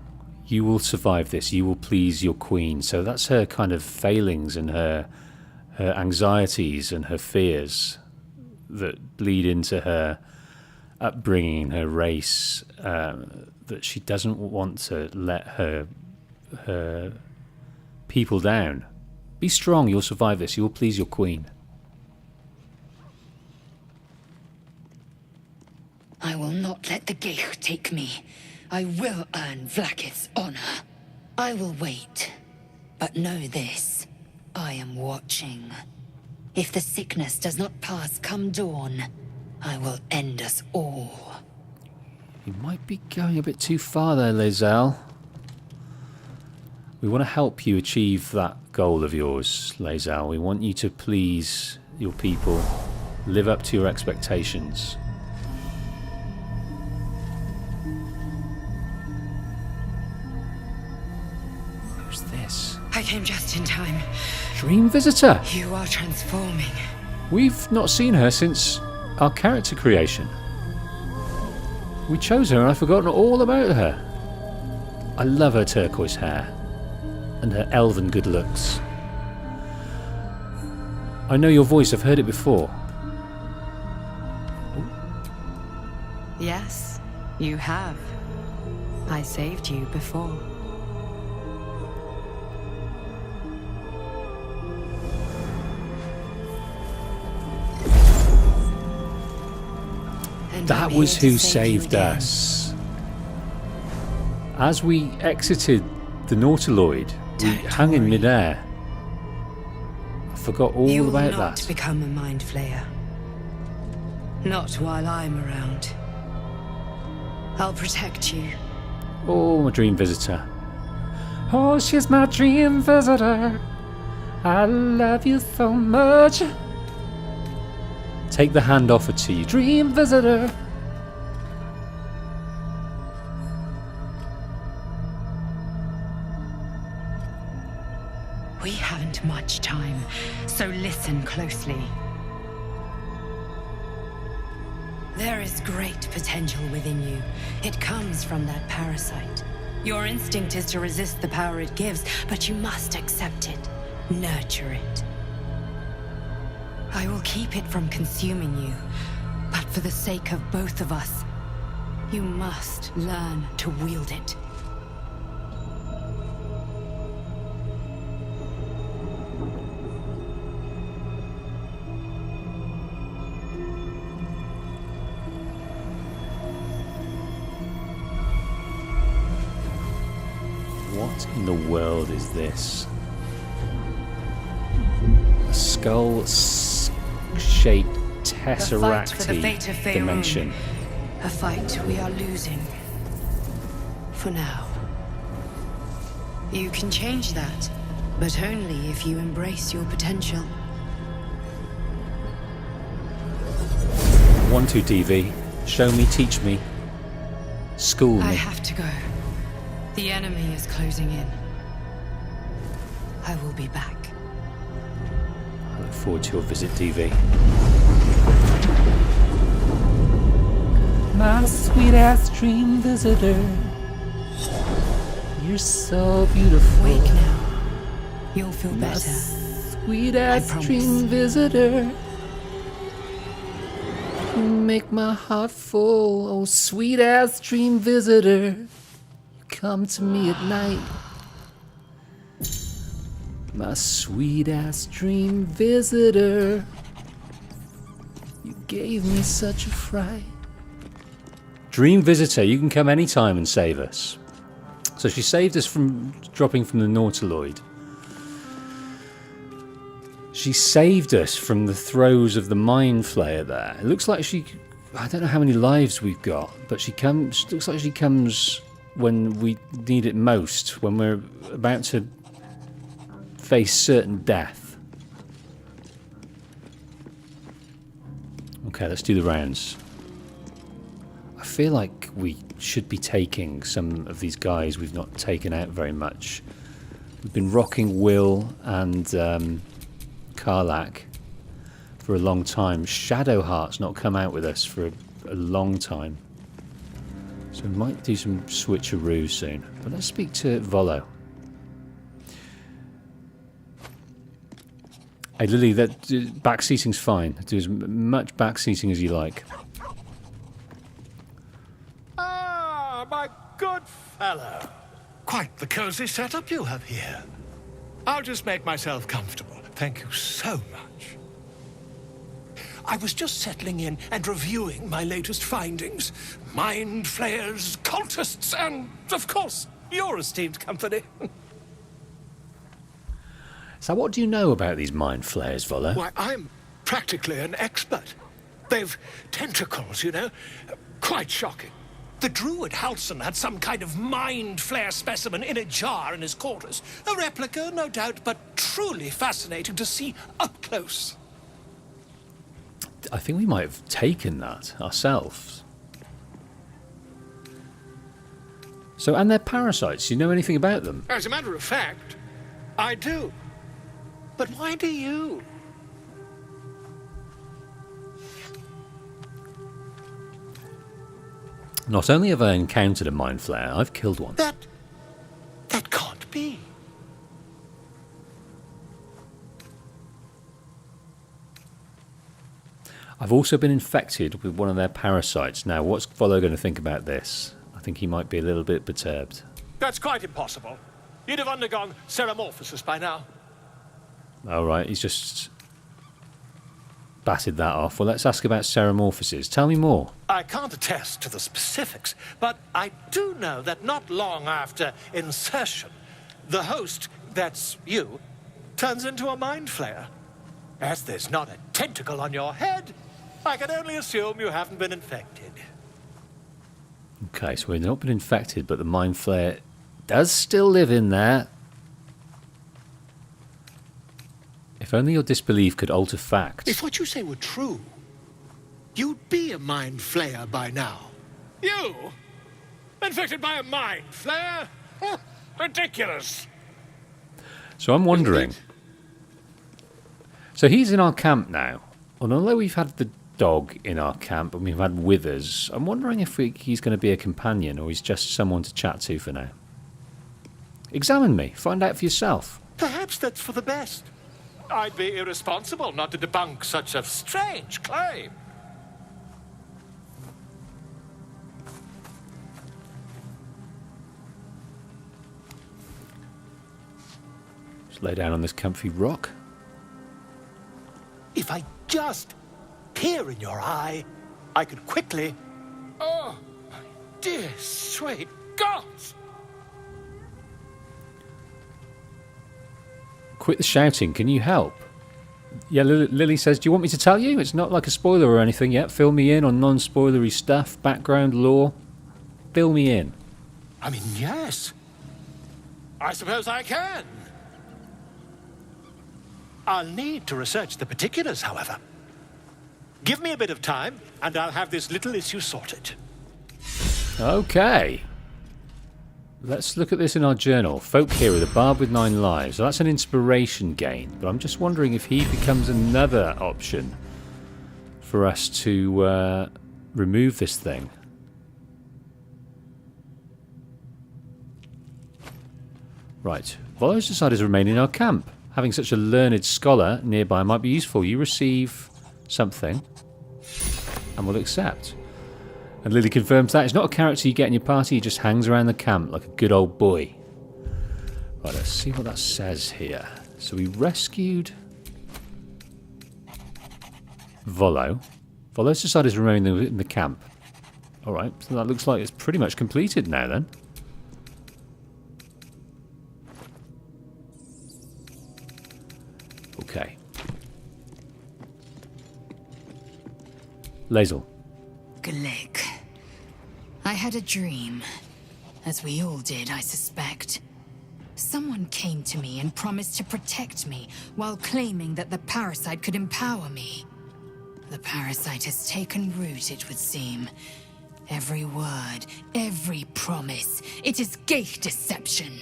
You will survive this. You will please your queen. So that's her kind of failings and her anxieties and her fears that bleed into her upbringing, her race, that she doesn't want to let her people down. Be strong. You'll survive this. You will please your queen. I will not let the Gate take me. I will earn Vlaakith's honor. I will wait. But know this. I am watching. If the sickness does not pass come dawn, I will end us all. You might be going a bit too far there, Lae'zel. We want to help you achieve that goal of yours, Lae'zel. We want you to please your people, live up to your expectations. Who's this? I came just in time. Dream Visitor! You are transforming. We've not seen her since our character creation. We chose her and I've forgotten all about her. I love her turquoise hair and her elven good looks. I know your voice, I've heard it before. Yes, you have. I saved you before. That was who saved us. As we exited the Nautiloid, we hung in midair. I forgot all You will about not that. become a mind flayer. Not while I'm around. I'll protect you. Oh, my dream visitor. Oh, she's my dream visitor. I love you so much. Take the hand offered to you. Dream visitor. We haven't much time, so listen closely. There is great potential within you. It comes from that parasite. Your instinct is to resist the power it gives, but you must accept it, nurture it. I will keep it from consuming you, but for the sake of both of us, you must learn to wield it. What in the world is this? A skull-shaped tesseracty dimension. A fight we are losing. For now. You can change that, but only if you embrace your potential. 1-2 DV. Show me, teach me. School me. I have to go. The enemy is closing in. I will be back. I look forward to your visit, DV. My sweet-ass dream visitor. You're so beautiful. Wake now. You'll feel My better. sweet-ass dream visitor. You make my heart full. Oh, sweet-ass dream visitor. You come to me at night. My sweet-ass dream visitor. You gave me such a fright. Dream visitor, you can come anytime and save us. So she saved us from dropping from the Nautiloid. She saved us from the throes of the Mind Flayer there. It looks like she... I don't know how many lives we've got, but she comes... looks like she comes when we need it most, when we're about to face certain death. Okay, let's do the rounds. I feel like we should be taking some of these guys we've not taken out very much. We've been rocking Will and Karlach for a long time. Shadowheart's not come out with us for a long time. So we might do some switcheroo soon. But let's speak to Volo. Hey Lily, that backseating's fine. Do as much backseating as you like. Ah, my good fellow. Quite the cozy setup you have here. I'll just make myself comfortable. Thank you so much. I was just settling in and reviewing my latest findings. Mind flayers, cultists, and, of course, your esteemed company. So what do you know about these mind flayers, Volo? Why, I'm practically an expert. They've tentacles, you know. Quite shocking. The druid Halson had some kind of mind flare specimen in a jar in his quarters. A replica, no doubt, but truly fascinating to see up close. I think we might have taken that ourselves. So, and they're parasites. Do you know anything about them? As a matter of fact, I do. But why do you? Not only have I encountered a mind flare, I've killed one. That can't be. I've also been infected with one of their parasites. Now, what's Volo going to think about this? I think he might be a little bit perturbed. That's quite impossible. You'd have undergone ceramorphosis by now. All right, he's just batted that off. Well, let's ask about ceramorphosis. Tell me more. I can't attest to the specifics, but I do know that not long after insertion, the host, that's you, turns into a mind flayer. As there's not a tentacle on your head, I can only assume you haven't been infected. Okay, so we've not been infected, but the mind flare does still live in there. If only your disbelief could alter fact. If what you say were true, you'd be a mind flayer by now. You? Infected by a mind flayer? Ridiculous. So I'm wondering. So he's in our camp now. And although we've had the dog in our camp and we've had Withers, I'm wondering if he's going to be a companion or he's just someone to chat to for now. Examine me. Find out for yourself. Perhaps that's for the best. I'd be irresponsible not to debunk such a strange claim. Just lay down on this comfy rock. If I just peer in your eye, I could quickly... Oh, my dear sweet gods! Quit the shouting. Can you help? Yeah, Lily says, do you want me to tell you? It's not like a spoiler or anything yet. Fill me in on non-spoilery stuff, background, lore. Fill me in. I mean, yes. I suppose I can. I'll need to research the particulars, however. Give me a bit of time, and I'll have this little issue sorted. Okay. Let's look at this in our journal. Folk hero, the bard with 9 lives. So that's an inspiration gain, but I'm just wondering if he becomes another option for us to remove this thing. Right. Volo's decided to remain in our camp. Having such a learned scholar nearby might be useful. You receive something and will accept. And Lily confirms that. It's not a character you get in your party, he just hangs around the camp like a good old boy. Right, let's see what that says here. So we rescued Volo. Volo's decided to remain in the camp. Alright, so that looks like it's pretty much completed now then. Okay. Lae'zel. Glick. I had a dream. As we all did, I suspect. Someone came to me and promised to protect me, while claiming that the parasite could empower me. The parasite has taken root, it would seem. Every word, every promise, it is gate deception.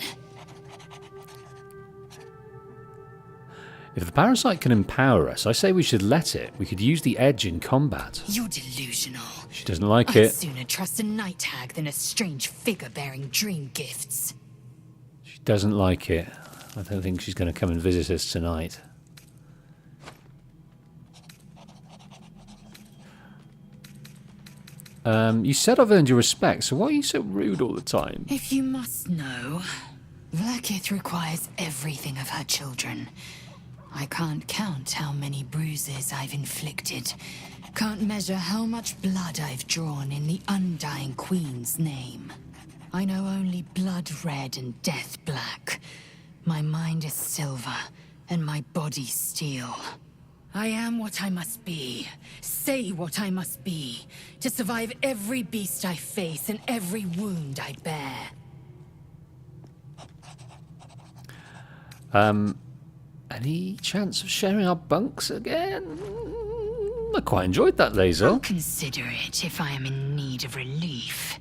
If the parasite can empower us, I say we should let it. We could use the edge in combat. You're delusional. She doesn't like I'd it. sooner trust a night hag than a strange figure bearing dream gifts. She doesn't like it. I don't think she's going to come and visit us tonight. You said I've earned your respect, so why are you so rude all the time? If you must know, Vlaakith requires everything of her children. I can't count how many bruises I've inflicted. Can't measure how much blood I've drawn in the undying Queen's name. I know only blood red and death black. My mind is silver, and my body steel. I am what I must be, say what I must be, to survive every beast I face and every wound I bear. Any chance of sharing our bunks again? I quite enjoyed that, Laser. I'll consider it if I am in need of relief.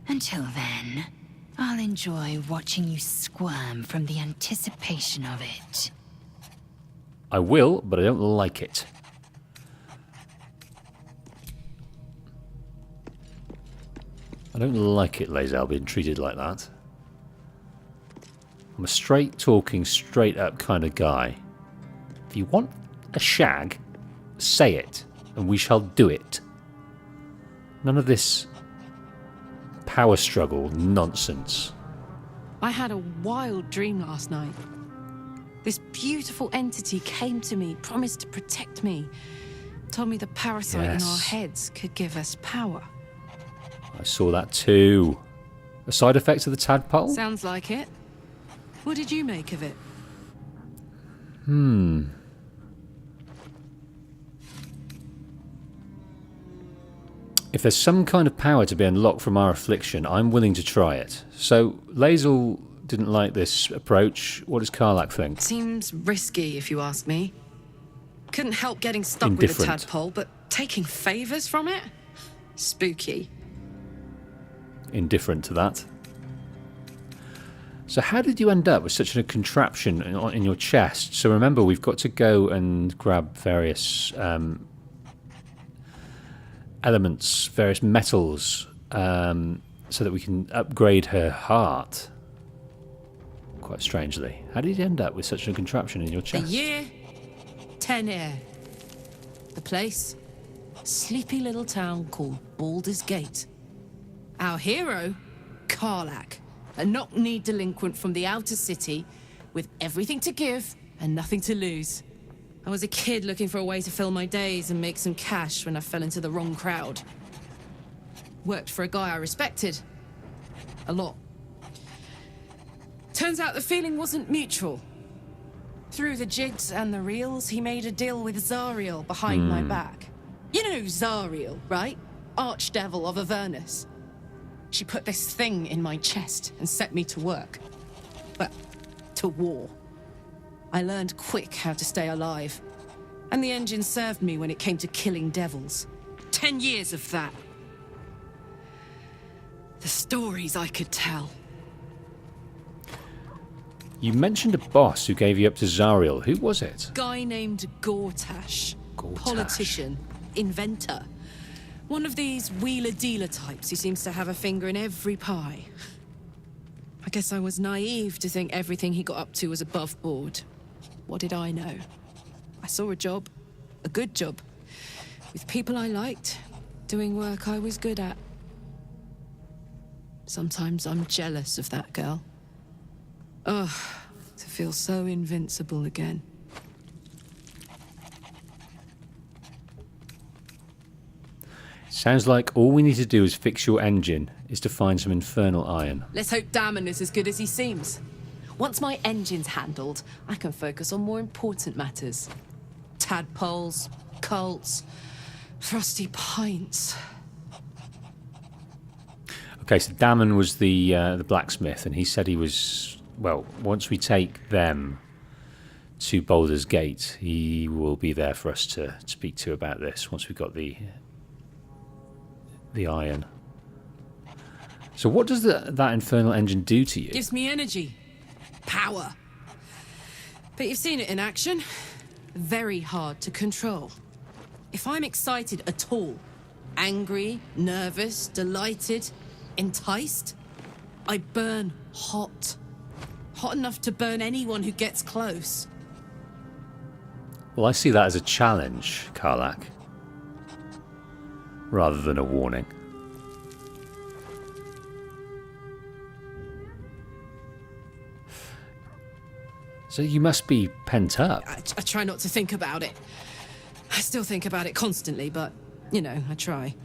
Until then, I'll enjoy watching you squirm from the anticipation of it. I will, but I don't like it. I don't like it, Laser, being treated like that. I'm a straight-talking, straight-up kind of guy. If you want a shag, say it, and we shall do it. None of this power struggle nonsense. I had a wild dream last night. This beautiful entity came to me, promised to protect me, told me the parasite in our heads could give us power. I saw that too. A side effect of the tadpole? Sounds like it. What did you make of it? If there's some kind of power to be unlocked from our affliction, I'm willing to try it. So, Lae'zel didn't like this approach. What does Karlach think? Seems risky, if you ask me. Couldn't help getting stuck with the tadpole, but taking favours from it? Spooky. Indifferent to that. So how did you end up with such a contraption in your chest? So remember, we've got to go and grab various elements, various metals, so that we can upgrade her heart. Quite strangely. How did you end up with such a contraption in your chest? The year, 10 Air. The place, sleepy little town called Baldurs Gate. Our hero, Karlach. A knock-kneed delinquent from the outer city, with everything to give and nothing to lose. I was a kid looking for a way to fill my days and make some cash when I fell into the wrong crowd. Worked for a guy I respected. A lot. Turns out the feeling wasn't mutual. Through the jigs and the reels, he made a deal with Zariel behind my back. You know Zariel, right? Archdevil of Avernus. She put this thing in my chest and set me to work. Well, to war. I learned quick how to stay alive. And the engine served me when it came to killing devils. 10 years of that. The stories I could tell. You mentioned a boss who gave you up to Zariel. Who was it? Guy named Gortash. Politician. Inventor. One of these wheeler-dealer types who seems to have a finger in every pie. I guess I was naive to think everything he got up to was above board. What did I know? I saw a job. A good job. With people I liked. Doing work I was good at. Sometimes I'm jealous of that girl. Ugh, to feel so invincible again. Sounds like all we need to do is fix your engine, is to find some infernal iron. Let's hope Damon is as good as he seems. Once my engine's handled, I can focus on more important matters. Tadpoles, cults, frosty pints. Okay, so Damon was the blacksmith, and he said he was, well, once we take them to Baldur's Gate, he will be there for us to speak to about this once we've got the iron. So what does that infernal engine do to you? Gives me energy. Power. But you've seen it in action. very hard to control. If I'm excited at all, angry, nervous, delighted, enticed, I burn hot. Hot enough to burn anyone who gets close. Well, I see that as a challenge, Karlak, rather than a warning. So you must be pent up. I try not to think about it. I still think about it constantly, but, you know, I try.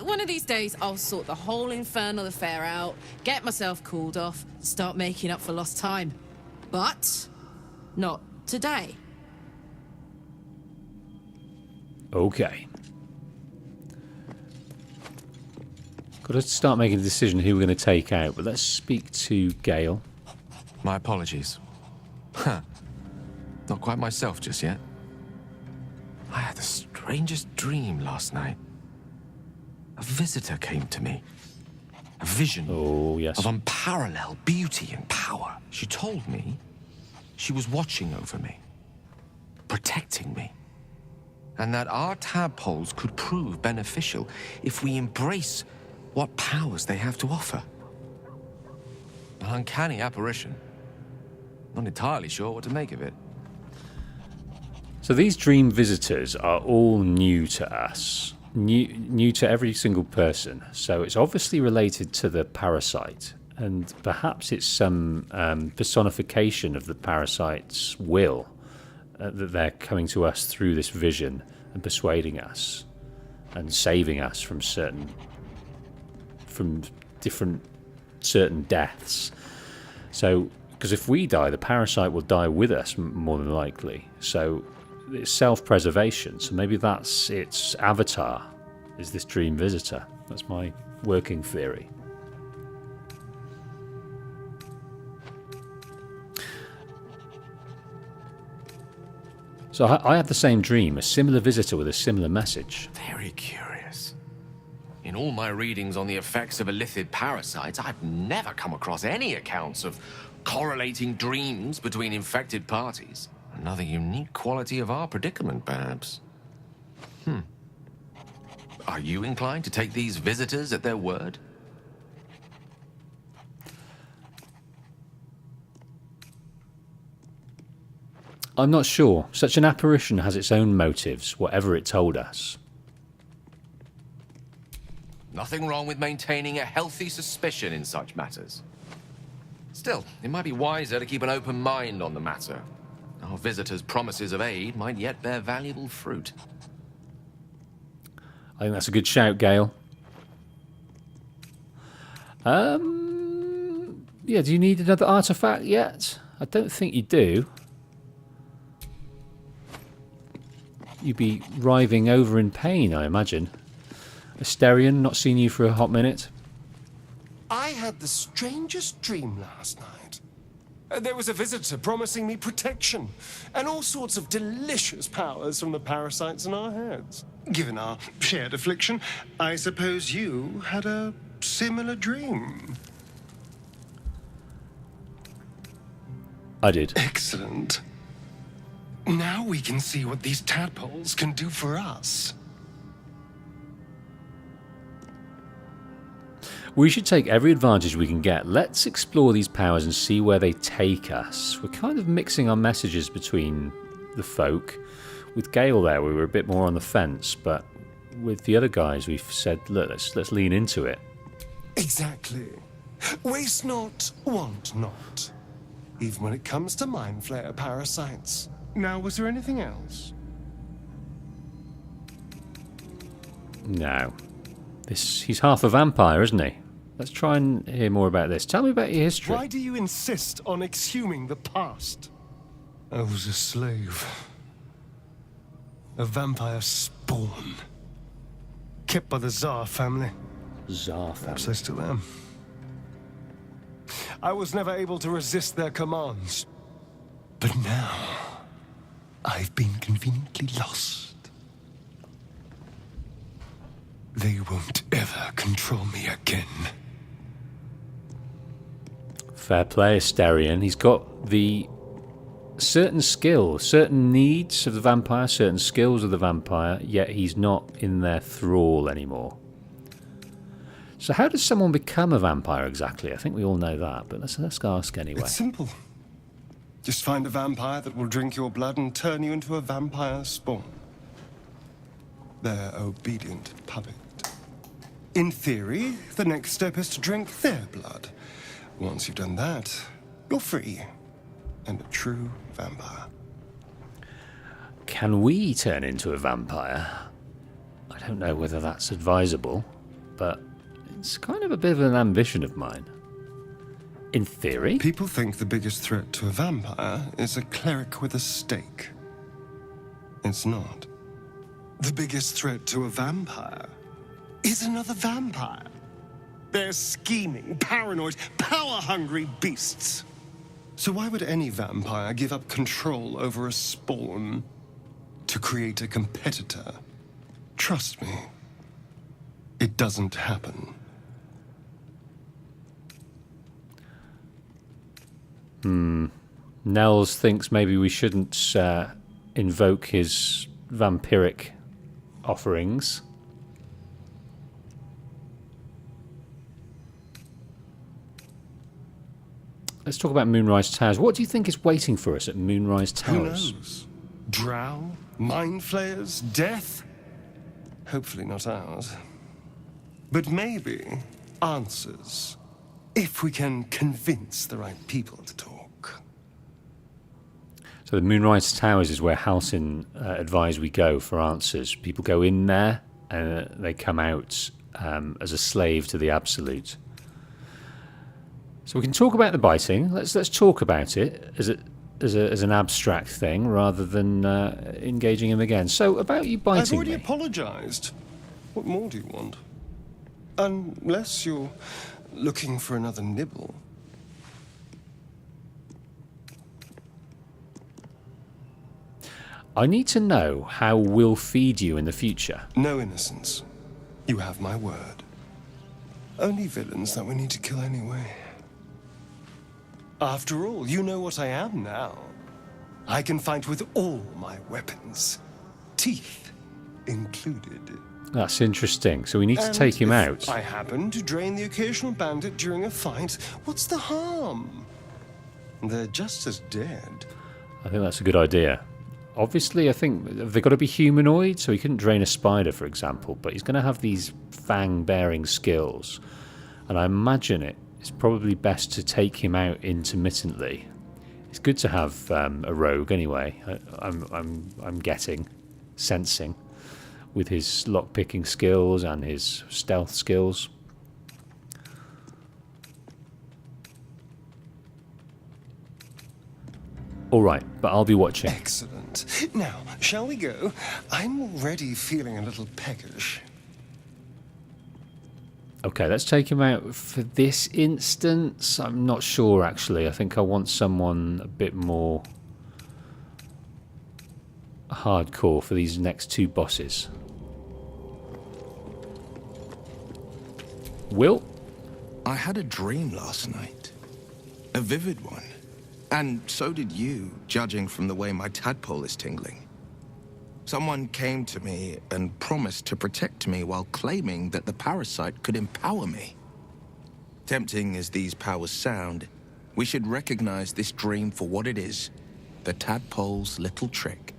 One of these days, I'll sort the whole infernal affair out, get myself cooled off, start making up for lost time. But not today. Okay. Got to start making a decision who we're going to take out, but let's speak to Gale. My apologies. Huh. Not quite myself just yet. I had the strangest dream last night. A visitor came to me. A vision of unparalleled beauty and power. She told me she was watching over me, protecting me, and that our tadpoles could prove beneficial if we embrace what powers they have to offer. An uncanny apparition. Not entirely sure what to make of it. So these dream visitors are all new to us. New to every single person. So it's obviously related to the parasite. And perhaps it's some personification of the parasite's will. That they're coming to us through this vision and persuading us. And saving us from certain deaths. So, because if we die, the parasite will die with us, more than likely. So, it's self-preservation. So maybe that's its avatar, is this dream visitor. That's my working theory. So I had the same dream, a similar visitor with a similar message. Very curious. In all my readings on the effects of illithid parasites, I've never come across any accounts of correlating dreams between infected parties. Another unique quality of our predicament, perhaps. Are you inclined to take these visitors at their word? I'm not sure. Such an apparition has its own motives, whatever it told us. Nothing wrong with maintaining a healthy suspicion in such matters. Still, it might be wiser to keep an open mind on the matter. Our visitors' promises of aid might yet bear valuable fruit. I think that's a good shout, Gale. Yeah, do you need another artifact yet? I don't think you do. You'd be writhing over in pain, I imagine. Asterion, not seen you for a hot minute. I had the strangest dream last night. There was a visitor promising me protection and all sorts of delicious powers from the parasites in our heads. Given our shared affliction, I suppose you had a similar dream. I did. Excellent. Now we can see what these tadpoles can do for us. We should take every advantage we can get. Let's explore these powers and see where they take us. We're kind of mixing our messages between the folk. With Gale there, we were a bit more on the fence, but with the other guys, we've said, look, let's lean into it. Exactly. Waste not, want not. Even when it comes to mind flayer parasites. Now, was there anything else? No. He's half a vampire, isn't he? Let's try and hear more about this. Tell me about your history. Why do you insist on exhuming the past? I was a slave. A vampire spawn. Kept by the Tsar family. Tsar family. Perhaps I still am. I was never able to resist their commands. But now, I've been conveniently lost. They won't ever control me again. Fair play, Asterion. He's got the certain skills, certain needs of the vampire, certain skills of the vampire, yet he's not in their thrall anymore. So how does someone become a vampire exactly? I think we all know that, but let's ask anyway. It's simple. Just find a vampire that will drink your blood and turn you into a vampire spawn. Their obedient puppet. In theory, the next step is to drink their blood. Once you've done that, you're free. And a true vampire. Can we turn into a vampire? I don't know whether that's advisable, but it's kind of a bit of an ambition of mine. In theory. People think the biggest threat to a vampire is a cleric with a stake. It's not. The biggest threat to a vampire is another vampire. They're scheming, paranoid, power-hungry beasts. So why would any vampire give up control over a spawn to create a competitor? Trust me, it doesn't happen. Nels thinks maybe we shouldn't invoke his vampiric offerings. Let's talk about Moonrise Towers. What do you think is waiting for us at Moonrise Towers? Who knows? Drow? Mind flayers? Death? Hopefully not ours. But maybe answers. If we can convince the right people to talk. So the Moonrise Towers is where Halsin advised we go for answers. People go in there and they come out as a slave to the Absolute. So we can talk about the biting. Let's talk about it as an abstract thing rather than engaging him again. So about you biting I've already me. apologized. What more do you want? Unless you're looking for another nibble. I need to know how we'll feed you in the future. No innocence. You have my word. Only villains that we need to kill anyway. After all, you know what I am now. I can fight with all my weapons. Teeth included. That's interesting. So we need to take him out. If I happen to drain the occasional bandit during a fight, what's the harm? They're just as dead. I think that's a good idea. Obviously, I think they've got to be humanoid, so he couldn't drain a spider, for example, but he's going to have these fang-bearing skills. And I imagine it's probably best to take him out intermittently. It's good to have a rogue anyway. I'm sensing, with his lockpicking skills and his stealth skills. All right, but I'll be watching. Excellent. Now, shall we go? I'm already feeling a little peckish. Okay, let's take him out for this instance. I'm not sure, actually. I think I want someone a bit more hardcore for these next two bosses. Will? I had a dream last night. A vivid one. And so did you, judging from the way my tadpole is tingling. Someone came to me and promised to protect me while claiming that the parasite could empower me. Tempting as these powers sound, we should recognize this dream for what it is, the tadpole's little trick.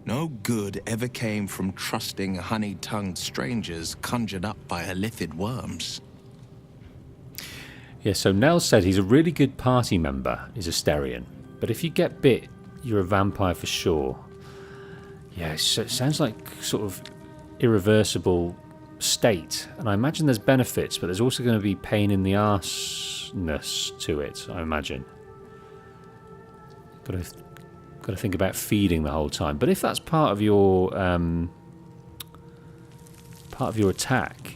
No good ever came from trusting honey-tongued strangers conjured up by elithid worms. Yeah, so Nell said he's a really good party member, is a Asterion. But if you get bit, you're a vampire for sure. Yeah, so it sounds like sort of irreversible state. And I imagine there's benefits, but there's also going to be pain in the arseness to it, I imagine. Got to think about feeding the whole time. But if that's part of your attack,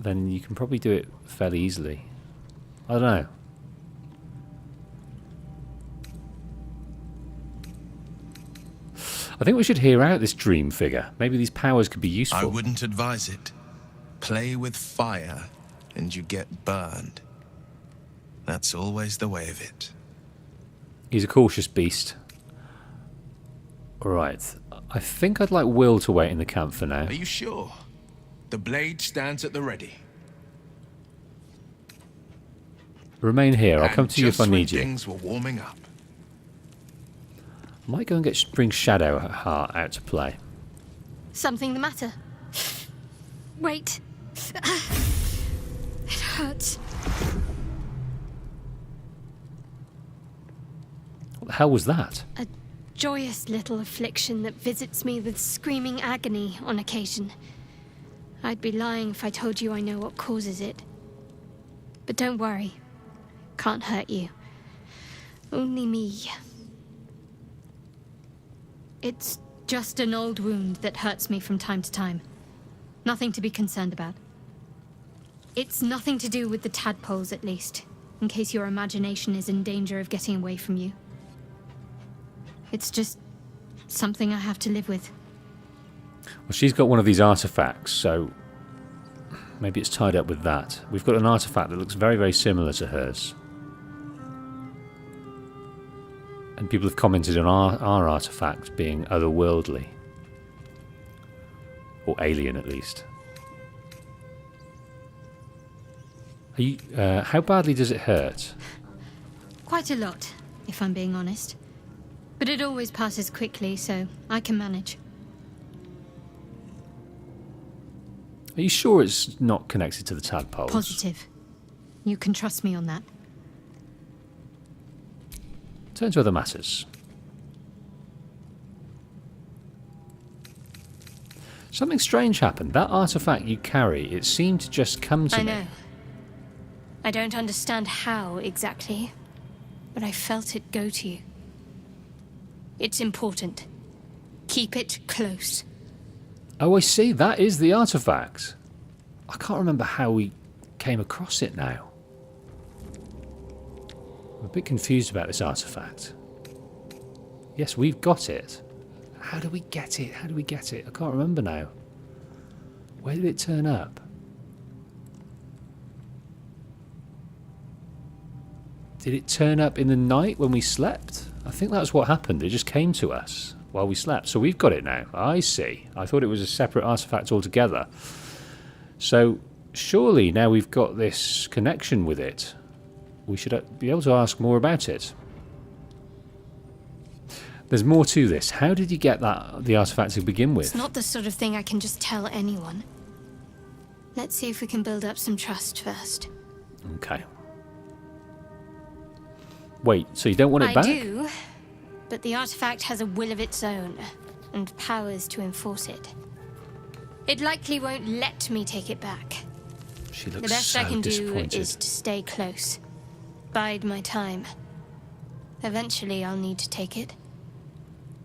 then you can probably do it fairly easily. I don't know. I think we should hear out this dream figure. Maybe these powers could be useful. I wouldn't advise it. Play with fire, and you get burned. That's always the way of it. He's a cautious beast. Right. I think I'd like Will to wait in the camp for now. Are you sure? The blade stands at the ready. Remain here. I'll come to you if I need you. Things were warming up. I might go and bring Shadowheart out to play. Something the matter? Wait. It hurts. What the hell was that? A joyous little affliction that visits me with screaming agony on occasion. I'd be lying if I told you I know what causes it. But don't worry. Can't hurt you. Only me. It's just an old wound that hurts me from time to time. Nothing to be concerned about. It's nothing to do with the tadpoles, at least, in case your imagination is in danger of getting away from you. It's just something I have to live with. Well, she's got one of these artifacts, so maybe it's tied up with that. We've got an artifact that looks very, very similar to hers. And people have commented on our artifact being otherworldly. Or alien, at least. Are you, how badly does it hurt? Quite a lot, if I'm being honest. But it always passes quickly, so I can manage. Are you sure it's not connected to the tadpoles? Positive. You can trust me on that. Turn to other matters. Something strange happened. That artifact you carry, it seemed to just come to me. I know. I don't understand how exactly, but I felt it go to you. It's important. Keep it close. Oh, I see. That is the artifact. I can't remember how we came across it now. I'm a bit confused about this artifact. Yes, we've got it. How do we get it? How do we get it? I can't remember now. Where did it turn up? Did it turn up in the night when we slept? I think that's what happened. It just came to us while we slept. So we've got it now. I see. I thought it was a separate artifact altogether. So surely now we've got this connection with it, we should be able to ask more about it. There's more to this. How did you get the artifact to begin with? It's not the sort of thing I can just tell anyone. Let's see if we can build up some trust first. Okay. Wait, so you don't want it back? I do, but the artifact has a will of its own, and powers to enforce it. It likely won't let me take it back. She looks the best so I can do disappointed. is to stay close. Bide my time. Eventually I'll need to take it.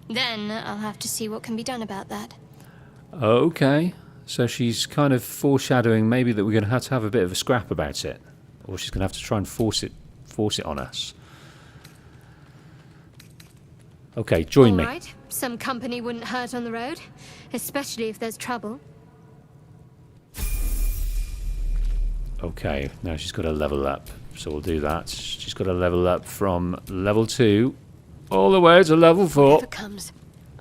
Then I'll have to see what can be done about that. Okay, so she's kind of foreshadowing maybe that we're going to have a bit of a scrap about it, or she's going to have to try and force it on us. Okay, join me. All right, some company wouldn't hurt on the road, especially if there's trouble. Okay, now she's got to level up, so we'll do that. She's got to level up from level 2 all the way to level 4. Whatever comes,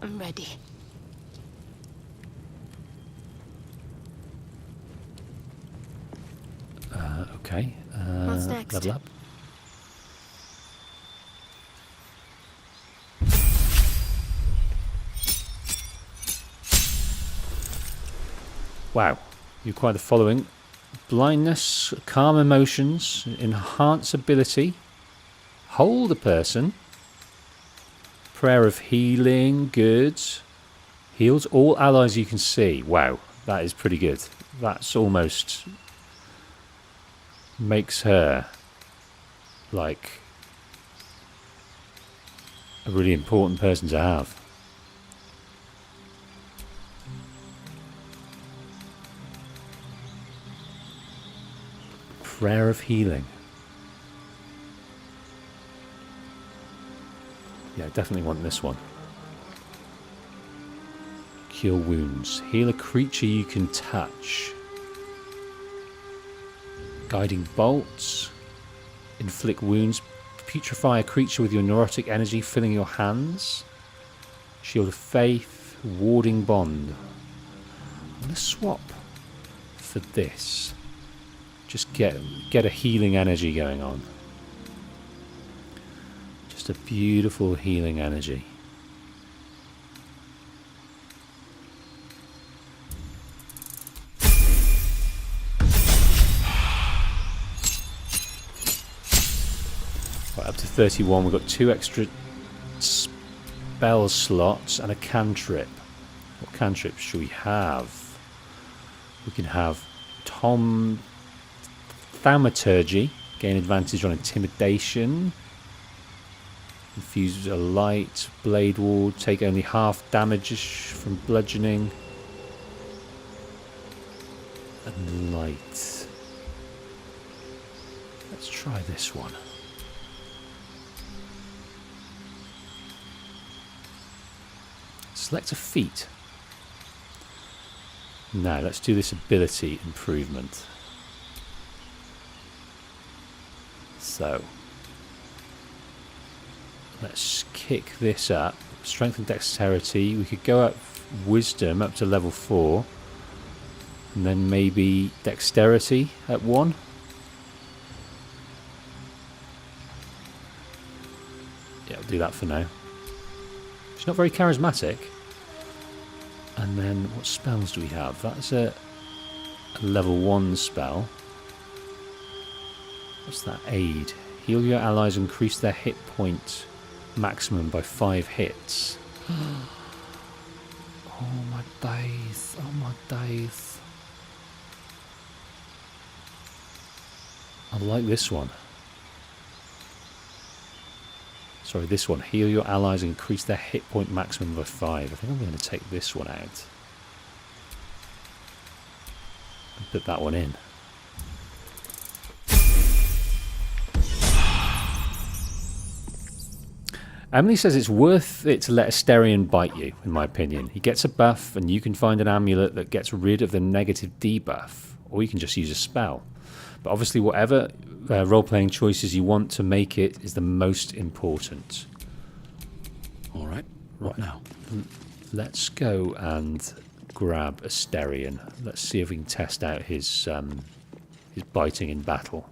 I'm ready. Okay, What's next? level up. Wow, you acquire the following: blindness, calm emotions, enhance ability, hold a person, prayer of healing, good, heals all allies you can see. Wow, that is pretty good. That's almost makes her like a really important person to have. Prayer of healing. Yeah, I definitely want this one. Cure wounds. Heal a creature you can touch. Guiding bolts. Inflict wounds. Putrefy a creature with your neurotic energy filling your hands. Shield of Faith, Warding Bond. I'm going to swap for this. Just get a healing energy going on. Just a beautiful healing energy. Right, up to 31. We've got 2 extra spell slots and a cantrip. What cantrips should we have? We can have Thaumaturgy, gain advantage on intimidation. Infuse a light, blade ward, take only half damage from bludgeoning. And light. Let's try this one. Select a feat. Now let's do this ability improvement. So let's kick this up. Strength and dexterity. We could go up wisdom up to level 4. And then maybe dexterity at 1. Yeah, I'll do that for now. She's not very charismatic. And then what spells do we have? That's a level 1 spell. What's that? Aid. Heal your allies, increase their hit point maximum by 5 hits. Oh my days. Oh my days. I like this one. Sorry, this one. Heal your allies, increase their hit point maximum by 5. I think I'm going to take this one out. And put that one in. Emily says it's worth it to let Asterion bite you, in my opinion. He gets a buff, and you can find an amulet that gets rid of the negative debuff. Or you can just use a spell. But obviously, whatever role-playing choices you want to make it is the most important. All right. What now? Let's go and grab Asterion. Let's see if we can test out his biting in battle.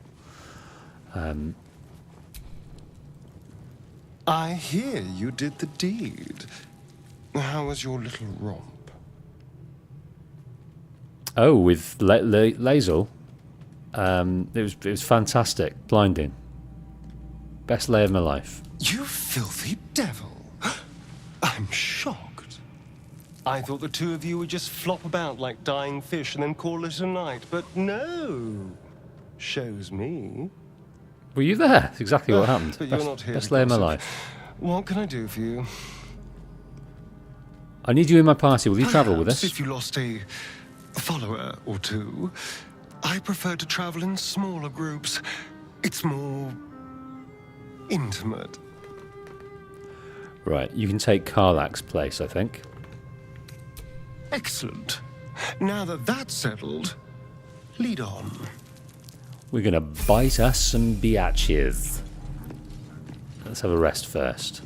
I hear you did the deed. How was your little romp? Oh, with Lae'zel. It was fantastic. Blinding. Best lay of my life. You filthy devil. I'm shocked. I thought the two of you would just flop about like dying fish and then call it a night, but no. Shows me. Were you there? That's exactly what happened. But you're not here. Best lay of my life. What can I do for you? I need you in my party. Will you travel with us? If you lost a follower or two, I prefer to travel in smaller groups. It's more intimate. Right, you can take Karlak's place, I think. Excellent. Now that that's settled, lead on. We're going to bite us some biatches. Let's have a rest first.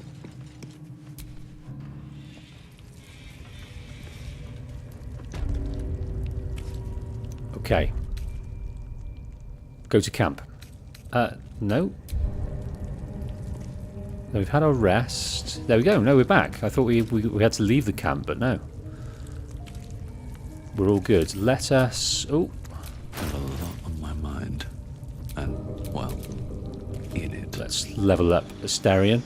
Okay. Go to camp. No. No, we've had our rest. There we go. No, we're back. I thought we had to leave the camp, but no. We're all good. Let us... Oh. I have a lot on my mind. And, well, in it. Let's level up Asterion.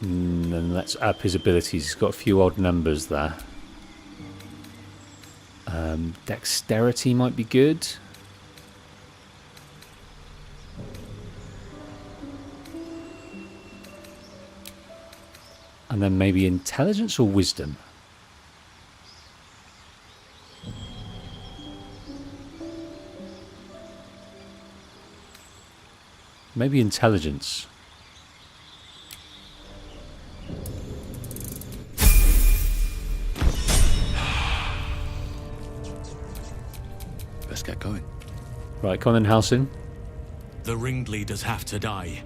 And let's up his abilities. He's got a few odd numbers there. Dexterity might be good. And then maybe intelligence or wisdom. Maybe intelligence. Let's get going. Right, Conan Halsin. The ringleaders have to die.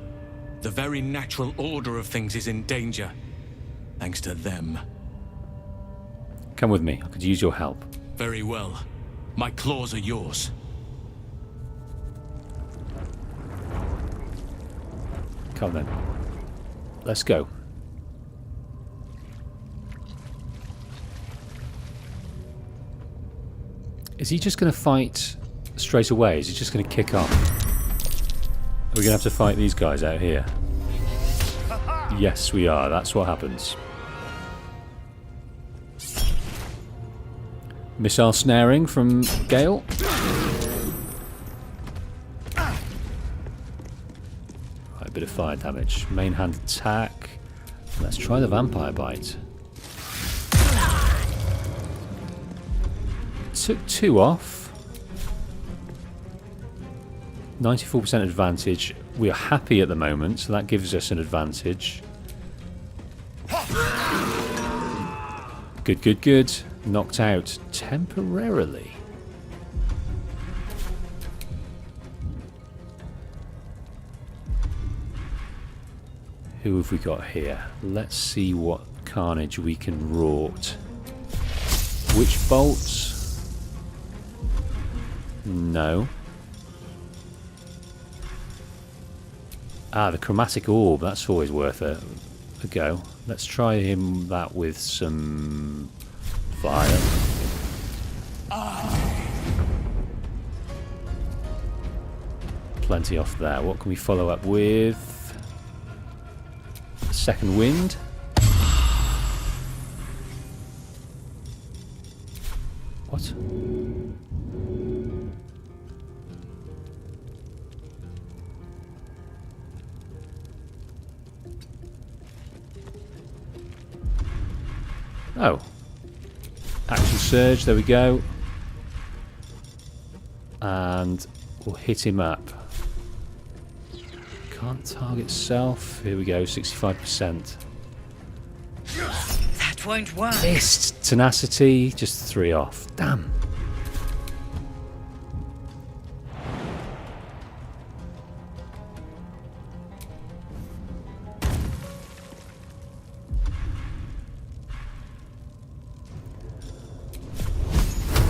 The very natural order of things is in danger. Thanks to them. Come with me. I could use your help. Very well. My claws are yours. Come then. Let's go. Is he just going to fight straight away? Is he just going to kick off? Are we going to have to fight these guys out here? Yes, we are. That's what happens. Missile snaring from Gale. Right, a bit of fire damage. Main hand attack. Let's try the vampire bite. Took 2 off. 94% advantage. We are happy at the moment, so that gives us an advantage. Good, good, good. Knocked out temporarily. Who have we got here? Let's see what carnage we can wrought. Witch bolts? No. Ah, the chromatic orb. That's always worth a go. Let's try him that with some fire. Plenty off there. What can we follow up with? Second wind. What? Oh. Action surge, there we go. And we'll hit him up. Can't target self. Here we go, 65%. That won't work. Missed. Tenacity, just 3 off. Damn.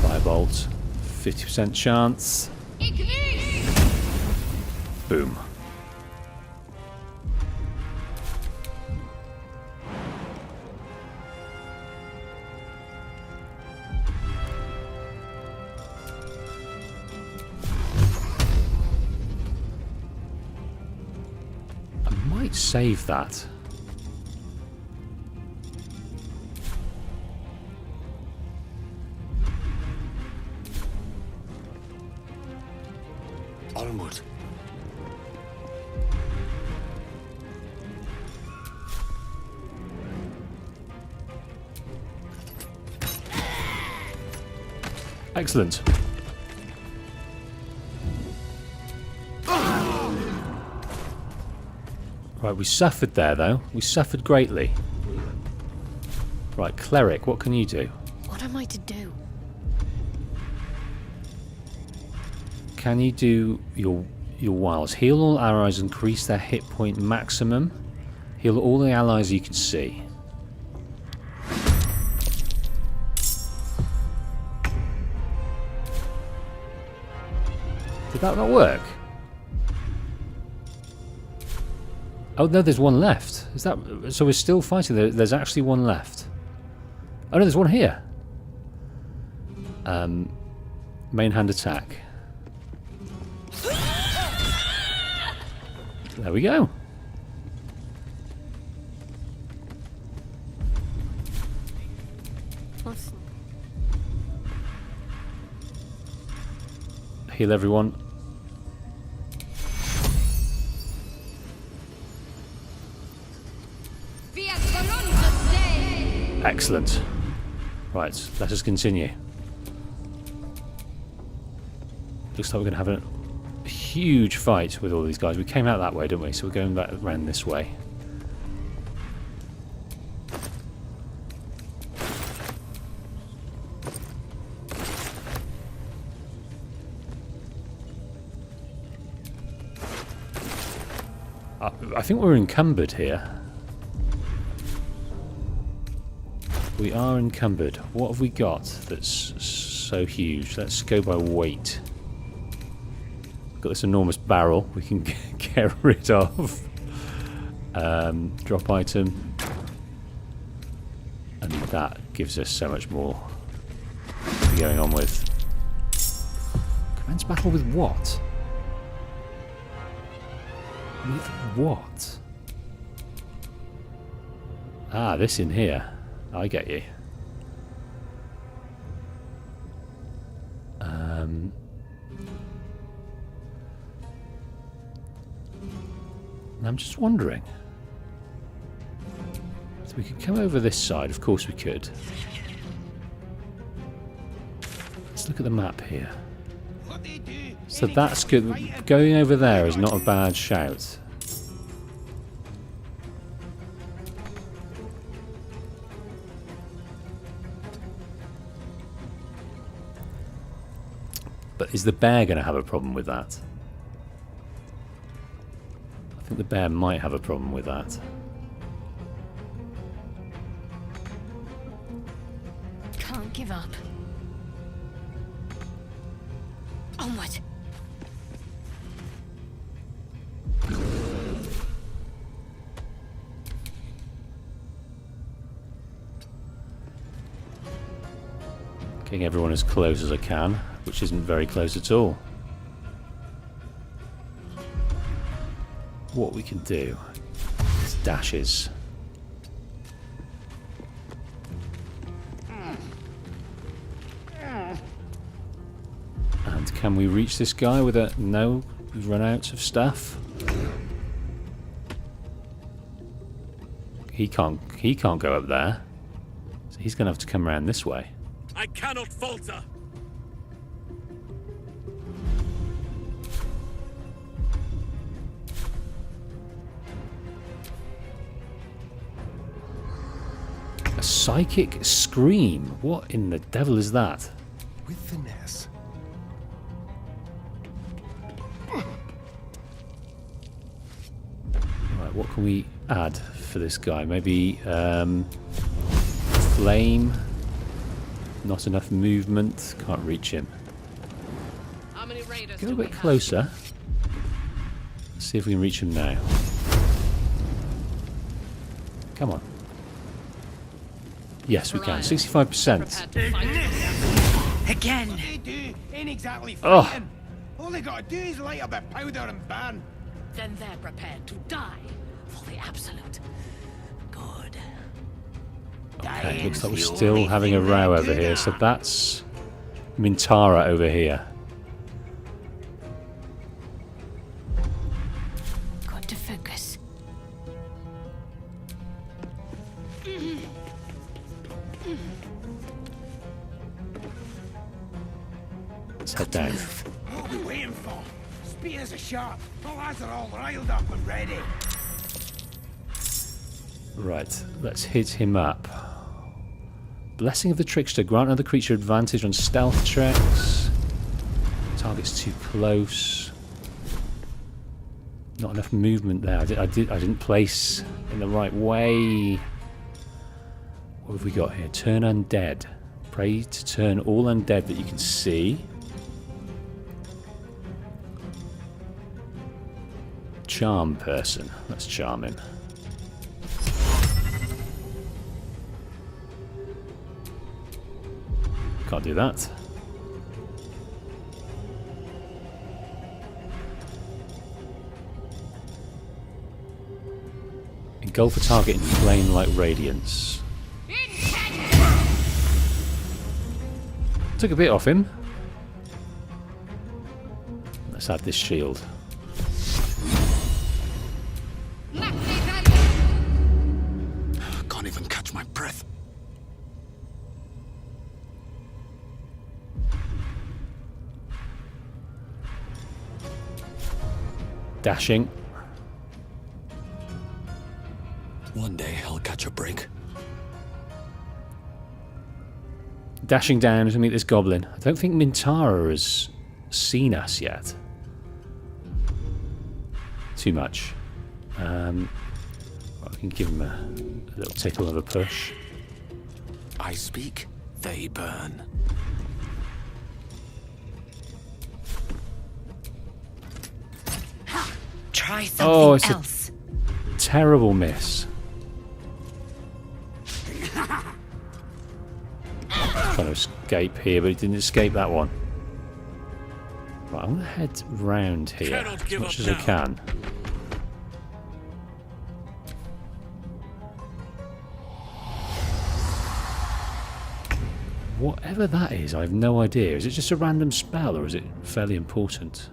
Firebolt, 50% chance. Boom. Save that. Onward. Excellent. Right, we suffered there, though. We suffered greatly. Right, Cleric, what can you do? What am I to do? Can you do your wiles? Heal all allies, increase their hit point maximum. Heal all the allies you can see. Did that not work? Oh no, there's one left. Is that so? We're still fighting. There's actually one left. Oh no, there's one here. Main hand attack. There we go. Heal everyone. Excellent. Right, let us continue. Looks like we're going to have a huge fight with all these guys. We came out that way, didn't we? So we're going back around this way. I think we're encumbered here. We are encumbered. What have we got that's so huge? Let's go by weight. Got this enormous barrel we can get rid of. Drop item. And that gives us so much more to be going on with. Commence battle with what? With what? Ah, this in here. I get you. I'm just wondering. So we could come over this side, of course we could. Let's look at the map here. So that's good. Going over there is not a bad shout. But is the bear going to have a problem with that? I think the bear might have a problem with that. Can't give up. Onward. Getting everyone as close as I can, which isn't very close at all. What we can do is dashes. And can we reach this guy with a... No, we've run out of stuff. He can't go up there. So he's going to have to come around this way. I cannot falter. A psychic scream? What in the devil is that? With finesse. Right, what can we add for this guy? Maybe flame. Not enough movement. Can't reach him. Go a bit closer. Let's see if we can reach him now. Come on. Yes, we can. 65%. Again. What they do ain't exactly fighting. All they gotta do is light up a powder and burn. Then they're prepared to die for the absolute. Good. Okay, looks like we're still having a row over here. So that's Mintara over here. Got to focus. Let's head down. What are we waiting for? Spears are sharp. The lads are all riled up and ready. Right, let's hit him up. Blessing of the Trickster. Grant another creature advantage on stealth checks. Target's too close. Not enough movement there. I didn't place in the right way. What have we got here? Turn undead. Pray to turn all undead that you can see. Charm person. Let's charm him. Can't do that. Engulf a target in flame-like radiance. Took a bit off him. Let's add this shield. Can't even catch my breath. Dashing. One day I'll catch a break. Dashing down to meet this goblin. I don't think Mintara has seen us yet. Too much. I can give him a little tickle of a push. I speak, they burn. Try something it's else. a terrible miss. Trying to escape here, but he didn't escape that one. Right, I'm going to head round here as much as I can. Whatever that is, I have no idea. Is it just a random spell, or is it fairly important?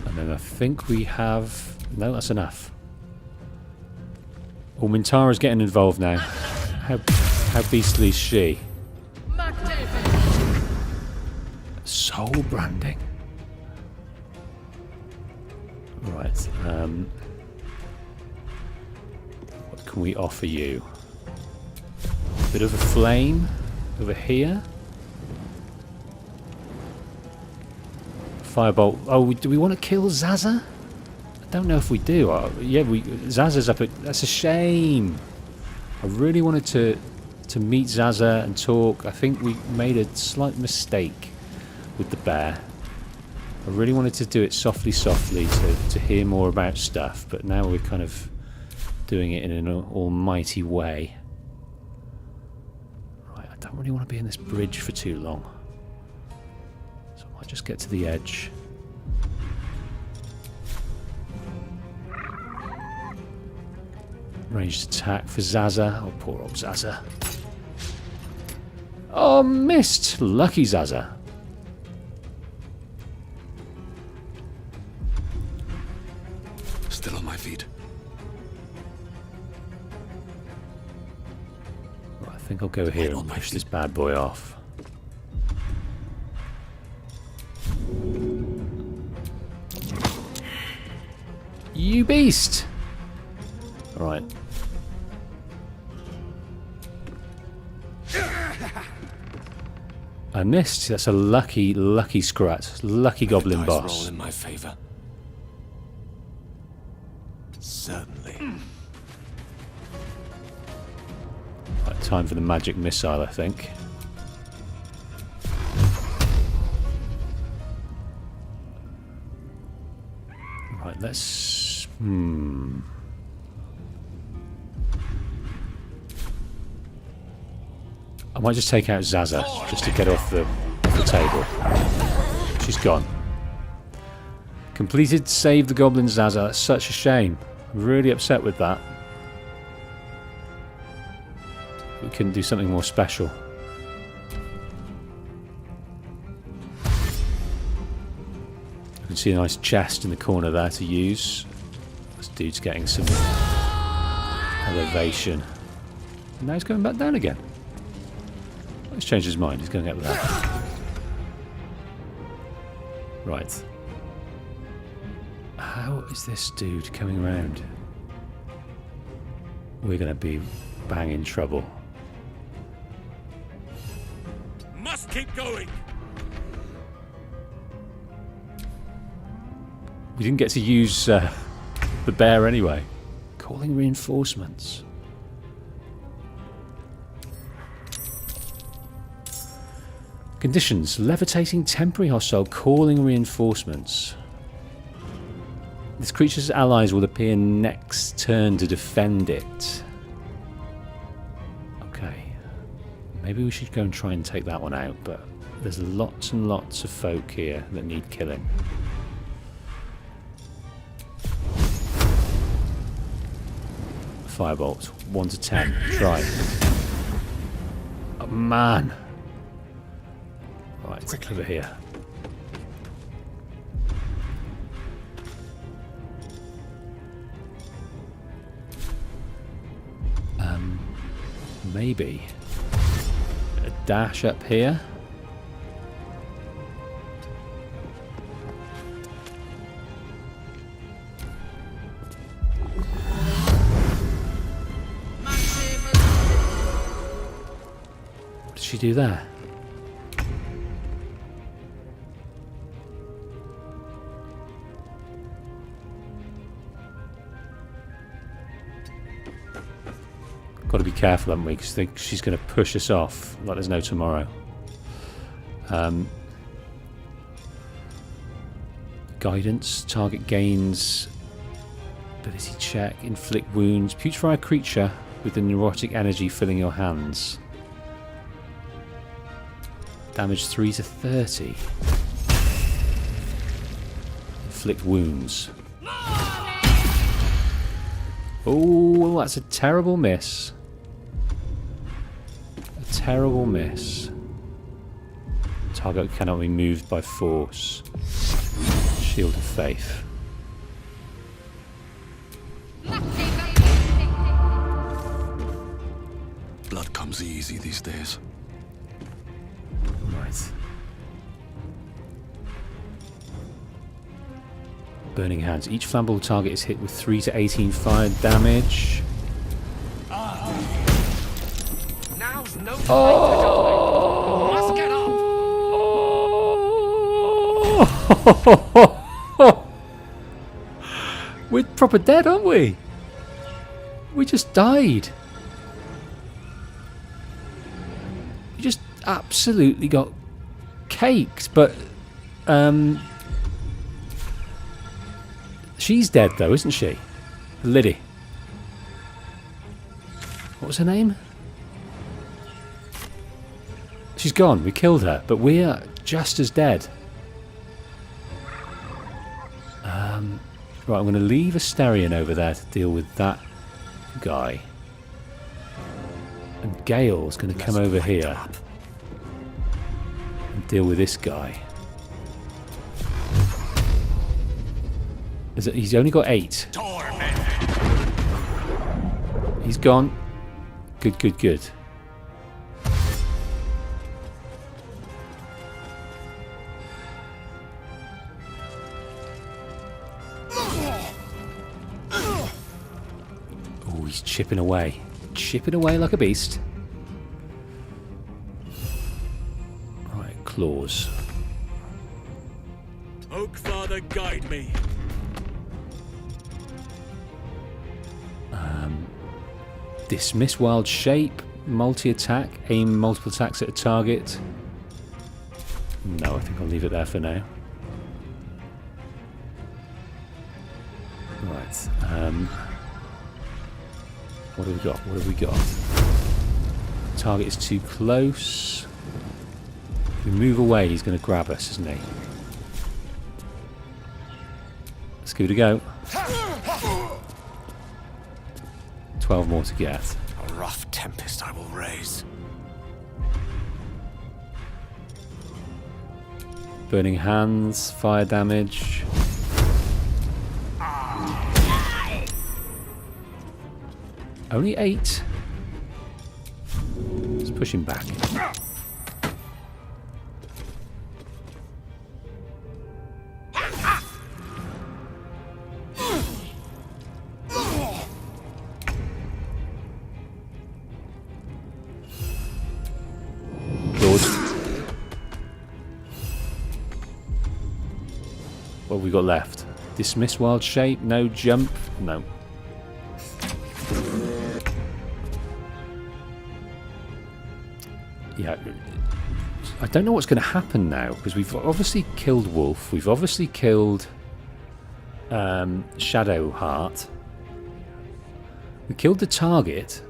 And then I think we have... No, that's enough. Oh, Mintara's getting involved now. How beastly is she? Soul branding. Right. What can we offer you? A bit of a flame over here. Firebolt. Oh, do we want to kill Zaza? I don't know if we do. Yeah, Zaza's up at... That's a shame. I really wanted to meet Zaza and talk. I think we made a slight mistake with the bear. I really wanted to do it softly to hear more about stuff, but now we're kind of doing it in an almighty way. Right, I don't really want to be in this bridge for too long. So I might just get to the edge. Ranged attack for Zaza. Oh, poor old Zaza. Oh, missed! Lucky Zaza. Still on my feet. Right, I think I'll go here and push this bad boy off. You beast! Alright. I missed. That's a lucky scrat. Lucky goblin boss. Roll in my favor. Certainly. Right, time for the magic missile, I think. Right, let's... I might just take out Zaza, just to get her off the table. She's gone. Completed, save the goblin Zaza. That's such a shame. I'm really upset with that. We couldn't do something more special. You can see a nice chest in the corner there to use. This dude's getting some elevation. And now he's going back down again. He's changed his mind. He's going up there. Right. How is this dude coming around? We're going to be banging trouble. Must keep going. We didn't get to use the bear anyway. Calling reinforcements. Conditions. Levitating temporary hostile calling reinforcements. This creature's allies will appear next turn to defend it. Okay. Maybe we should go and try and take that one out, but there's lots and lots of folk here that need killing. Firebolt. 1 to 10. Try. Oh, man. Right, quickly over here. Maybe a dash up here. she do there? Got to be careful, haven't we? Because she's going to push us off like there's no tomorrow. Guidance, target gains, ability check, inflict wounds, putrefy a creature with the neurotic energy filling your hands. Damage 3 to 30. Inflict wounds. Oh, that's a terrible miss. A terrible miss. Target cannot be moved by force. Shield of Faith. Blood comes easy these days. Right. Burning Hands. Each flammable target is hit with 3 to 18 fire damage. Now's no time to die. Must get off. We're proper dead, aren't we? We just died. We just absolutely got caked, but she's dead though, isn't she? Liddy. What was her name? She's gone. We killed her, but we're just as dead. Right, I'm going to leave Asterion over there to deal with that guy. And Gale's going to come over here and deal with this guy. He's only got 8. He's gone. Good, good, good. Oh, he's chipping away. Chipping away like a beast. Right, claws. Oak Father, guide me. Dismiss wild shape, multi-attack, aim multiple attacks at a target. No, I think I'll leave it there for now. Right. What have we got? What have we got? Target is too close. If we move away, he's going to grab us, isn't he? Let's give it a go. 12 more to get. A rough tempest I will raise. Burning Hands, fire damage. Only 8. Let's push him back. What have we got left? Dismiss wild shape, no jump, no. Yeah, I don't know what's going to happen now, because we've obviously killed Wolf, we've obviously killed Shadowheart, we killed the target.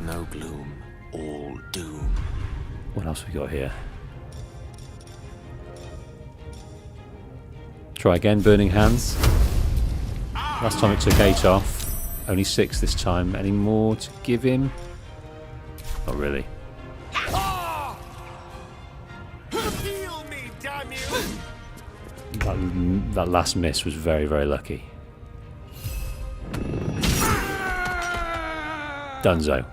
No gloom, all doom. What else have we got here? Try again, Burning Hands. Last time it took 8 off. Only 6 this time. Any more to give him? Not really. Heal me, damn you! That last miss was very, very lucky. Dunzo.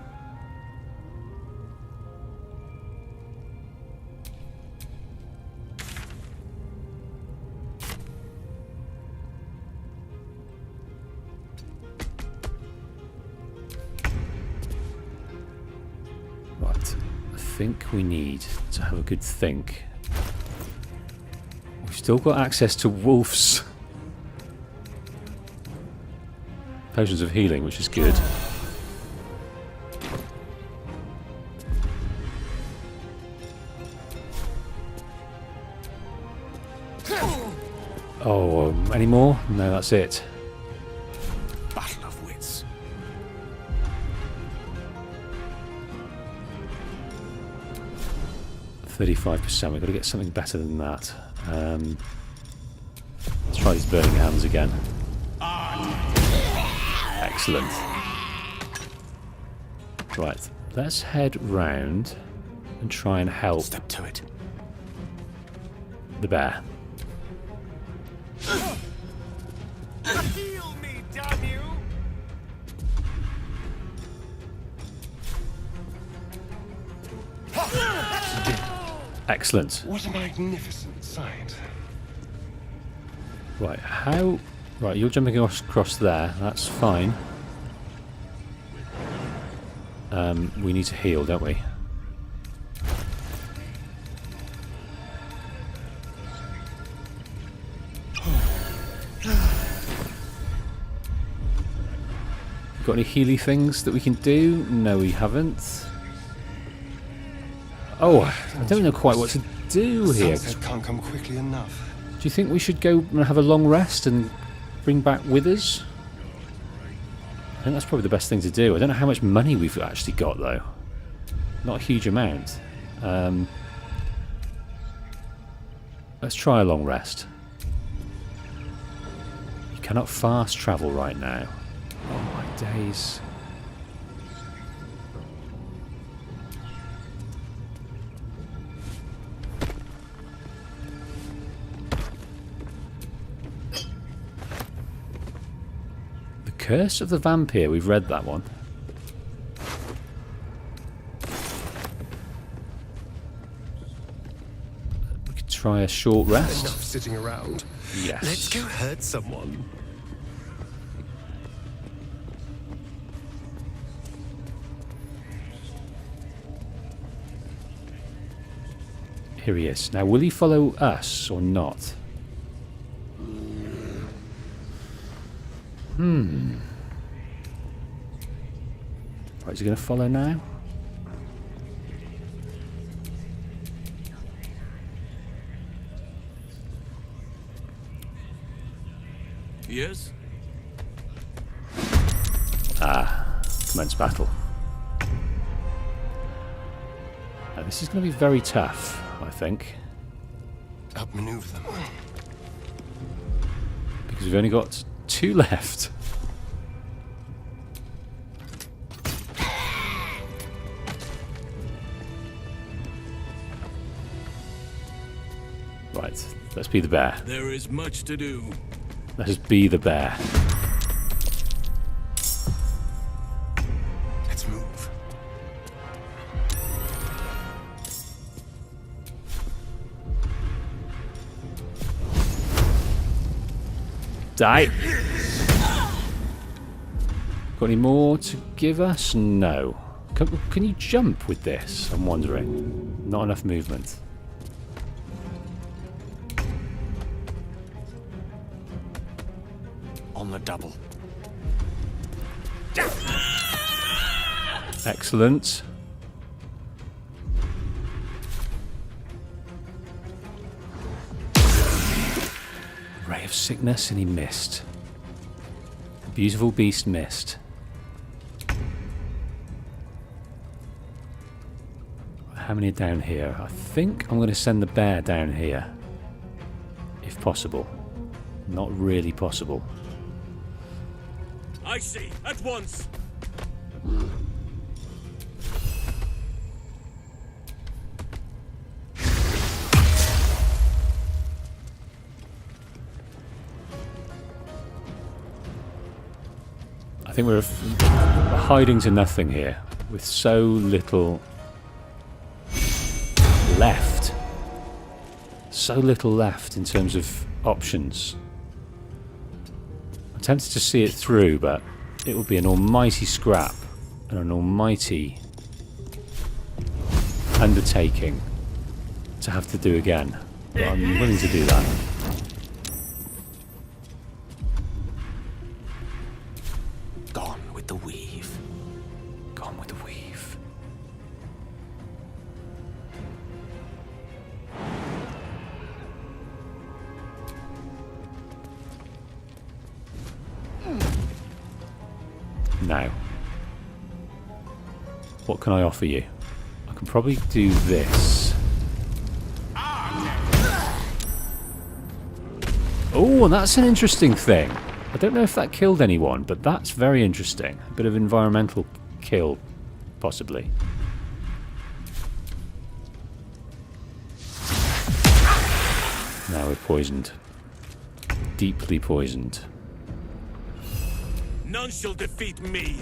think we need to have a good think. We've still got access to wolves. Potions of healing, which is good. Oh, any more? No, that's it. Battle of wits. %35%. We've got to get something better than that. Let's try these burning hands again. Excellent. Right, let's head round and try and help. Step to it. The bear. Heal me, damn you! Excellent. What a magnificent sight. Right, how... Right, you're jumping across there. That's fine. We need to heal, don't we? Got any healy things that we can do? No, we haven't. Oh, I don't know quite what to do here. Sunset can't come quickly enough. Do you think we should go and have a long rest and bring back withers? I think that's probably the best thing to do. I don't know how much money we've actually got, though. Not a huge amount. Let's try a long rest. You cannot fast travel right now. Oh my days. The Curse of the Vampire, we've read that one. We could try a short rest. Enough sitting around. Yes. Let's go hurt someone. Here he is. Now, will he follow us or not? Right, is he going to follow now? Yes? Commence battle. Now, this is going to be very tough, I think. Outmaneuver them. Because we've only got 2 left. Right, let's be the bear. There is much to do. Let us be the bear. Let's move. Die. Got any more to give us? No. Can you jump with this? I'm wondering. Not enough movement. On the double. Excellent. Ray of sickness, and he missed. Beautiful beast missed. How many are down here? I think I'm going to send the bear down here. If possible. Not really possible. I see, at once. I think we're hiding to nothing here, with so little left. So little left in terms of options. I'm tempted to see it through, but it will be an almighty scrap and an almighty undertaking to have to do again, but I'm willing to do that. Gone with the weave. Gone with the weave. Now, what can I offer you? I can probably do this. Oh, that's an interesting thing. I don't know if that killed anyone, but that's very interesting. A bit of environmental kill, possibly. Now we're poisoned. Deeply poisoned. None shall defeat me.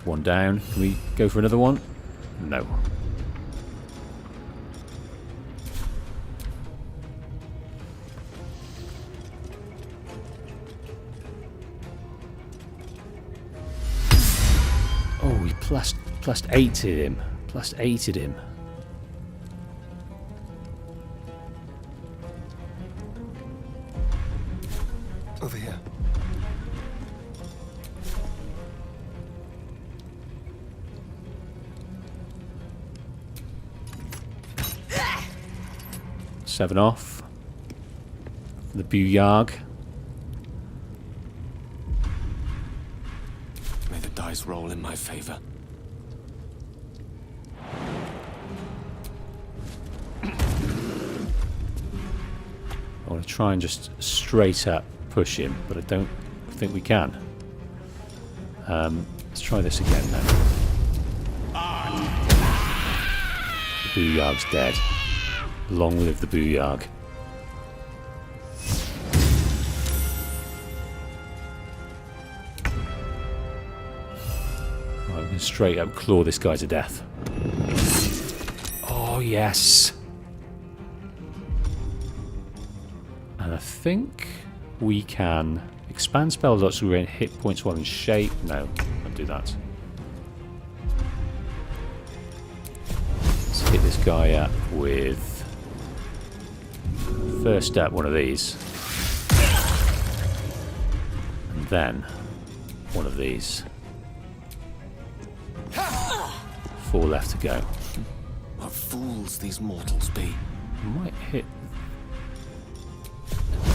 One down. Can we go for another one? No. Oh, we plus 8'd him. Plus 8'd him. Over here. Seven off. The Buyarg. May the dice roll in my favor. I want to try and just straight up push him, but I don't think we can. Let's try this again then. The Buyarg's dead. Long live the Buyarg. Right, we can straight up claw this guy to death. Oh, yes. And I think we can expand spell slots to gain hit points while in shape. No, I'll do that. Let's hit this guy up with... First up, one of these. And then one of these. 4 left to go. What fools these mortals be. Might hit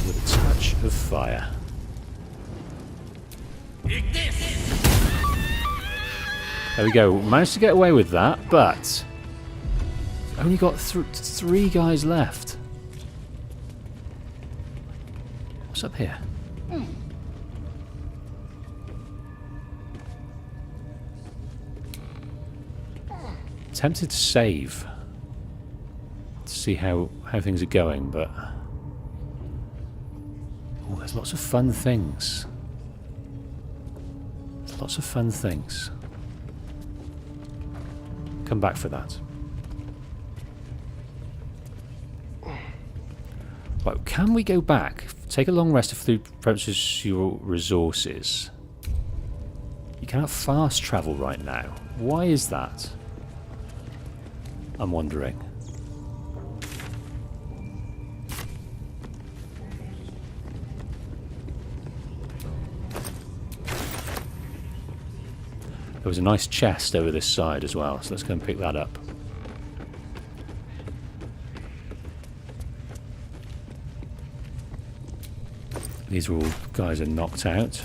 with a touch of fire. There we go. Managed to get away with that, but only got 3 guys left. What's up here? Tempted to save to see how things are going, but oh, there's lots of fun things. There's lots of fun things. Come back for that. Right, can we go back? Take a long rest to replenish your resources. You cannot fast travel right now. Why is that? I'm wondering. There was a nice chest over this side as well, so let's go and pick that up. These are all guys are knocked out.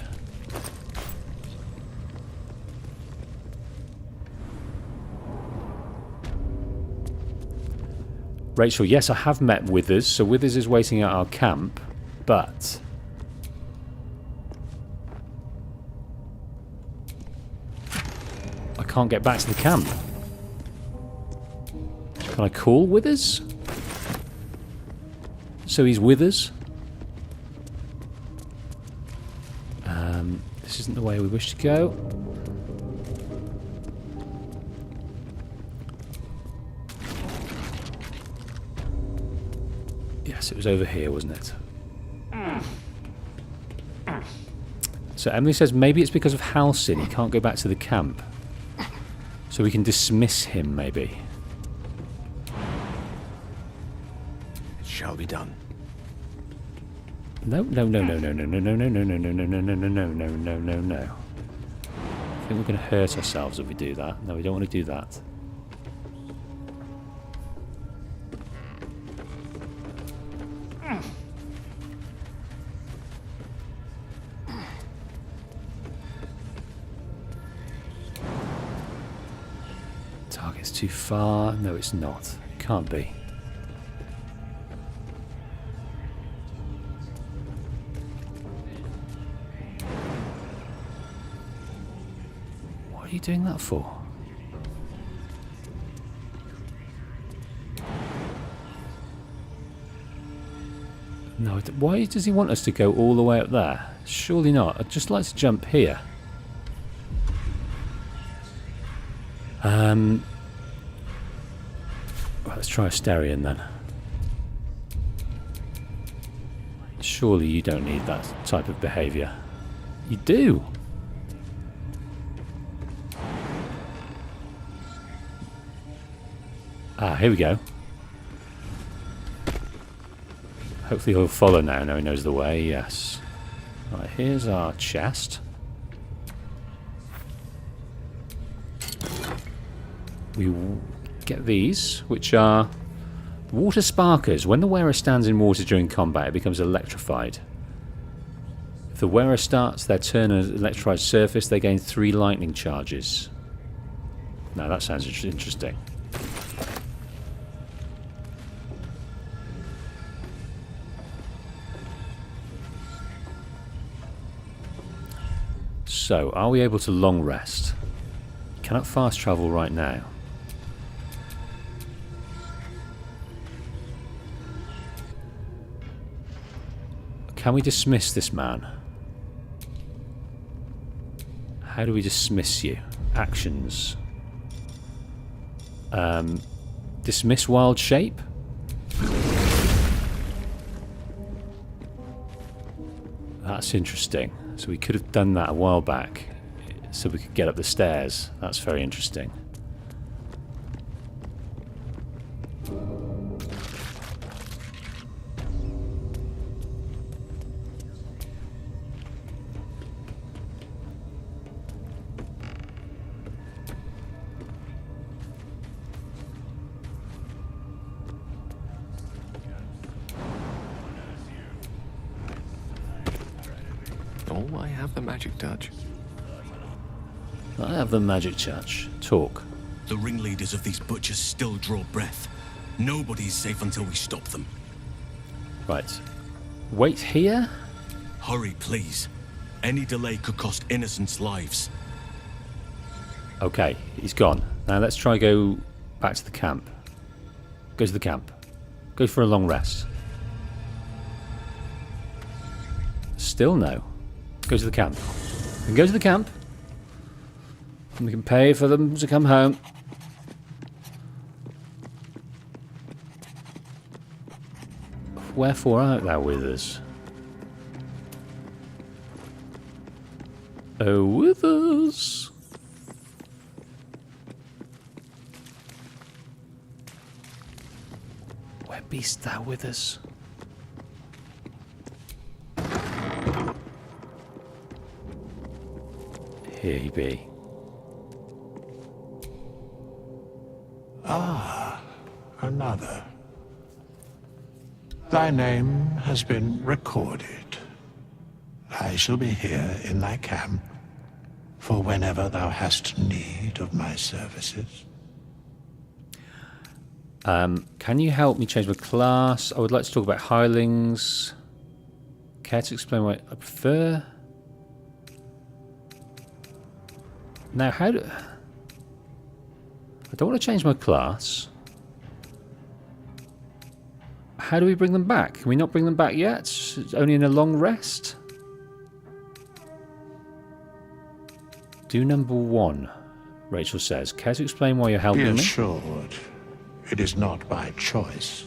Rachel, yes, I have met Withers. So Withers is waiting at our camp, but I can't get back to the camp. Can I call Withers? So he's Withers. This isn't the way we wish to go. Yes, it was over here, wasn't it? So Emily says maybe it's because of Halcyon he can't go back to the camp. So we can dismiss him, maybe. It shall be done. No. I think we're going to hurt ourselves if we do that. No, we don't want to do that. Target's too far. No, it's not. It can't be. What are you doing that for? No, why does he want us to go all the way up there? Surely not. I'd just like to jump here. Well, let's try Asterion then. Surely you don't need that type of behaviour. You do. Ah, here we go. Hopefully he'll follow now. Now he knows the way. Yes. Right, here's our chest. We get these, which are water sparkers. When the wearer stands in water during combat, it becomes electrified. If the wearer starts their turn on an electrified surface, they gain 3 lightning charges. Now that sounds interesting. So, are we able to long rest? Cannot fast travel right now. Can we dismiss this man? How do we dismiss you? Actions. Dismiss wild shape? That's interesting. So we could have done that a while back so we could get up the stairs. That's very interesting. Oh, I have the magic touch. I have the magic touch. Talk. The ringleaders of these butchers still draw breath. Nobody's safe until we stop them. Right. Wait here? Hurry, please. Any delay could cost innocents' lives. Okay, he's gone. Now let's try go back to the camp. Go to the camp. Go for a long rest. Still no. Go to the camp. And go to the camp. And we can pay for them to come home. Wherefore art thou with us? Oh, with us. Where beest thou with us? Here he be. Ah, another. Thy name has been recorded. I shall be here in thy camp for whenever thou hast need of my services. Can you help me change my class? I would like to talk about hirelings. Care to explain what I prefer? Now, how do... I don't want to change my class. How do we bring them back? Can we not bring them back yet? It's only in a long rest? Do number 1, Rachel says. Care to explain why you're helping me? Be assured, it is not by choice.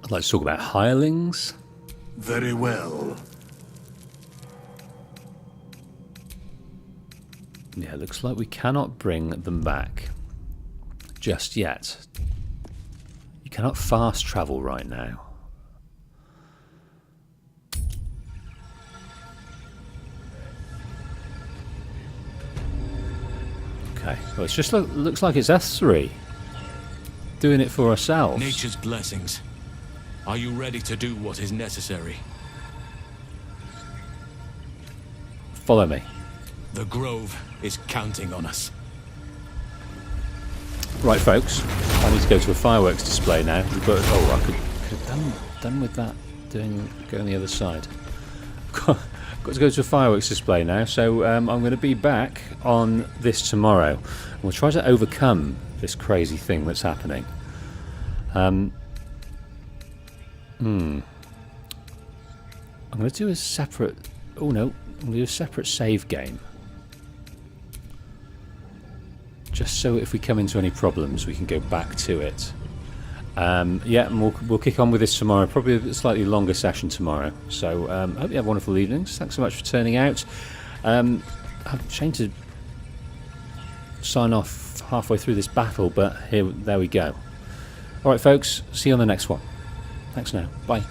I'd like to talk about hirelings. Very well. Yeah, looks like we cannot bring them back just yet. You cannot fast travel right now. Okay, well, it's just looks like it's us three doing it for ourselves. Nature's blessings. Are you ready to do what is necessary? Follow me. The Grove is counting on us. Right, folks. I need to go to a fireworks display now. We've got. Oh, I could have done with that. Going the other side. Got to go to a fireworks display now. So I'm going to be back on this tomorrow. We'll try to overcome this crazy thing that's happening. I'm going to do a separate. Oh no, I'm going to do a separate save game. Just so if we come into any problems, we can go back to it. Yeah, and we'll kick on with this tomorrow. Probably a slightly longer session tomorrow. So I hope you have wonderful evenings. Thanks so much for turning out. I'm ashamed to sign off halfway through this battle, but there we go. All right, folks. See you on the next one. Thanks now. Bye.